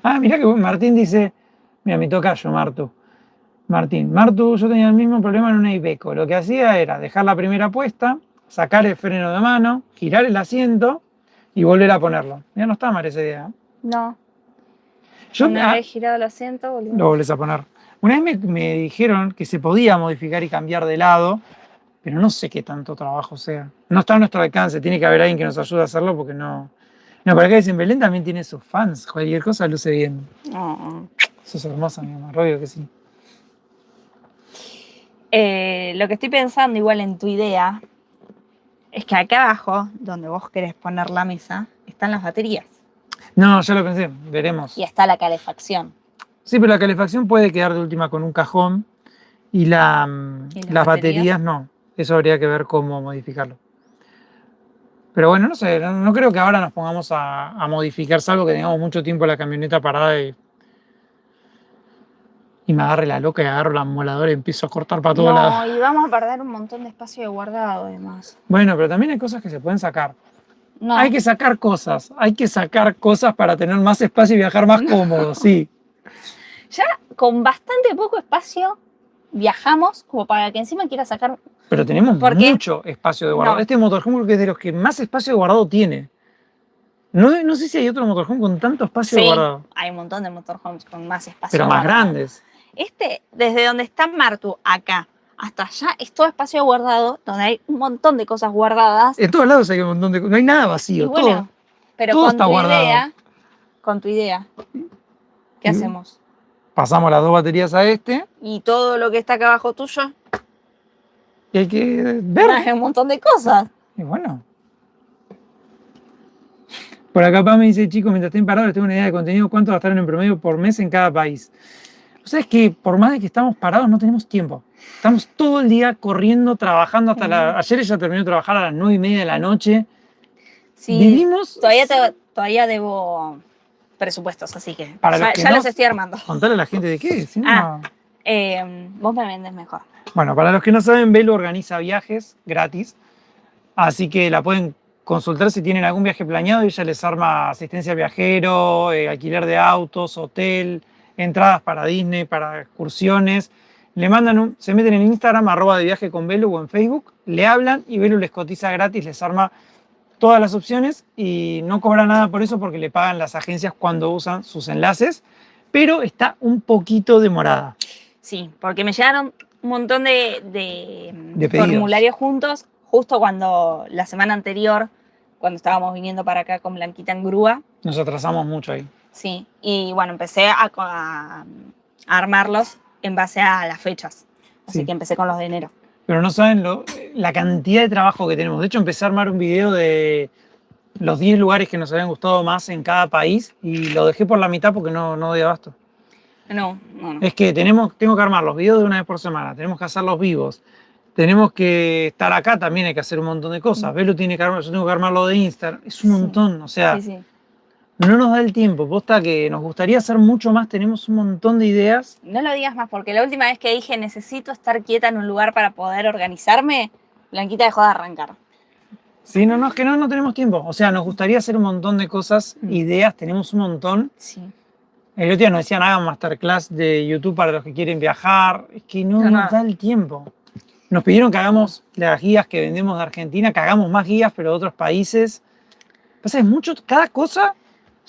Ah, mirá que Martín dice, mira, mi tocayo, Martu, yo tenía el mismo problema en una Iveco. Lo que hacía era dejar la primera puesta, sacar el freno de mano, girar el asiento y volver a ponerlo. Ya no está mal esa idea. No. Yo Una vez girado el asiento, lo volvés a poner. Una vez me dijeron que se podía modificar y cambiar de lado, pero no sé qué tanto trabajo sea. No está a nuestro alcance, tiene que haber alguien que nos ayude a hacerlo porque no... No, por acá dicen, Belén también tiene sus fans, cualquier cosa luce bien. Sos hermosa, mi amor, obvio que sí. Lo que estoy pensando igual en tu idea es que acá abajo, donde vos querés poner la mesa, están las baterías. No, ya lo pensé, veremos. Y está la calefacción. Sí, pero la calefacción puede quedar de última con un cajón y las baterías no. Eso habría que ver cómo modificarlo. Pero bueno, no sé, no creo que ahora nos pongamos a modificar, salvo que tengamos mucho tiempo la camioneta parada y me agarre la loca y agarro la moladora y empiezo a cortar para todos lados. No, y vamos a perder un montón de espacio de guardado además. Bueno, pero también hay cosas que se pueden sacar. No. Hay que sacar cosas para tener más espacio y viajar más cómodo, sí. Ya con bastante poco espacio viajamos como para que encima quiera sacar... Pero tenemos mucho espacio de guardado. No. Este motorhome creo que es de los que más espacio de guardado tiene. No sé si hay otro motorhome con tanto espacio Sí, guardado. hay un montón de motorhomes con más espacio. Pero más guardado. grandes. Desde donde está Martu, acá, hasta allá, es todo espacio guardado, donde hay un montón de cosas guardadas. En todos lados hay un montón de cosas. No hay nada vacío. Y bueno, pero todo está guardado. con tu idea, ¿qué Y hacemos? pasamos las 2 baterías a este. Y todo lo que está acá abajo tuyo, Y hay que ver. hay un montón de cosas. Y bueno. Por acá Pam me dice, chicos, mientras estén parados, les tengo una idea de contenido. ¿Cuánto gastaron en promedio por mes en cada país? O sea, es que por más de que estamos parados, no tenemos tiempo. Estamos todo el día corriendo, trabajando hasta Ayer ella terminó de trabajar a las 9:30 de la noche. Sí, Vivimos... todavía debo presupuestos, así que Para los que ya no- los estoy armando. Contarle a la gente de qué. Si no- Vos me vendes mejor. Bueno, para los que no saben, Velo organiza viajes gratis. Así que la pueden consultar si tienen algún viaje planeado y ella les arma asistencia al viajero, alquiler de autos, hotel, entradas para Disney, para excursiones. Le mandan se meten en Instagram, @deviajeconvelu o en Facebook, le hablan y Velu les cotiza gratis, les arma todas las opciones y no cobra nada por eso porque le pagan las agencias cuando usan sus enlaces, pero está un poquito demorada. Sí, porque me llegaron un montón de pedidos. formularios juntos, justo cuando la semana anterior, cuando estábamos viniendo para acá con Blanquita en grúa. Nos atrasamos mucho ahí. Sí, y bueno, empecé a armarlos en base a las fechas. Así Sí. que empecé con los de enero. Pero no saben la cantidad de trabajo que tenemos. De hecho, empecé a armar un video de los 10 lugares que nos habían gustado más en cada país y lo dejé por la mitad porque no doy abasto. No. Es que tengo que armar los videos de una vez por semana, tenemos que hacerlos vivos, tenemos que estar acá, también hay que hacer un montón de cosas. Velo tiene que armar, yo tengo que armar lo de Instagram, es un montón, o sea, Sí. no nos da el tiempo. Posta que nos gustaría hacer mucho más, tenemos un montón de ideas. No lo digas más, porque la última vez que dije necesito estar quieta en un lugar para poder organizarme, Blanquita dejó de arrancar. Sí, no, es que no tenemos tiempo. O sea, nos gustaría hacer un montón de cosas, ideas, tenemos un montón. Sí. El otro día nos decían, hagan masterclass de YouTube para los que quieren viajar. Es que no nos da el tiempo. Nos pidieron que hagamos las guías que vendemos de Argentina, que hagamos más guías, pero de otros países. Pasa, es mucho, cada cosa.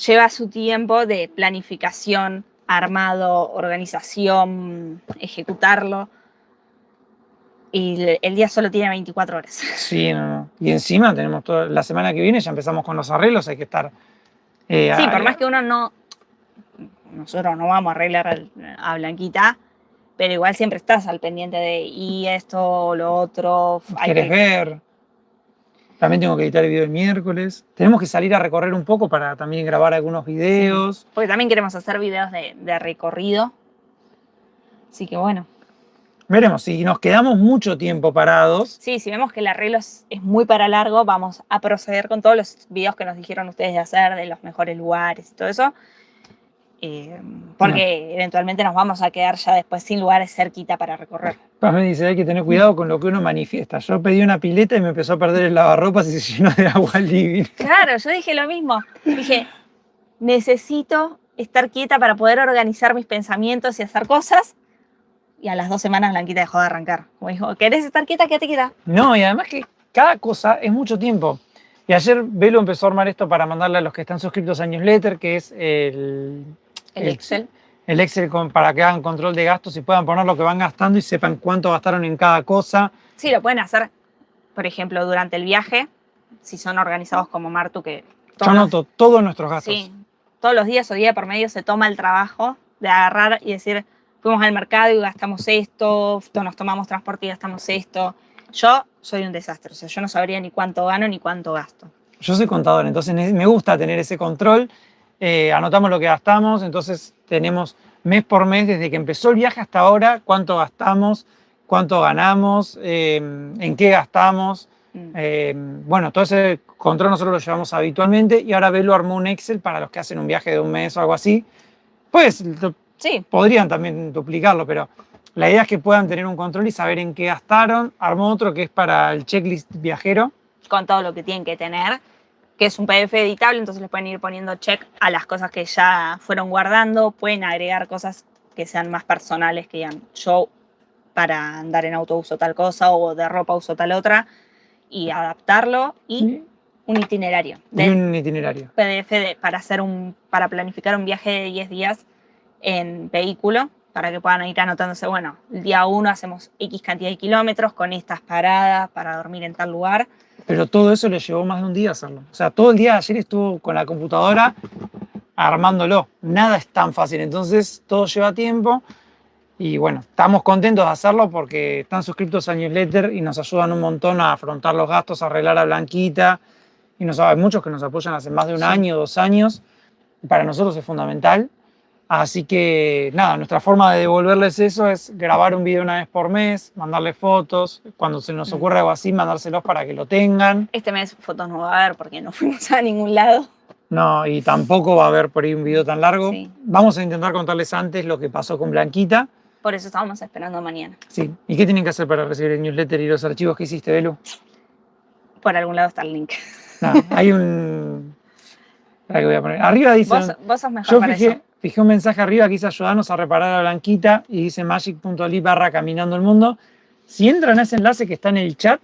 Lleva su tiempo de planificación, armado, organización, ejecutarlo. Y el día solo tiene 24 horas. Sí, no. Y encima tenemos toda la semana que viene, ya empezamos con los arreglos, hay que estar... sí, por más que nosotros no vamos a arreglar a Blanquita, pero igual siempre estás al pendiente de y esto, lo otro. ¿Querés ver? También tengo que editar el video el miércoles. Tenemos que salir a recorrer un poco para también grabar algunos videos. Sí, porque también queremos hacer videos de recorrido. Así que bueno. Veremos, si nos quedamos mucho tiempo parados. Sí, si vemos que el arreglo es muy para largo, vamos a proceder con todos los videos que nos dijeron ustedes de hacer, de los mejores lugares y todo eso. Porque eventualmente nos vamos a quedar ya después sin lugares cerquita para recorrer. Paz me dice, hay que tener cuidado con lo que uno manifiesta. Yo pedí una pileta y me empezó a perder el lavarropas y se llenó de agua living. Claro, yo dije lo mismo. Dije, necesito estar quieta para poder organizar mis pensamientos y hacer cosas. Y a las 2 semanas Blanquita dejó de arrancar. Como dijo, ¿querés estar quieta? Quédate quieta. No, y además que cada cosa es mucho tiempo. Y ayer Velo empezó a armar esto para mandarle a los que están suscritos a Newsletter, que es el Excel. El Excel para que hagan control de gastos y puedan poner lo que van gastando y sepan cuánto gastaron en cada cosa. Sí, lo pueden hacer, por ejemplo, durante el viaje, si son organizados como Martu, que... Yo anoto todos nuestros gastos. Sí, todos los días o día por medio se toma el trabajo de agarrar y decir, fuimos al mercado y gastamos esto, nos tomamos transporte y gastamos esto. Yo soy un desastre, o sea, yo no sabría ni cuánto gano ni cuánto gasto. Yo soy contador, entonces me gusta tener ese control. Anotamos lo que gastamos, entonces tenemos mes por mes, desde que empezó el viaje hasta ahora, cuánto gastamos, cuánto ganamos, en qué gastamos. Bueno, todo ese control nosotros lo llevamos habitualmente y ahora Velo armó un Excel para los que hacen un viaje de un mes o algo así. Pues sí, podrían también duplicarlo, pero la idea es que puedan tener un control y saber en qué gastaron. Armó otro que es para el checklist viajero. con todo lo que tienen que tener, que es un PDF editable, entonces les pueden ir poniendo check a las cosas que ya fueron guardando, pueden agregar cosas que sean más personales, que digan yo para andar en auto uso tal cosa o de ropa uso tal otra, y adaptarlo y un itinerario. Y un itinerario. PDF para planificar un viaje de 10 días en vehículo, para que puedan ir anotándose, bueno, el día 1 hacemos X cantidad de kilómetros con estas paradas para dormir en tal lugar. Pero todo eso le llevó más de un día hacerlo. O sea, todo el día de ayer estuvo con la computadora armándolo. Nada es tan fácil, entonces todo lleva tiempo. Y bueno, estamos contentos de hacerlo porque están suscriptos al newsletter y nos ayudan un montón a afrontar los gastos, a arreglar a Blanquita. Y hay muchos que nos apoyan hace más de un año, 2 años. Para nosotros es fundamental. Así que nada, nuestra forma de devolverles eso es grabar un video una vez por mes, mandarles fotos. Cuando se nos ocurre algo así, mandárselos para que lo tengan. Este mes fotos no va a haber porque no fuimos a ningún lado. No, y tampoco va a haber por ahí un video tan largo. Sí. Vamos a intentar contarles antes lo que pasó con Blanquita. Por eso estábamos esperando mañana. Sí. ¿Y qué tienen que hacer para recibir el newsletter y los archivos que hiciste, Belu? Por algún lado está el link. No, hay un... Espera que voy a poner. Arriba dice... Vos sos mejor Yo para eso. fijé un mensaje arriba que dice ayudarnos a reparar a Blanquita y dice magic.ly/caminando el mundo. Si entran a ese enlace que está en el chat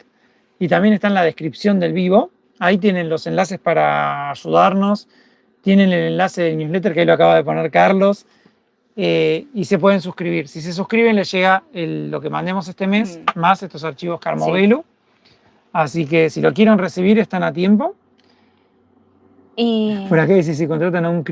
y también está en la descripción del vivo, ahí tienen los enlaces para ayudarnos, tienen el enlace del newsletter que ahí lo acaba de poner Carlos y se pueden suscribir. Si se suscriben les llega lo que mandemos este mes, más estos archivos que armó Belu. Así que si lo quieren recibir están a tiempo. Y... Por acá dice, si contratan a un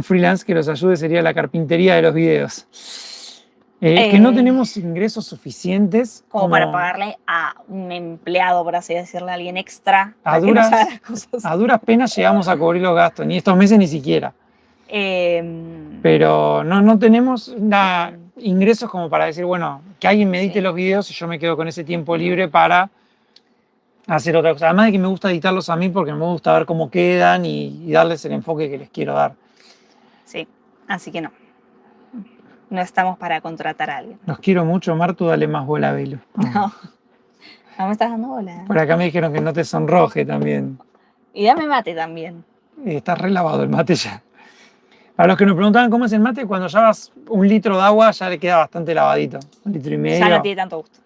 freelance que los ayude sería la carpintería de los videos. Que no tenemos ingresos suficientes como para pagarle a un empleado, por así decirle, a alguien extra. A duras penas llegamos a cubrir los gastos, ni estos meses ni siquiera. Pero no tenemos ingresos como para decir, bueno, que alguien me edite los videos y yo me quedo con ese tiempo libre para hacer otra cosa. Además de que me gusta editarlos a mí porque me gusta ver cómo quedan y darles el enfoque que les quiero dar. Sí, así que no. No estamos para contratar a alguien. Los quiero mucho, Martu, dale más bola a Belu. No me estás dando bola. Por acá me dijeron que no te sonroje también. Y dame mate también. Está re lavado el mate ya. Para los que nos preguntaban cómo es el mate, cuando llevas 1 litro de agua ya le queda bastante lavadito. 1,5 litros. Ya no tiene tanto gusto.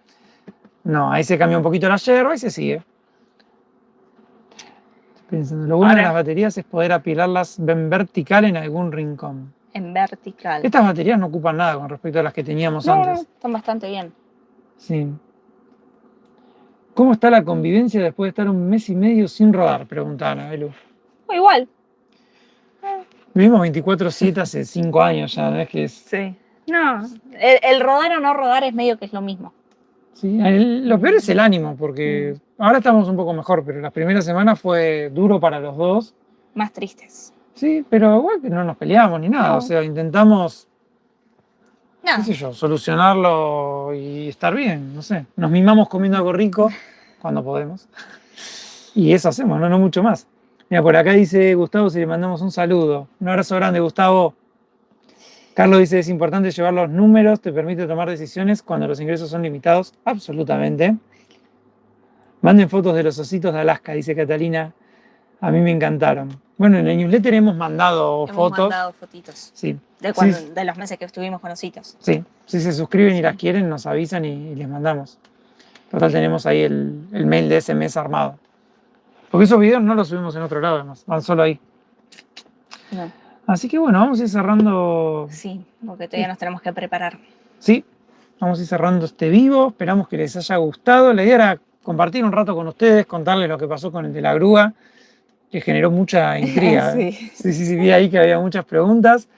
No, ahí se cambia un poquito la yerba y se sigue. Estoy pensando, lo bueno de las baterías es poder apilarlas en vertical en algún rincón. En vertical. Estas baterías no ocupan nada con respecto a las que teníamos antes. No, están bastante bien. Sí. ¿Cómo está la convivencia después de estar 1 mes y medio sin rodar? Preguntaban a Belu. Igual. Vivimos 24/7 hace 5 años ya, ¿no es que es? Sí. No, el rodar o no rodar es medio que es lo mismo. Sí, lo peor es el ánimo, porque ahora estamos un poco mejor, pero las primeras semanas fue duro para los dos. Más tristes. Sí, pero igual que no nos peleamos ni nada, o sea, intentamos, qué sé yo, solucionarlo y estar bien, no sé. Nos mimamos comiendo algo rico cuando podemos. Y eso hacemos, no mucho más. Mira, por acá dice Gustavo, si le mandamos un saludo. Un abrazo grande, Gustavo. Carlos dice, es importante llevar los números, te permite tomar decisiones cuando los ingresos son limitados. Absolutamente. Manden fotos de los ositos de Alaska, dice Catalina. A mí me encantaron. Bueno, en el newsletter hemos mandado fotos. Hemos mandado fotitos. Sí. De los meses que estuvimos con ositos. Sí. Si se suscriben y las quieren, nos avisan y les mandamos. Total, tenemos ahí el mail de ese mes armado. Porque esos videos no los subimos en otro lado, además. Van solo ahí. No. Así que bueno, vamos a ir cerrando. Sí, porque todavía nos tenemos que preparar. Sí, vamos a ir cerrando este vivo. Esperamos que les haya gustado. La idea era compartir un rato con ustedes, contarles lo que pasó con el de la grúa, que generó mucha intriga. Sí, vi ahí que había muchas preguntas.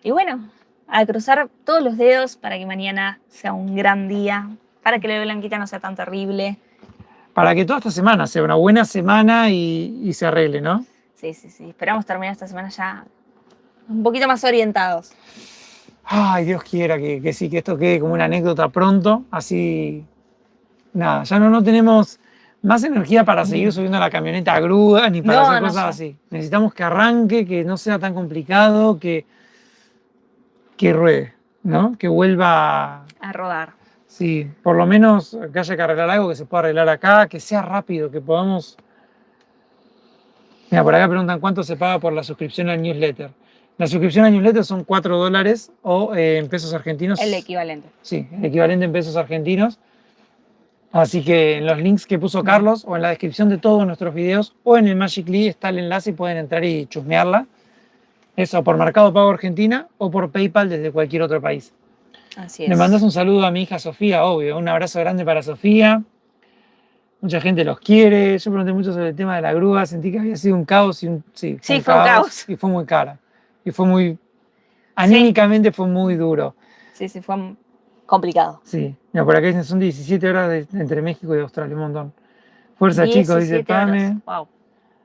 Y bueno, a cruzar todos los dedos para que mañana sea un gran día, para que la Blanquita no sea tan terrible. Para que toda esta semana sea una buena semana y se arregle, ¿no? Sí. Esperamos terminar esta semana ya un poquito más orientados. Ay, Dios quiera que sí, que esto quede como una anécdota pronto. Así, nada, ya no tenemos más energía para seguir subiendo la camioneta a grúa ni para hacer cosas así. Necesitamos que arranque, que no sea tan complicado, que ruede, ¿no? Que vuelva a rodar. Sí, por lo menos que haya que arreglar algo que se pueda arreglar acá, que sea rápido, que podamos... Mira, por acá preguntan cuánto se paga por la suscripción al newsletter. La suscripción al newsletter son $4 o en pesos argentinos. El equivalente. Sí, el equivalente en pesos argentinos. Así que en los links que puso Carlos o en la descripción de todos nuestros videos o en el Magical.ly está el enlace y pueden entrar y chusmearla. Eso por Mercado Pago Argentina o por PayPal desde cualquier otro país. Así es. Le mandas un saludo a mi hija Sofía, obvio. Un abrazo grande para Sofía. Mucha gente los quiere. Yo pregunté mucho sobre el tema de la grúa. Sentí que había sido un caos. Sí, fue un caos. Y fue muy cara. Y fue muy... Anímicamente fue muy duro. Sí, fue complicado. Sí. Mira, por acá dicen son 17 horas entre México y Australia. Un montón. Fuerza, chicos, dice Pame. Wow.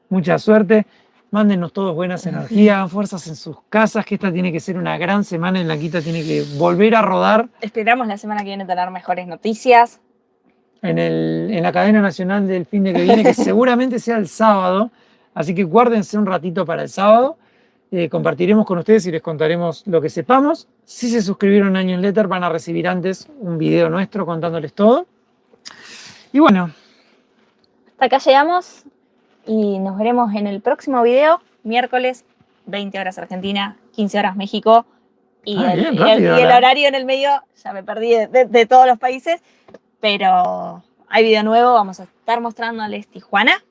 Mucha suerte. Mándenos todos buenas energías, hagan fuerzas en sus casas, que esta tiene que ser una gran semana en la Quita tiene que volver a rodar. Esperamos la semana que viene tener mejores noticias. En la cadena nacional del fin de que viene, que seguramente sea el sábado. Así que guárdense un ratito para el sábado. Compartiremos con ustedes y les contaremos lo que sepamos. Si se suscribieron a Newsletter van a recibir antes un video nuestro contándoles todo. Y bueno. Hasta acá llegamos y nos veremos en el próximo video, miércoles, 20 horas Argentina, 15 horas México. Y el horario en el medio, ya me perdí de todos los países. Pero hay video nuevo, vamos a estar mostrándoles Tijuana.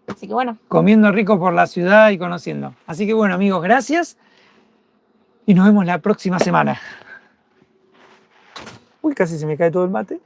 Así que bueno. Comiendo rico por la ciudad y conociendo. Así que bueno, amigos, gracias. Y nos vemos la próxima semana. Uy, casi se me cae todo el mate.